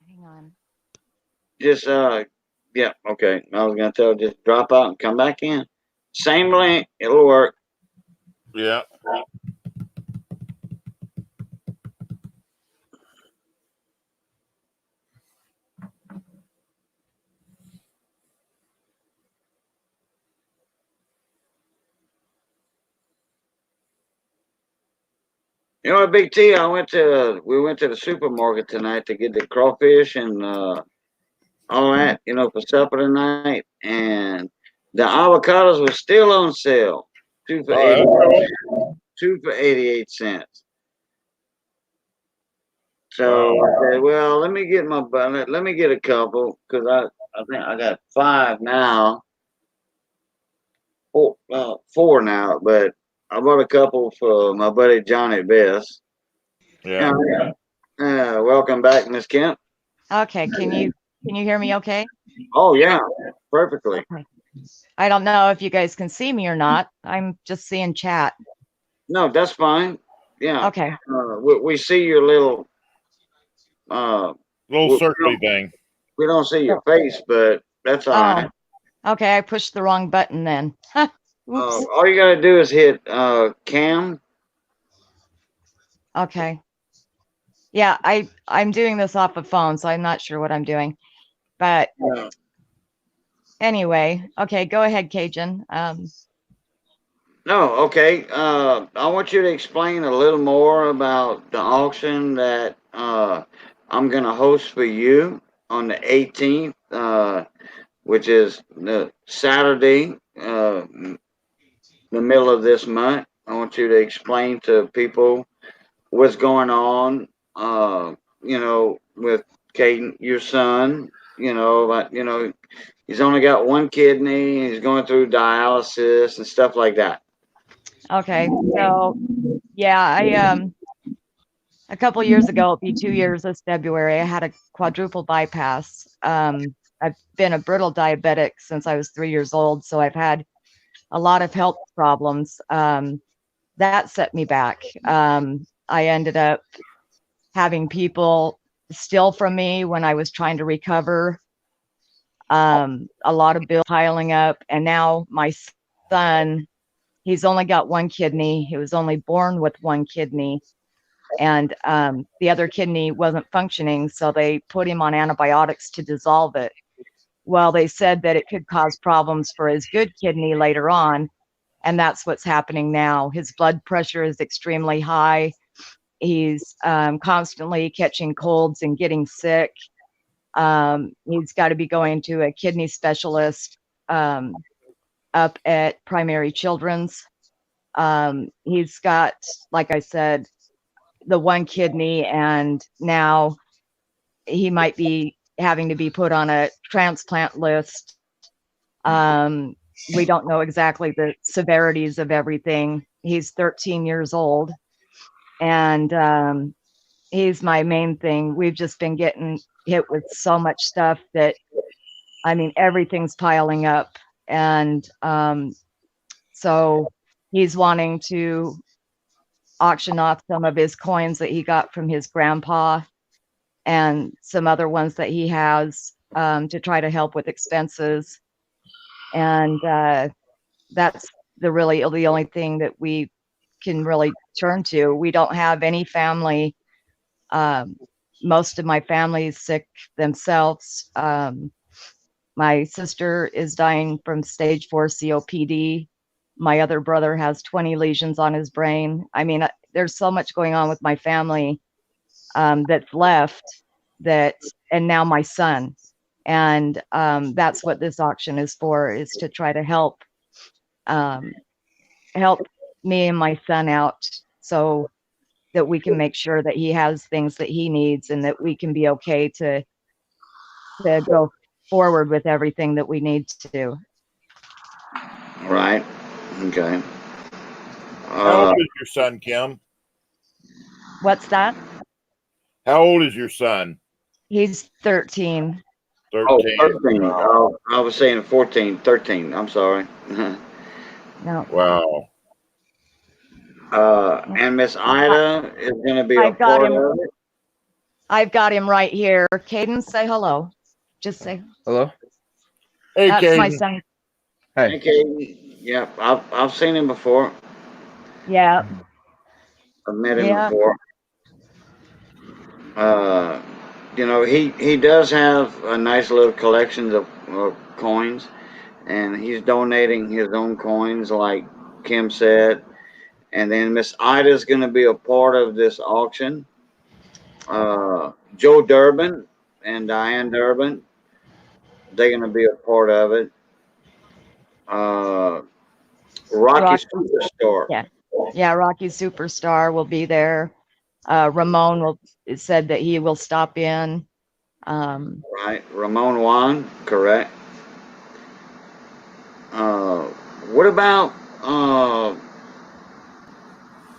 Hang on. Just yeah, okay. I was gonna tell, just drop out and come back in. Same link, it'll work. Yeah. You know what, Big T, we went to the supermarket tonight to get the crawfish and all that, you know, for supper tonight, and the avocados were still on sale. Two for 88 cents. So I said, well, let me get a couple, because I think I got 5 now. Four now, but I bought a couple for my buddy Johnny Best. Yeah. Welcome back, Miss Kemp. Okay, can you hear me okay? Oh yeah, perfectly. Okay. I don't know if you guys can see me or not. I'm just seeing chat. No, that's fine. Yeah. Okay. We see your little little circly thing. We don't see your Oh, face, but that's all right. okay. I pushed the wrong button then. Oops. All you gotta do is hit cam. Okay. Yeah, I'm doing this off a phone, so I'm not sure what I'm doing. But Yeah. anyway, okay, go ahead, Cajun. No, okay. I want you to explain a little more about the auction that I'm gonna host for you on the 18th, which is the Saturday, the middle of this month. I want you to explain to people what's going on. With Caden, your son. He's only got one kidney. He's going through dialysis and stuff like that. Okay, so yeah, I a couple years ago, it'll be 2 years this February, I had a quadruple bypass. I've been a brittle diabetic since I was 3 years old, so I've had a lot of health problems. That set me back. I ended up having people steal from me when I was trying to recover. A lot of bills piling up, and now my son, he's only got one kidney. He was only born with one kidney, and the other kidney wasn't functioning, so they put him on antibiotics to dissolve it. Well, they said that it could cause problems for his good kidney later on, and that's what's happening now. His blood pressure is extremely high. He's constantly catching colds and getting sick. He's got to be going to a kidney specialist um, up at Primary Children's. He's got, like I said, the one kidney, and now he might be having to be put on a transplant list. We don't know exactly the severities of everything. He's 13 years old, and he's my main thing. We've just been getting hit with so much stuff that, I mean, everything's piling up. And so he's wanting to auction off some of his coins that he got from his grandpa and some other ones that he has to try to help with expenses. And that's the only thing that we can really turn to. We don't have any family. Um, Most of my family is sick themselves. My sister is dying from stage 4 COPD. My other brother has 20 lesions on his brain. I mean, there's so much going on with my family that's left that, and now my son. And that's what this auction is for, is to try to um, help me and my son out so that we can make sure that he has things that he needs and that we can be okay to go forward with everything that we need to. Right. Okay. How Uh, old is your son, Kim? What's that? How old is your son? He's 13. 13. 13. Wow. Oh, I was saying 14, 13. I'm sorry. No, Wow. And Miss I, Ida is going to be a I've got part him. of it. I've got him right here. Caden, say hello. Just say, Hello. Hey, that's my Caden. son. Hey. Okay. Yep. I've seen him before. Yeah, I've met him yeah. before. Uh, he does have a nice little collection of coins, and he's donating his own coins, like Kim said. And then Miss Ida's going to be a part of this auction. Joe Durbin and Diane Durbin, they're going to be a part of it. Uh, Rocky Rock, Superstar, yeah, yeah. Rocky Superstar will be there. Ramon will said that he will stop in. right? Ramon Juan, correct. Uh, what about uh,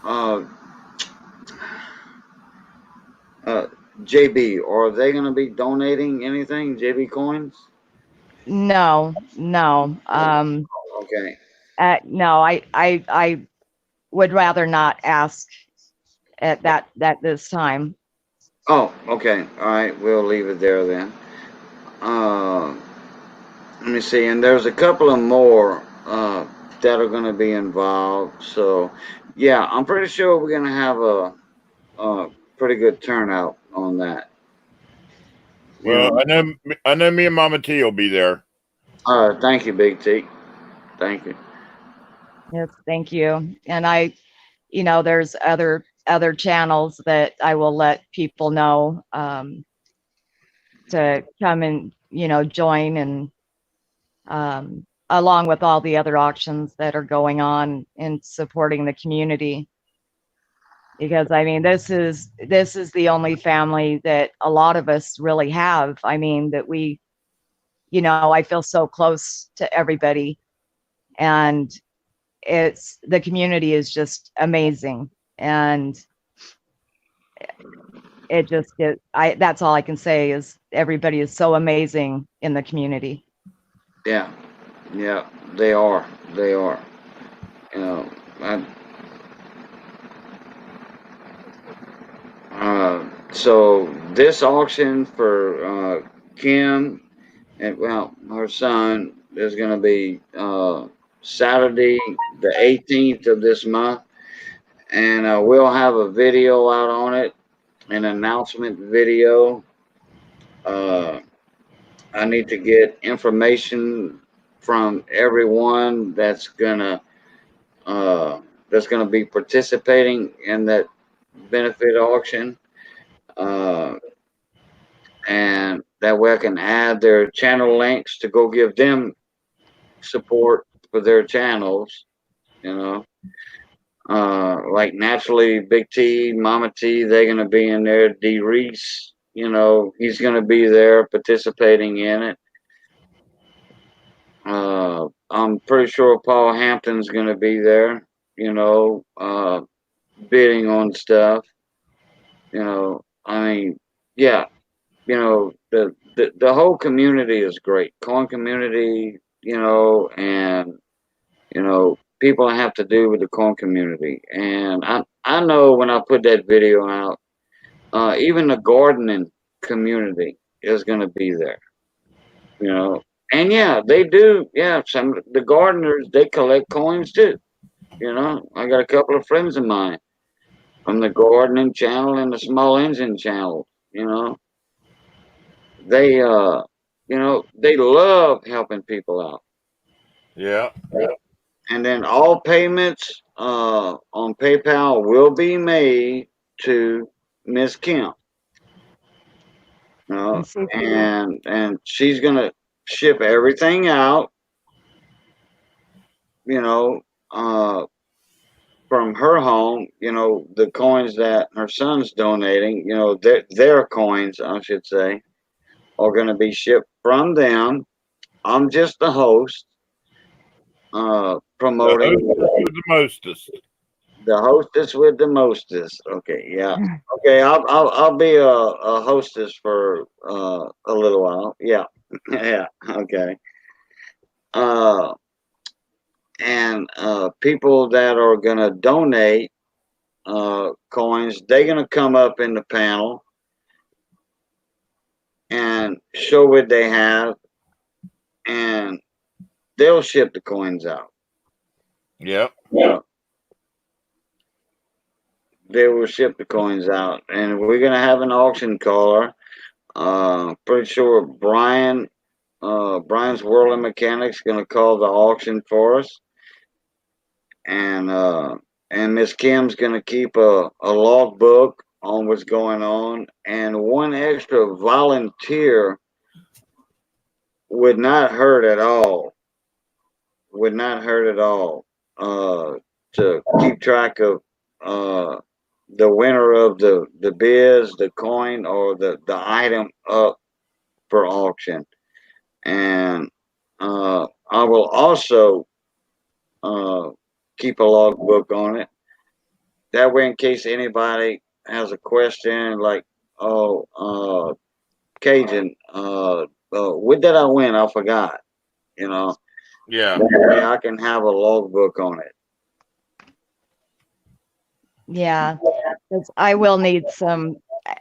uh, JB? Are they going to be donating anything? JB coins? No, no, Okay. no. I would rather not ask at that this time. Oh, okay. All right. We'll leave it there then. Uh, Let me see, and there's a couple of more that are going to be involved. So, yeah, I'm pretty sure we're going to have a pretty good turnout on that. You Well, know, I know me and Mama T will be there. thank you, Big T. Thank you. Yes, thank you. And there's other channels that I will let people know to come and join, and along with all the other auctions that are going on in supporting the community. Because I mean, this is the only family that a lot of us really have. I mean, that I feel so close to everybody, and the community is just amazing. And it just get I that's all I can say is everybody is so amazing in the community. Yeah, yeah, they are. They are. You know, I, so this auction for Kim and well, her son is going to be Saturday, the 18th of this month, and we'll have a video out on it, an announcement video. Uh, I need to get information from everyone that's gonna be participating in that benefit auction, uh, and that way I can add their channel links to go give them support for their channels. You know, like naturally, Big T, Mama T, they're gonna be in there. D Reese, he's gonna be there participating in it. I'm pretty sure Paul Hampton's gonna be there. Bidding on stuff. I mean, yeah, the whole community is great. Coin community, and people have to do with the coin community. And I know when I put that video out, even the gardening community is going to be there. You know, and yeah, they do. Yeah, some the gardeners they collect coins too. I got a couple of friends of mine from the gardening channel and the small engine channel. You know, they they love helping people out. Yeah. And then all payments on PayPal will be made to Miss Kim. And see, And she's gonna ship everything out, you know, uh, from her home. The coins that her son's donating, their coins, I should say, are gonna be shipped from them. I'm just the host, The promoting. hostess with the mostest. The hostess with the mostest. Okay, yeah. Okay, I'll be a hostess for a little while. Yeah, yeah. Okay. Uh, and people that are gonna donate coins, they're gonna come up in the panel and show what they have, and they'll ship the coins out. Yep. Yeah, they will ship the coins out, and we're gonna have an auction caller. Pretty sure Brian's World of Mechanics gonna call the auction for us, and Miss Kim's gonna keep a log book on what's going on, and one extra volunteer would not hurt at all. Would not hurt at all. To keep track of uh the winner of the bids, the coin, or the item up for auction. And I will also uh, keep a logbook on it. That way, in case anybody has a question, like, oh, Cajun, what did I win? I forgot. You know, Yeah. that way I can have a logbook on it. yeah, 'cause I will need some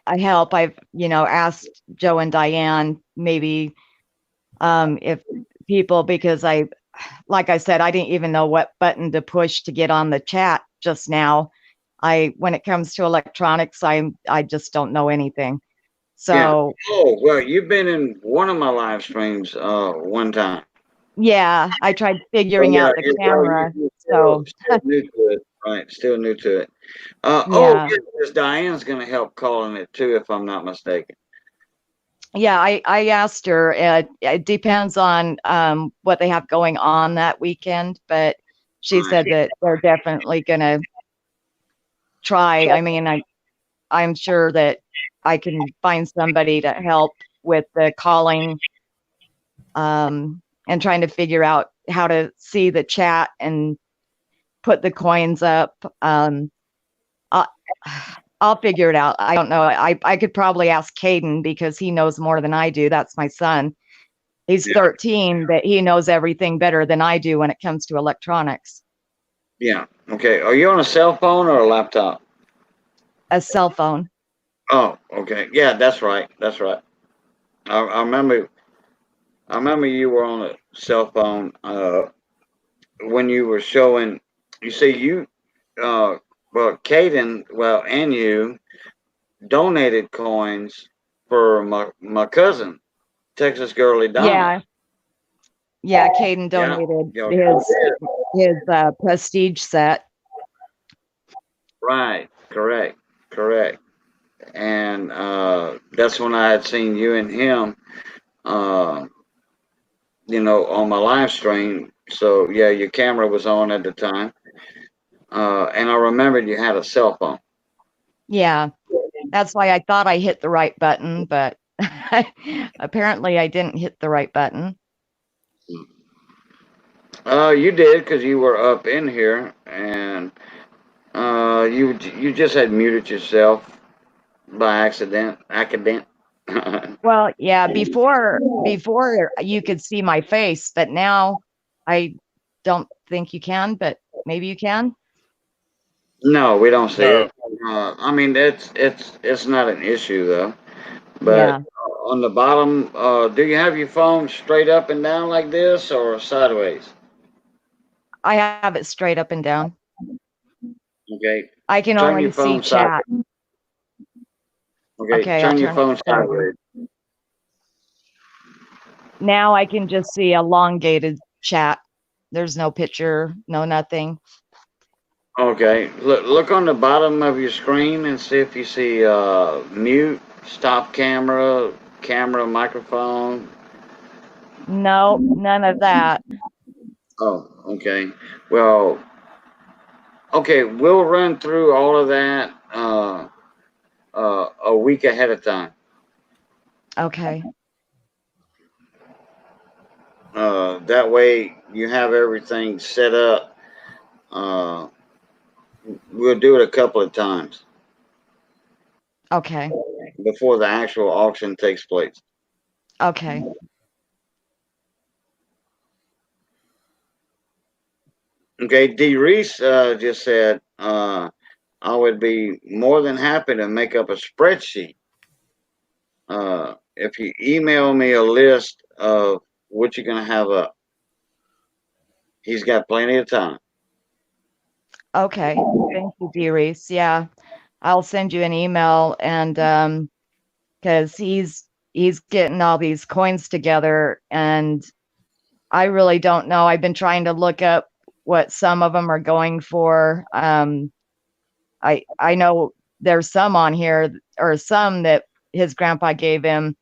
help. I've asked Joe and Diane maybe If people, because like I said, I didn't even know what button to push to get on the chat just now. When it comes to electronics, I just don't know anything. Yeah. So Oh, well, you've been in one of my live streams one time. yeah, I tried Oh, figuring yeah, out the camera. you're So still new to it, right? Still new to it. Oh, yeah, yeah, because Diane's going to help calling it too, if I'm not mistaken. yeah, I asked her. It depends on what they have going on that weekend, but she Right. said that they're definitely gonna try. I mean, I'm sure that I can find somebody to help with the calling, and trying to figure out how to see the chat and put the coins up. I, I'll figure it out. I don't know. I could probably ask Caden because he knows more than I do. That's my son. He's Yeah. 13, but he knows everything better than I do when it comes to electronics. Yeah. Okay. Are you on a cell phone or a laptop? A cell phone. Oh, okay. Yeah, that's right. That's right. I remember. I remember you were on a cell phone when you were showing. You see, uh, well, Caden, well, and you donated coins for my cousin, Texas Girly Donna. Yeah, yeah. Caden Yeah. donated Y'all sure did. his prestige set. Right. Correct. Correct. And that's when I had seen you and him, uh, on my live stream. So yeah, your camera was on at the time, and I remembered you had a cell phone. Yeah, that's why I thought I hit the right button, but apparently I didn't hit the right button. You did because you were up in here, and you just had muted yourself by accident. Accident. Well, yeah, before you could see my face, but now I don't think you can, but maybe you can. No, we don't see No, it. I mean, it's not an issue though. But Yeah, on the bottom, do you have your phone straight up and down like this or sideways? I have it straight up and down. Okay, I can turn your only see phone sideways. chat. Okay, Okay, I'll turn your turn it phone sideways. sideways. Now I can just see elongated chat. There's no picture, no nothing. Okay, look on the bottom of your screen and see if you see mute, stop camera, camera, microphone. No, none of that. Oh, okay. Well, okay, we'll run through all of that a week ahead of time. Okay. That way you have everything set up. Uh, we'll do it a couple of times Okay. before the actual auction takes place. Okay. Okay, D. Reese just said I would be more than happy to make up a spreadsheet. If you email me a list of what you're going to have up, he's got plenty of time. Okay. Thank you, Dearies. Yeah. I'll send you an email, and because he's getting all these coins together, and I really don't know. I've been trying to look up what some of them are going for. I know there's some on here, or some that his grandpa gave him.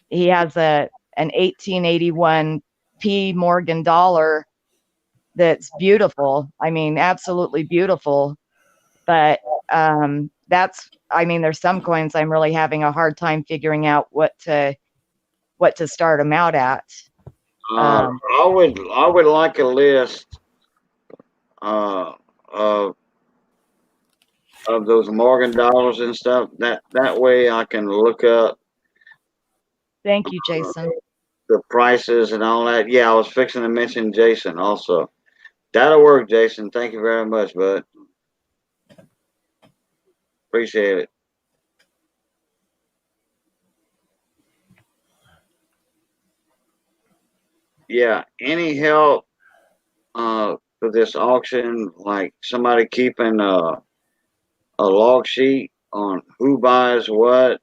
He has an 1881 P Morgan dollar that's beautiful. I mean, absolutely beautiful. But I mean, there's some coins I'm really having a hard time figuring out what to start them out at. Um, I would like a list uh, of those Morgan dollars and stuff. That way I can look up Thank you, uh, Jason. the prices and all that. Yeah, I was fixing to mention Jason also. That'll work, Jason. Thank you very much, bud. Appreciate it. yeah, any help for this auction, like somebody keeping a log sheet on who buys what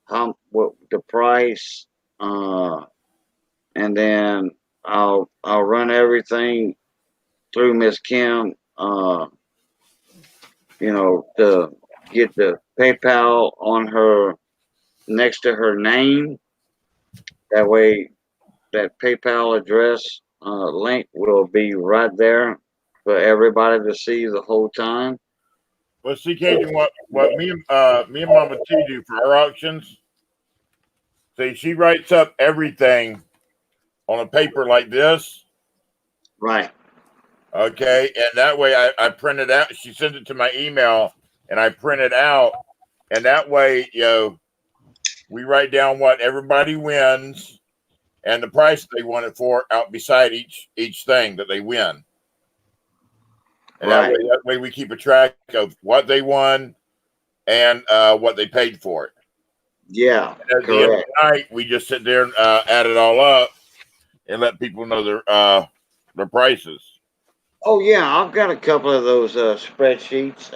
the price, uh, and then I'll run everything through Miss Kim, to get the PayPal on her next to her name. That way, that PayPal address link will be right there for everybody to see the whole time. Well, see, Cajun, what me and Mama T do for our auctions. See, she writes up everything on a paper like this. Right. Okay, and that way I print it out. She sends it to my email, and I print it out, and that way, we write down what everybody wins and the price they want it for out beside each thing that they win. And Right. that way we keep a track of what they won and what they paid for it. Yeah. And at the end of Correct. the night, we just sit there and add it all up and let people know their prices. Oh yeah, I've got a couple of those spreadsheets,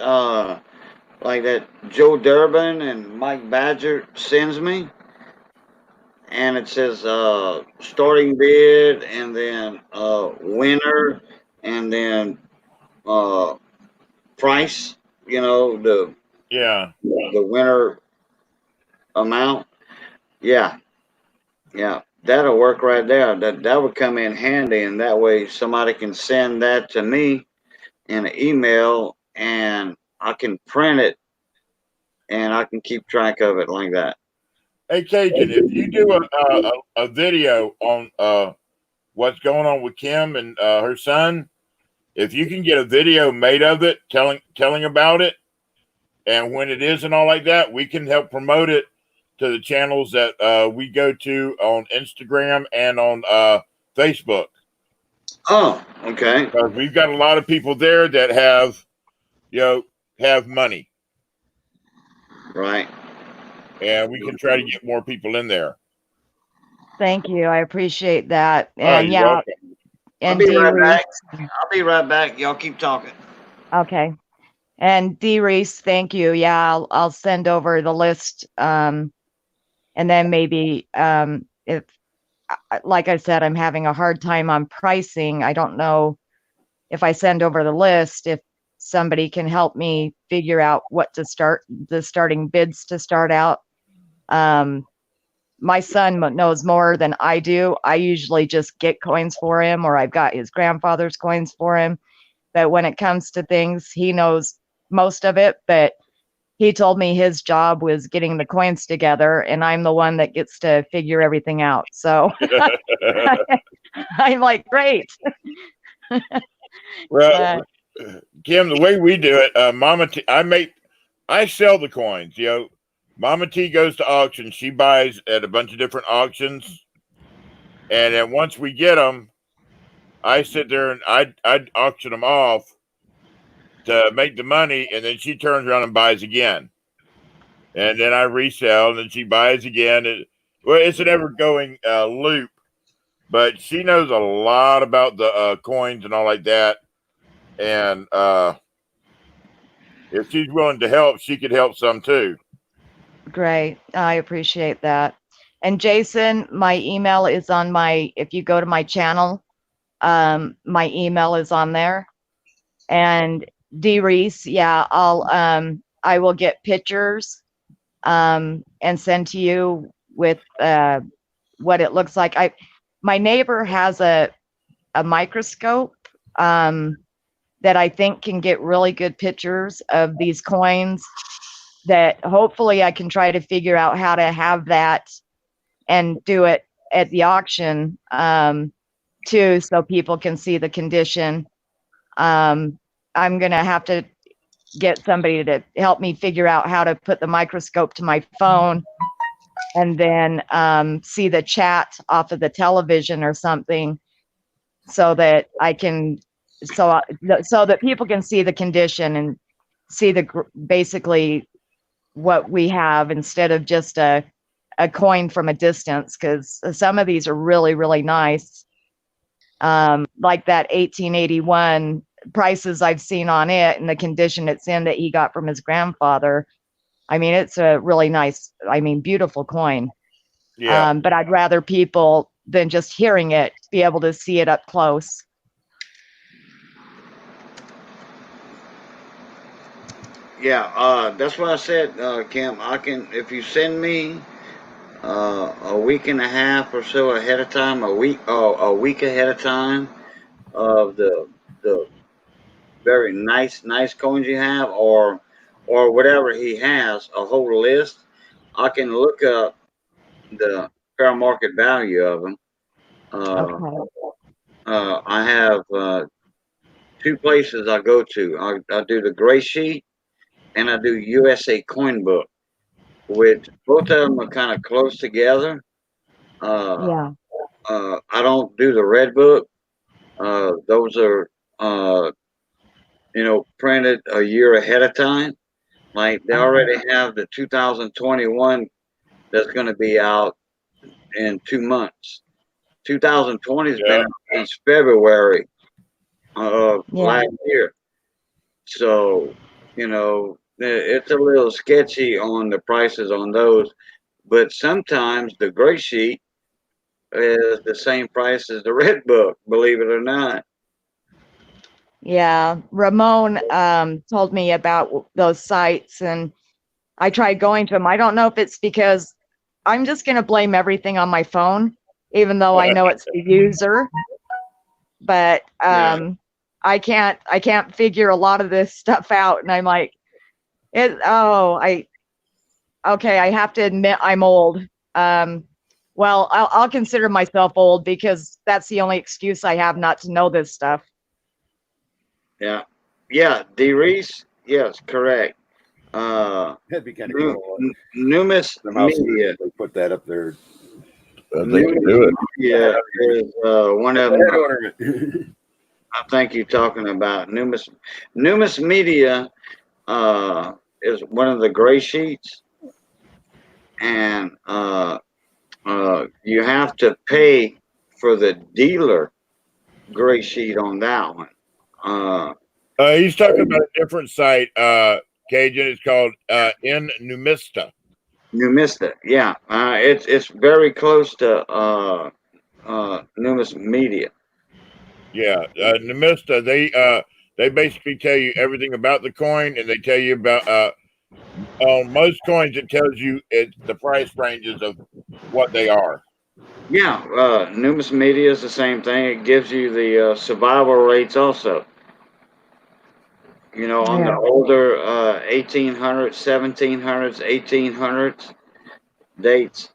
like that Joe Durbin and Mike Badger sends me, and it says starting bid, and then winner, and then uh, price. The Yeah. winner amount. Yeah, yeah, that'll work right there. That would come in handy, and that way somebody can send that to me in an email, and I can print it, and I can keep track of it like that. Hey, Cajun, if you do a video on what's going on with Kim and her son, if you can get a video made of it, telling about it and when it is and all like that, we can help promote it to the channels that we go to on Instagram and on Facebook. Oh, okay. Because we've got a lot of people there that you know have money, Right. and we can try to get more people in there. Thank you. I appreciate that. Oh, And you're yeah, welcome. I'll and be D right Reese. back. I'll be right back. Y'all keep talking. Okay. And D Reese, thank you. Yeah, I'll send over the list. And then maybe if like I said, I'm having a hard time on pricing. I don't know if I send over the list, if somebody can help me figure out what to start the starting bids to start out. My son knows more than I do. I usually just get coins for him, or I've got his grandfather's coins for him. But when it comes to things, he knows most of it. But he told me his job was getting the coins together, and I'm the one that gets to figure everything out. So I'm like, great. Well, But Kim, the way we do it, Mama T, I sell the coins. Mama T goes to auction. She buys at a bunch of different auctions, and then once we get them, I sit there and I auction them off to make the money, and then she turns around and buys again, and then I resell, and then she buys again. It's an ever going loop, but she knows a lot about the coins and all like that, and if she's willing to help, she could help some too. great. I appreciate that. And Jason, my email is on if you go to my channel, my email is on there. And D Reese, yeah, I will get pictures, and send to you with, what it looks like. My neighbor has a microscope, that I think can get really good pictures of these coins, that hopefully I can try to figure out how to have that and do it at the auction, too, so people can see the condition. I'm going to have to get somebody to help me figure out how to put the microscope to my phone, and then see the chat off of the television or something, so that I can so that people can see the condition and see basically what we have, instead of just a a coin from a distance, because some of these are really, really nice. Like that 1881 prices I've seen on it and the condition it's in that he got from his grandfather. I mean, it's a really nice, I mean, beautiful coin. Yeah. But I'd rather people than just hearing it be able to see it up close. Yeah, that's what I said, Kim. I can, if you send me a week and a half or so ahead of time, a week ahead of time of the very nice coins you have, or whatever he has, a whole list. I can look up the fair market value of them. Uh, Okay. I have two places I go to. I do the gray sheet and I do USA Coin Book, which both of them are kind of close together. Uh, Yeah. I don't do the red book. Those are, printed a year ahead of time. Like they already have the 2021 that's going to be out in 2 months. 2020 has been Yeah. out since February of Yeah. last year. So, it's a little sketchy on the prices on those, but sometimes the gray sheet is the same price as the red book, believe it or not. Yeah. Ramon told me about those sites, and I tried going to them. I don't know if it's because I'm just going to blame everything on my phone, even though I know it's the user. But Yeah. I can't figure a lot of this stuff out, and I'm like, okay, I have to admit I'm old. Well, I'll consider myself old because that's the only excuse I have not to know this stuff. Yeah. Yeah. D. Reese, yes, correct. That'd be kind of Nu- cool. Numis Somehow Media. they put that up there. They can do it. Media is one of them. Head ornament. I think you're talking about Numis Media is one of the gray sheets, and you have to pay for the dealer gray sheet on that one. He's talking about a different site, Cajun. It's called In Numista. Numista, yeah, it's very close to Numis Media. Yeah, Numista. They basically tell you everything about the coin, and they tell you about on most coins. It tells you the price ranges of what they are. Yeah, Numis Media is the same thing. It gives you the survival rates also. On the Yeah. older 1800s, 1700s, 1800s dates,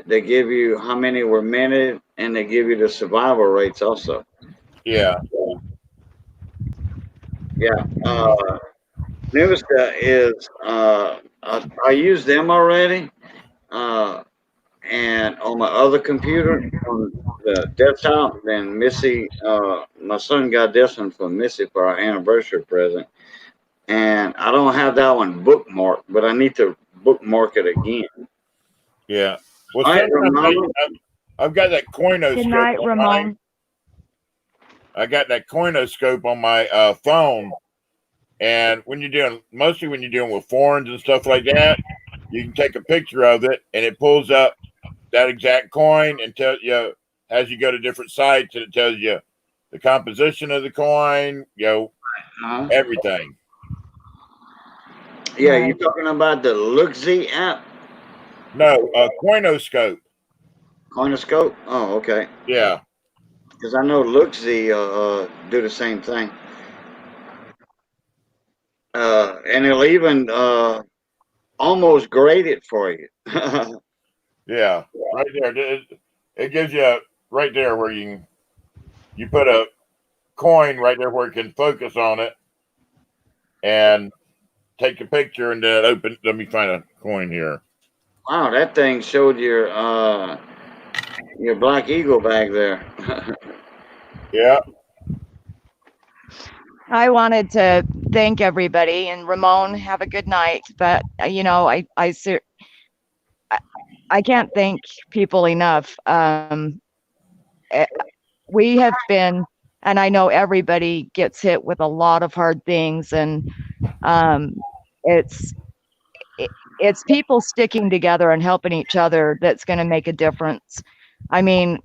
they give you how many were minted, and they give you the survival rates also. Yeah, Yeah, Nuvista is, I use them already, and on my other computer, on the desktop, then Missy, my son got this one for Missy for our anniversary present. And I don't have that one bookmarked, but I need to bookmark it again. yeah. Well, All right, sometimes Ramona. I've got that Good coinoscope night, on my. Ramon. I got that coinoscope on my phone, and mostly when you're dealing with foreigns and stuff like that, you can take a picture of it, and it pulls up that exact coin and tell you as you go to different sites, and it tells you the composition of the coin, Uh-huh. everything. Yeah, Right. you're talking about the Lookzy app, No, coinoscope. Coinoscope. Oh, okay. Yeah, Because I know Lookzy do the same thing. And it'll even almost grade it for you. yeah, right there. It gives you right there where you put a coin right there where it can focus on it and take a picture, and then open. Let me find a coin here. Wow, that thing showed your Black Eagle bag there. Yeah, I wanted to thank everybody, and Ramon, have a good night. But I can't thank people enough. Eh, we have been, and I know everybody gets hit with a lot of hard things, and um, it's it's people sticking together and helping each other that's going to make a difference. I mean,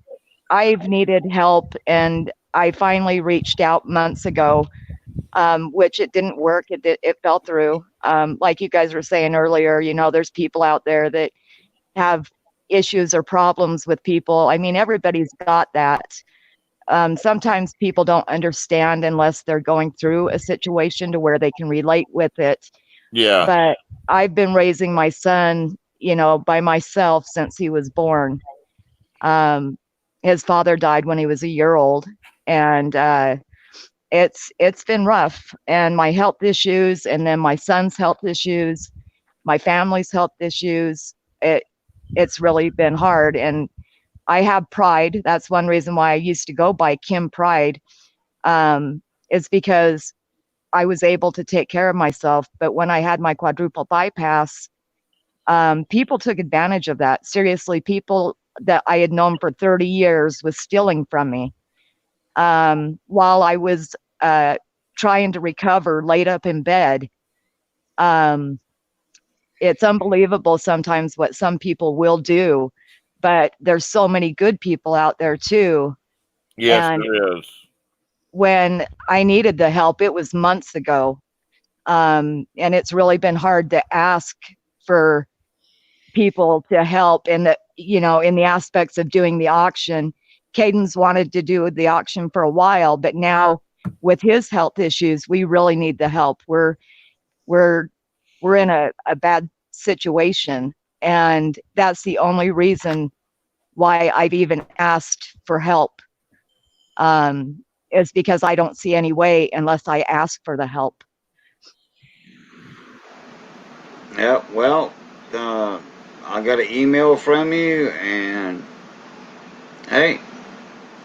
I've needed help, and I finally reached out months ago, which it didn't work. It fell through. Like you guys were saying earlier, there's people out there that have issues or problems with people. I mean, everybody's got that. Sometimes people don't understand unless they're going through a situation to where they can relate with it. Yeah. But I've been raising my son, by myself since he was born. Um, his father died when he was a year old, and it's been rough. And my health issues, and then my son's health issues, my family's health issues. It's really been hard, and I have pride. That's one reason why I used to go by Kim Pride. Is because I was able to take care of myself. But when I had my quadruple bypass, people took advantage of that. Seriously, people that I had known for 30 years was stealing from me. While I was trying to recover, laid up in bed. Um, it's unbelievable sometimes what some people will do, but there's so many good people out there too. Yes, And there is. when I needed the help, it was months ago. And it's really been hard to ask for people to help in the aspects of doing the auction. Caden's wanted to do the auction for a while, but now with his health issues, we really need the help. We're in a bad situation, and that's the only reason why I've even asked for help. Is because I don't see any way unless I ask for the help. Yeah, well, uh, I got an email from you, and hey,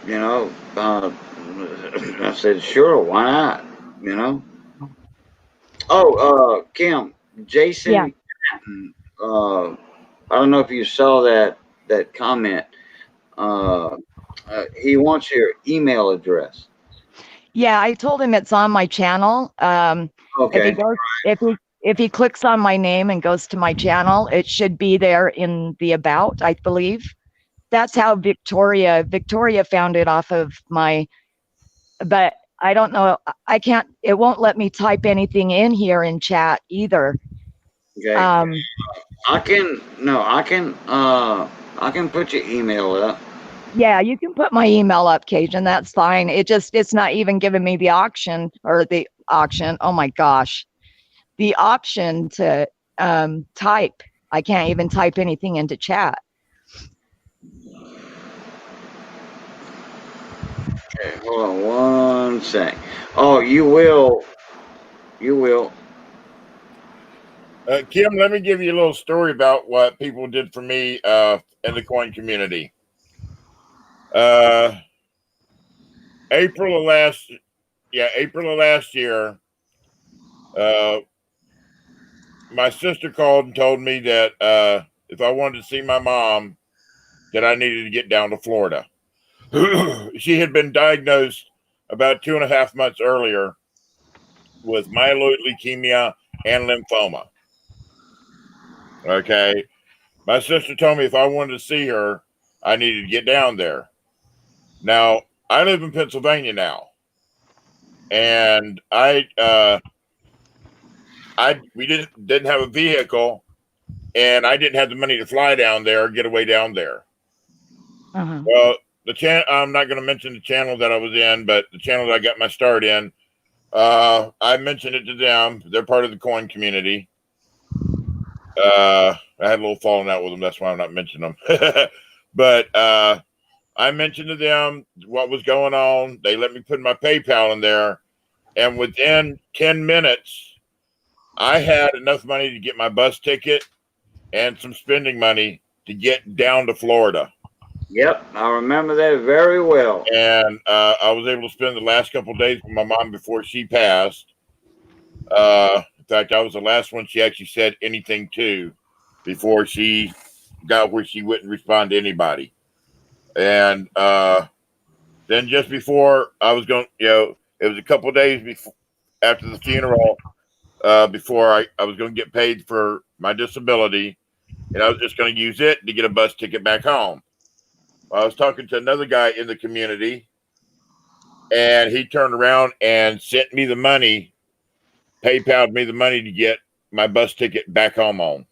I said, sure, why not? You know. Oh, Kim, Yeah. Jason, uh, I don't know if you saw that comment. Uh, he wants your email address. Yeah, I told him it's on my channel. If he Okay. goes, if he clicks on my name and goes to my channel, it should be there in the about, I believe. That's how Victoria found it off of but I don't know. I can't. It won't let me type anything in here in chat either. Okay. Um, I can no, I can put your email up. yeah, you can put my email up, Cajun. That's fine. It's not even giving me the auction or the auction. Oh my gosh, the option to type. I can't even type anything into chat. Okay, hold on one sec. Oh, you will. Kim, let me give you a little story about what people did for me in the coin community. Uh, April of last, April of last year, uh, my sister called and told me that if I wanted to see my mom, that I needed to get down to Florida. She had been diagnosed about 2.5 months earlier with myeloid leukemia and lymphoma. Okay. My sister told me if I wanted to see her, I needed to get down there. Now, I live in Pennsylvania now. And we didn't have a vehicle, and I didn't have the money to fly down there or get away down there. Uh-huh. Well, I'm not going to mention the channel that I was in, but the channel that I got my start in, I mentioned it to them. They're part of the coin community. I had a little falling out with them. That's why I'm not mentioning them. But I mentioned to them what was going on. They let me put my PayPal in there. And within 10 minutes, I had enough money to get my bus ticket and some spending money to get down to Florida. Yep, I remember that very well. And I was able to spend the last couple of days with my mom before she passed. In fact, I was the last one she actually said anything to before she got where she wouldn't respond to anybody. And then just before I was going, it was a couple of days before after the funeral, before I was going to get paid for my disability, and I was just going to use it to get a bus ticket back home. I was talking to another guy in the community, and he turned around and sent me the money, PayPal'd me the money to get my bus ticket back home on.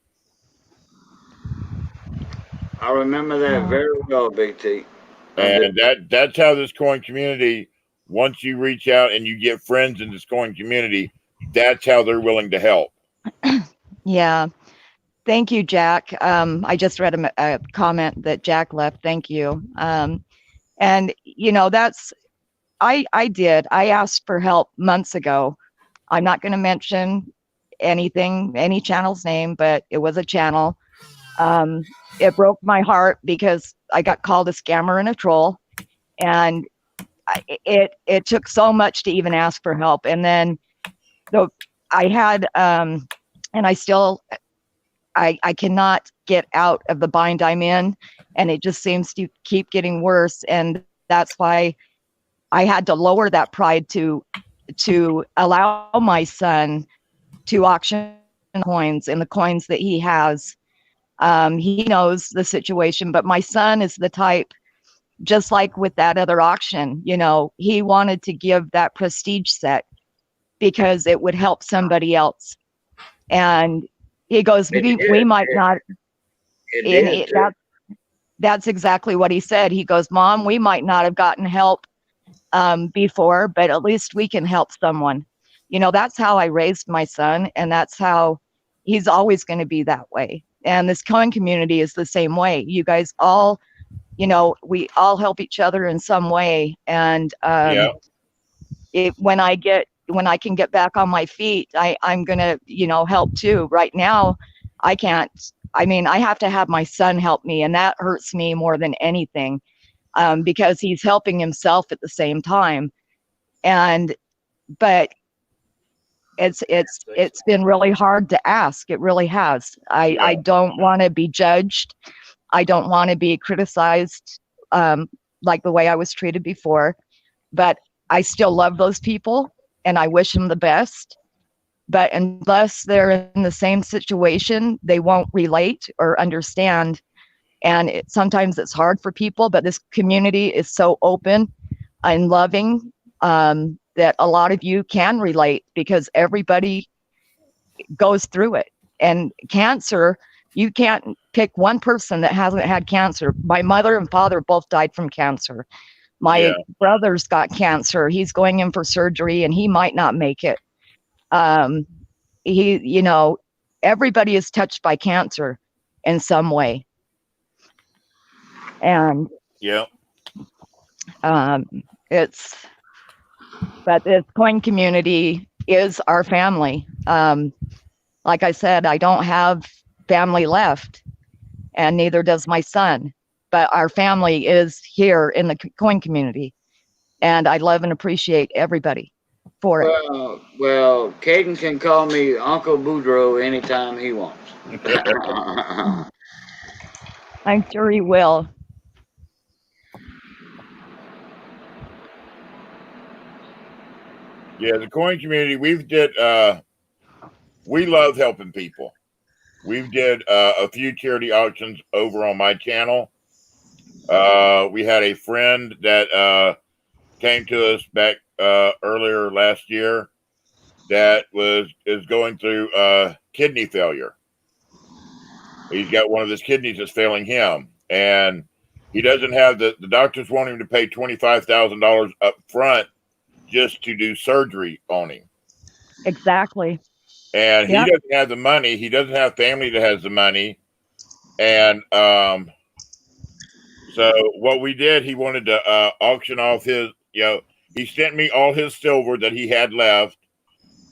I remember that very well, Big T. I do. And that's how this coin community, once you reach out and you get friends in this coin community, that's how they're willing to help. Yeah. Thank you, Jack. I just read a comment that Jack left. Thank you. And that's I asked for help months ago. I'm not going to mention any channel's name, but it was a channel. It broke my heart because I got called a scammer and a troll, and it took so much to even ask for help. And then I had and I still I cannot get out of the bind I'm in, and it just seems to keep getting worse. And that's why I had to lower that pride to allow my son to auction coins and the coins that he has. He knows the situation, but my son is the type, just like with that other auction, he wanted to give that prestige set because it would help somebody else. And he goes, we might not. That's exactly what he said. He goes, Mom, we might not have gotten help before, but at least we can help someone. That's how I raised my son, and that's how he's always going to be that way. And this coin community is the same way. You guys all, we all help each other in some way. And when I can get back on my feet, I'm going to, help too. Right now, I can't. I mean, I have to have my son help me, and that hurts me more than anything, because he's helping himself at the same time. But it's been really hard to ask. It really has. I don't want to be judged. I don't want to be criticized like the way I was treated before. But I still love those people, and I wish them the best. But unless they're in the same situation, they won't relate or understand. And sometimes it's hard for people, but this community is so open and loving that a lot of you can relate, because everybody goes through it. And cancer, you can't pick one person that hasn't had cancer. My mother and father both died from cancer. My brother's got cancer. He's going in for surgery, and he might not make it. Everybody is touched by cancer in some way. And but this coin community is our family. Like I said, I don't have family left, and neither does my son, but our family is here in the coin community, and I love and appreciate everybody for it. Well, Caden can call me Uncle Boudreaux anytime he wants. I'm sure he will. Yeah, the coin community, we love helping people. We did a few charity auctions over on my channel. We had a friend that came to us back earlier last year that is going through kidney failure. He's got one of his kidneys that's failing him, and he doesn't have the doctors want him to pay $25,000 up front just to do surgery on him. Exactly. And he doesn't have the money. He doesn't have family that has the money. And so what we did, he wanted to auction off his, he sent me all his silver that he had left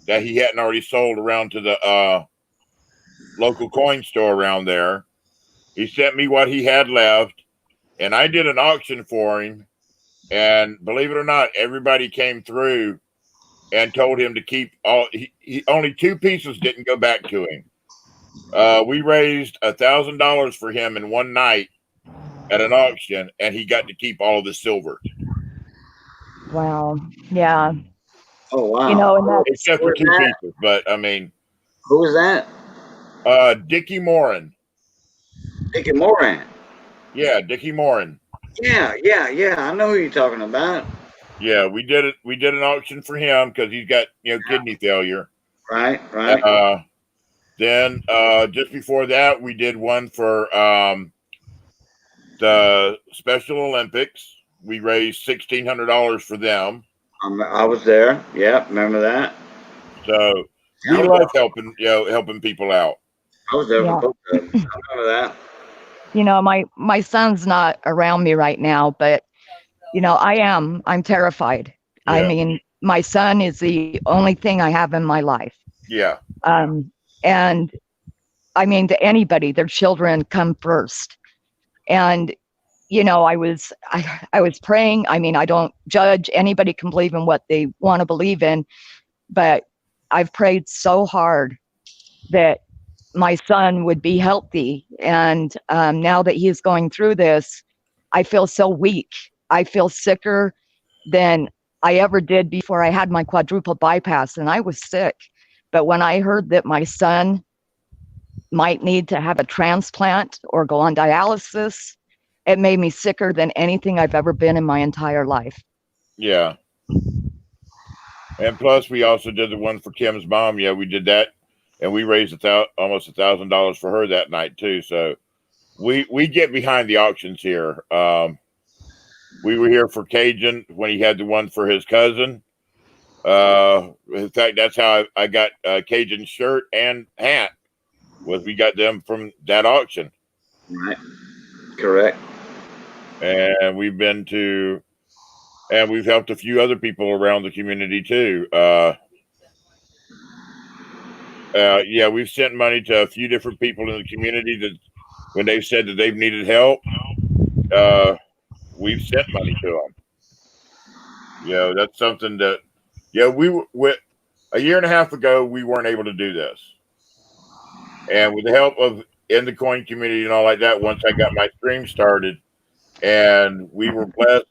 that he hadn't already sold around to the local coin store around there. He sent me what he had left, and I did an auction for him. And believe it or not, everybody came through and told him to keep all. He only 2 pieces didn't go back to him. We raised $1,000 for him in one night at an auction, and he got to keep all of the silver, Wow. Yeah. Oh You wow. know, and that's except Who for is two that? pieces. But I mean, Who is that? Dickie Morin. Dickie Moran. Yeah, Dickie Morin. Yeah. I know who you're talking about. Yeah, we did it. We did an auction for him because he's got kidney failure. Right. Then just before that, we did one for the Special Olympics. We raised $1,600 for them. I was there. Yeah, remember that? So we love helping people out. I was there for yeah. both of them. I remember that. You know, my son's not around me right now, but you know, I'm terrified. I Yeah, mean, my son is the only thing I have in my life. yeah, And I mean, to anybody, their children come first. And you know, I was praying. I mean, I don't judge. Anybody can believe in what they want to believe in, but I've prayed so hard that my son would be healthy. And now that he is going through this, I feel so weak. I feel sicker than I ever did before I had my quadruple bypass, and I was sick. But when I heard that my son might need to have a transplant or go on dialysis, it made me sicker than anything I've ever been in my entire life. yeah. And plus, we also did the one for Kim's mom. Yeah, we did that, and we raised almost $1,000 for her that night too. So we get behind the auctions here. We were here for Cajun when he had the one for his cousin. In fact, that's how I got Cajun's shirt and hat. We got them from that auction, Right. Correct. and we've helped a few other people around the community too. Yeah, we've sent money to a few different people in the community that when they've said that they've needed help, we've sent money to them. That's something that, a year and a half ago, we weren't able to do this. And with the help of in the coin community and all like that, once I got my stream started, and we were blessed,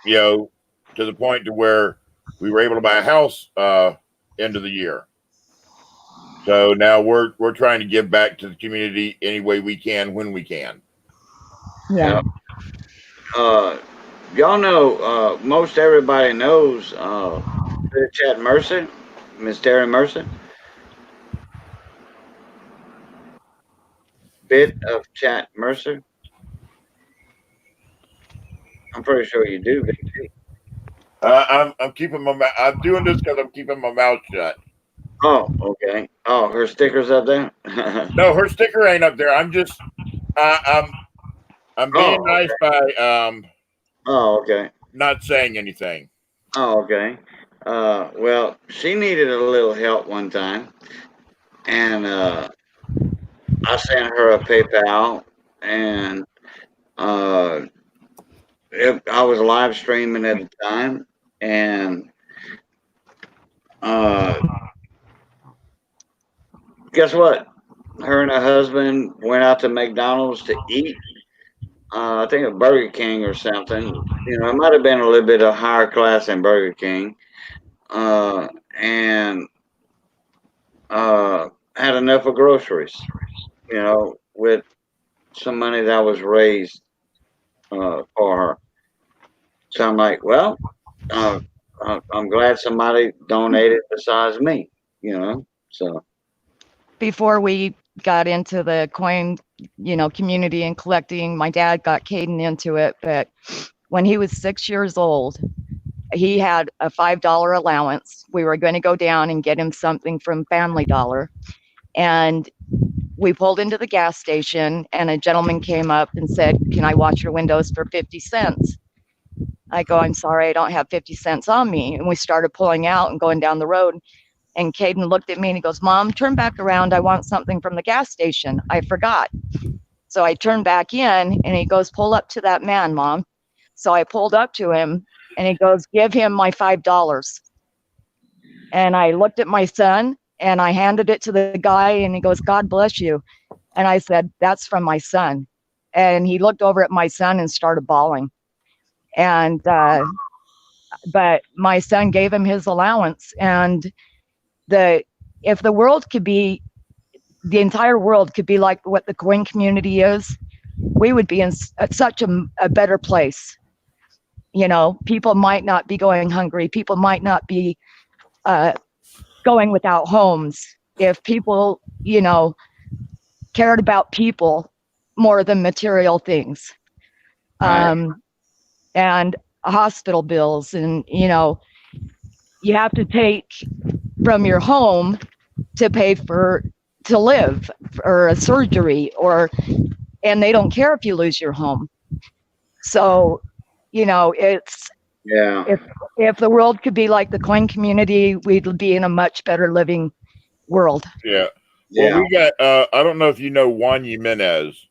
to the point to where we were able to buy a house end of the year. So now we're trying to give back to the community any way we can when we can. Yeah. Y'all know, most everybody knows Chad Mercer, Miss Terry Mercer. Bit of Chat Mercer. I'm pretty sure you do, VP. I'm doing this because I'm keeping my mouth shut. Oh, okay. Oh, her sticker's up there. No, her sticker ain't up there. I'm just I'm being nice by Oh, okay. not saying anything. Oh, okay. Well, she needed a little help one time, and I sent her a PayPal, and uh, I was live streaming at the time, and uh, guess what? Her and her husband went out to McDonald's to eat. I think a Burger King or something. You know, it might have been a little bit of higher class than Burger King. And had enough of groceries, you know, with some money that was raised for her. So I'm like, well, uh, I'm glad somebody donated besides me, you know. So Before we got into the coin, you know, community and collecting, my dad got Caden into it. But when he was 6 years old, he had a $5 allowance. We were going to go down and get him something from Family Dollar. And we pulled into the gas station, and a gentleman came up and said, "Can I wash your windows for 50 cents?" I go, "I'm sorry, I don't have 50 cents on me." And we started pulling out and going down the road. And Caden looked at me and he goes, "Mom, turn back around. I want something from the gas station. I forgot." So I turned back in and he goes, "Pull up to that man, Mom." So I pulled up to him and he goes, "Give him my $5. And I looked at my son And I handed it to the guy, and he goes, "God bless you." And I said, "That's from my son." And he looked over at my son and started bawling. And but my son gave him his allowance. And the if the world could be, the entire world could be like what the coin community is, we would be in such a better place. You know, people might not be going hungry. People might not be uh, going without homes if people, you know, cared about people more than material things. Right. And hospital bills, and you know, you have to take from your home to pay for to live, or a surgery, or and they don't care if you lose your home. So, you know, it's Yeah. if if the world could be like the coin community, we'd be in a much better living world. Yeah. Well, Yeah. we got. I don't know if you know Juan Jimenez,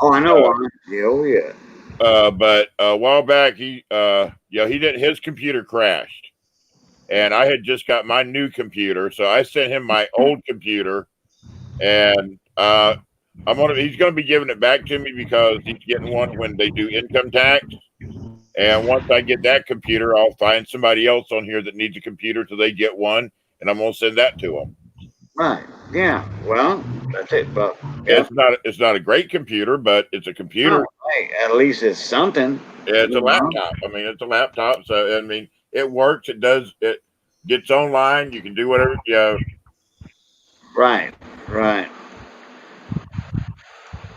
Oh, I know uh, one. Yeah, oh, yeah. but a while back he did his computer crashed, and I had just got my new computer, so I sent him my old computer, and he's gonna be giving it back to me because he's getting one when they do income tax. And once I get that computer, I'll find somebody else on here that needs a computer till they get one, and I'm gonna send that to them. Right. Yeah. Well, that's it. But yeah. It's not a great computer, but it's a Oh, computer. hey, at least it's something. It's a You know? laptop. I mean, it's a laptop. So I mean, it works. It does. It gets online. You can do whatever. Yeah, Right. Right.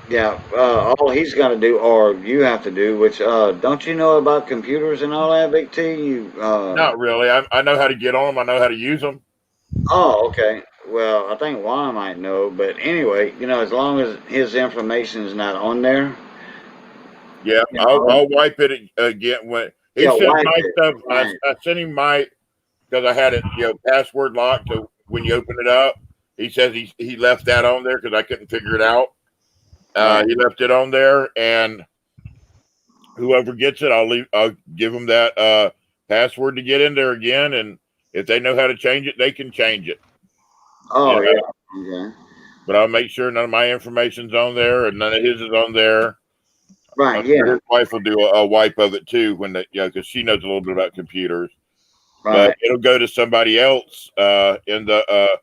Yeah. All he's got to do, or you have to do, which don't you know about computers and all that, Big T? You. not really. I know how to get on them. I know how to use them. Oh, okay. Well, I think Juan might know, but anyway, you know, as long as his information is not on there, Yeah, you know, I'll wipe it again when he yeah, sent wipe my it. stuff. Right. I sent him my because I had it, password locked. So when you open it up, he says he left that on there because I couldn't figure it out. Right. He left it on there, and whoever gets it, I'll give them that password to get in there again. And if they know how to change it, they can change it. Oh, You know, yeah. Okay. but I'll make sure none of my information's on there and none of his is on there. I'm Right. sure Yeah. his wife will do a wipe of it too when because she knows a little bit about computers. But Right. it'll go to somebody else in the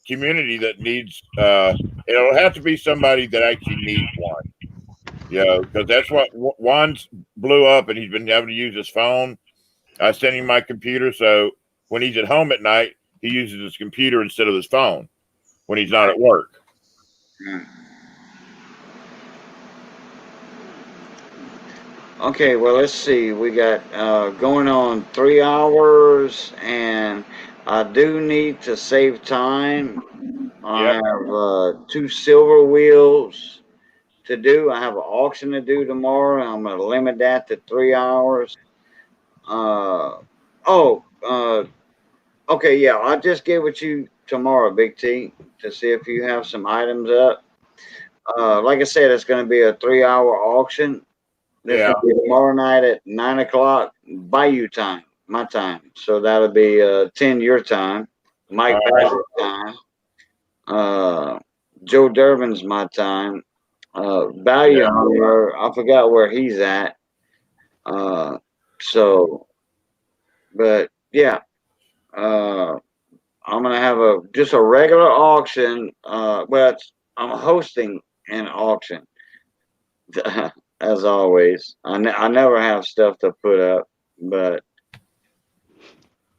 community that needs. It'll have to be somebody that actually needs one. Because that's what Juan's blew up, and he's been having to use his phone. I sent him my computer, so when he's at home at night, he uses his computer instead of his phone when he's not at work. Yeah. Okay. Well, let's see. We got going on 3 hours, and I do need to save time. I Yep. have two silver wheels to do. I have an auction to do tomorrow. I'm going to limit that to 3 hours. Uh, oh, okay, yeah, I'll just get with you tomorrow, Big T, to see if you have some items up. Like I said, it's going to be a 3 hour auction. It's Yeah. going to be tomorrow night at 9 o'clock, Bayou time, my time. So that'll be 10 your time, All Mike right. Bassett's time, uh, Joe Durbin's my time. Value Yeah. Hunter, I forgot where he's at. Uh, so, but yeah, uh, I'm gonna have a just a regular auction. I'm hosting an auction as always. I never have stuff to put up, but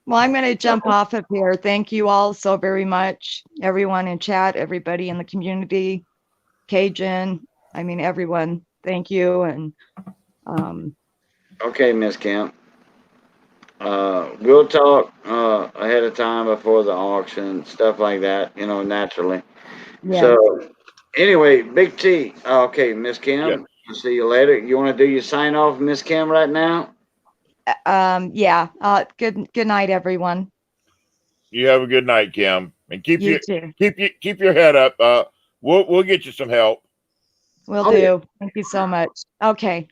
Well, I'm going to jump off of here. Thank you all so very much, everyone in chat, everybody in the community, Cajun. I mean, everyone. Thank you. And um, okay, Miss Kemp. We'll talk ahead of time before the auction, stuff like that. You know, naturally. yes, So anyway, Big T. Okay, Miss Yeah. Kim. I'll see you later. You want to do your sign off, Miss Kim, right now? yeah. Good night, everyone. You have a good night, Kim, and You too. keep your head up. We'll get you some help. Will Oh yeah. do. Thank you so much. Okay.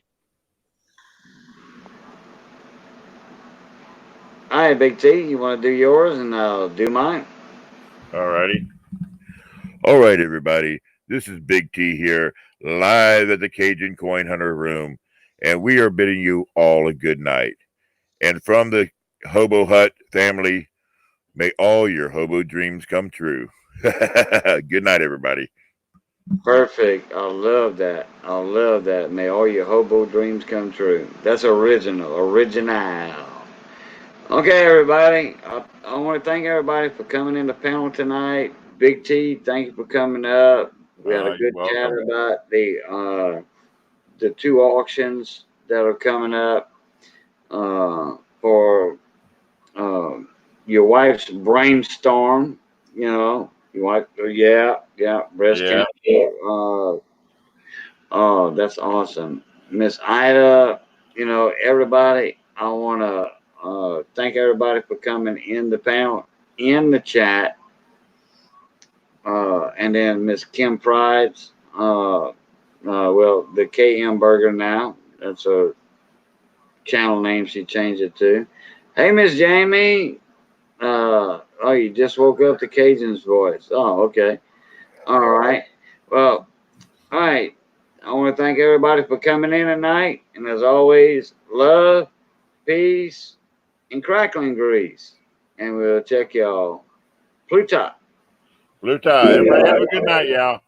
All right, Big T. You want to do yours, and I'll do mine. Alrighty. All right, everybody. This is Big T here, live at the Cajun Coin Hunter Room, and we are bidding you all a good night. And from the Hobo Hut family, may all your hobo dreams come true. Good night, everybody. Perfect. I love that. I love that. May all your hobo dreams come true. That's original. Okay, everybody. I want to thank everybody for coming in the panel tonight. Big T, thank you for coming up. We had a You're good chat welcome. about the two auctions that are coming up for your wife's brainstorm. You know, your wife. Yeah, breast Yeah. cancer. Oh, that's awesome. Miss Ida, everybody, I want to thank everybody for coming in the panel, in the chat. And then Miss Kim Prides, well, the KM Burger now. That's a channel name she changed it to. Hey, Miss Jamie. Oh, you just woke up to Cajun's voice. Oh, okay. All right. Well, all right. I want to thank everybody for coming in tonight. And as always, love, peace, and crackling grease. And we'll check y'all. Pluto. Blue tie. Everybody have a good night, y'all.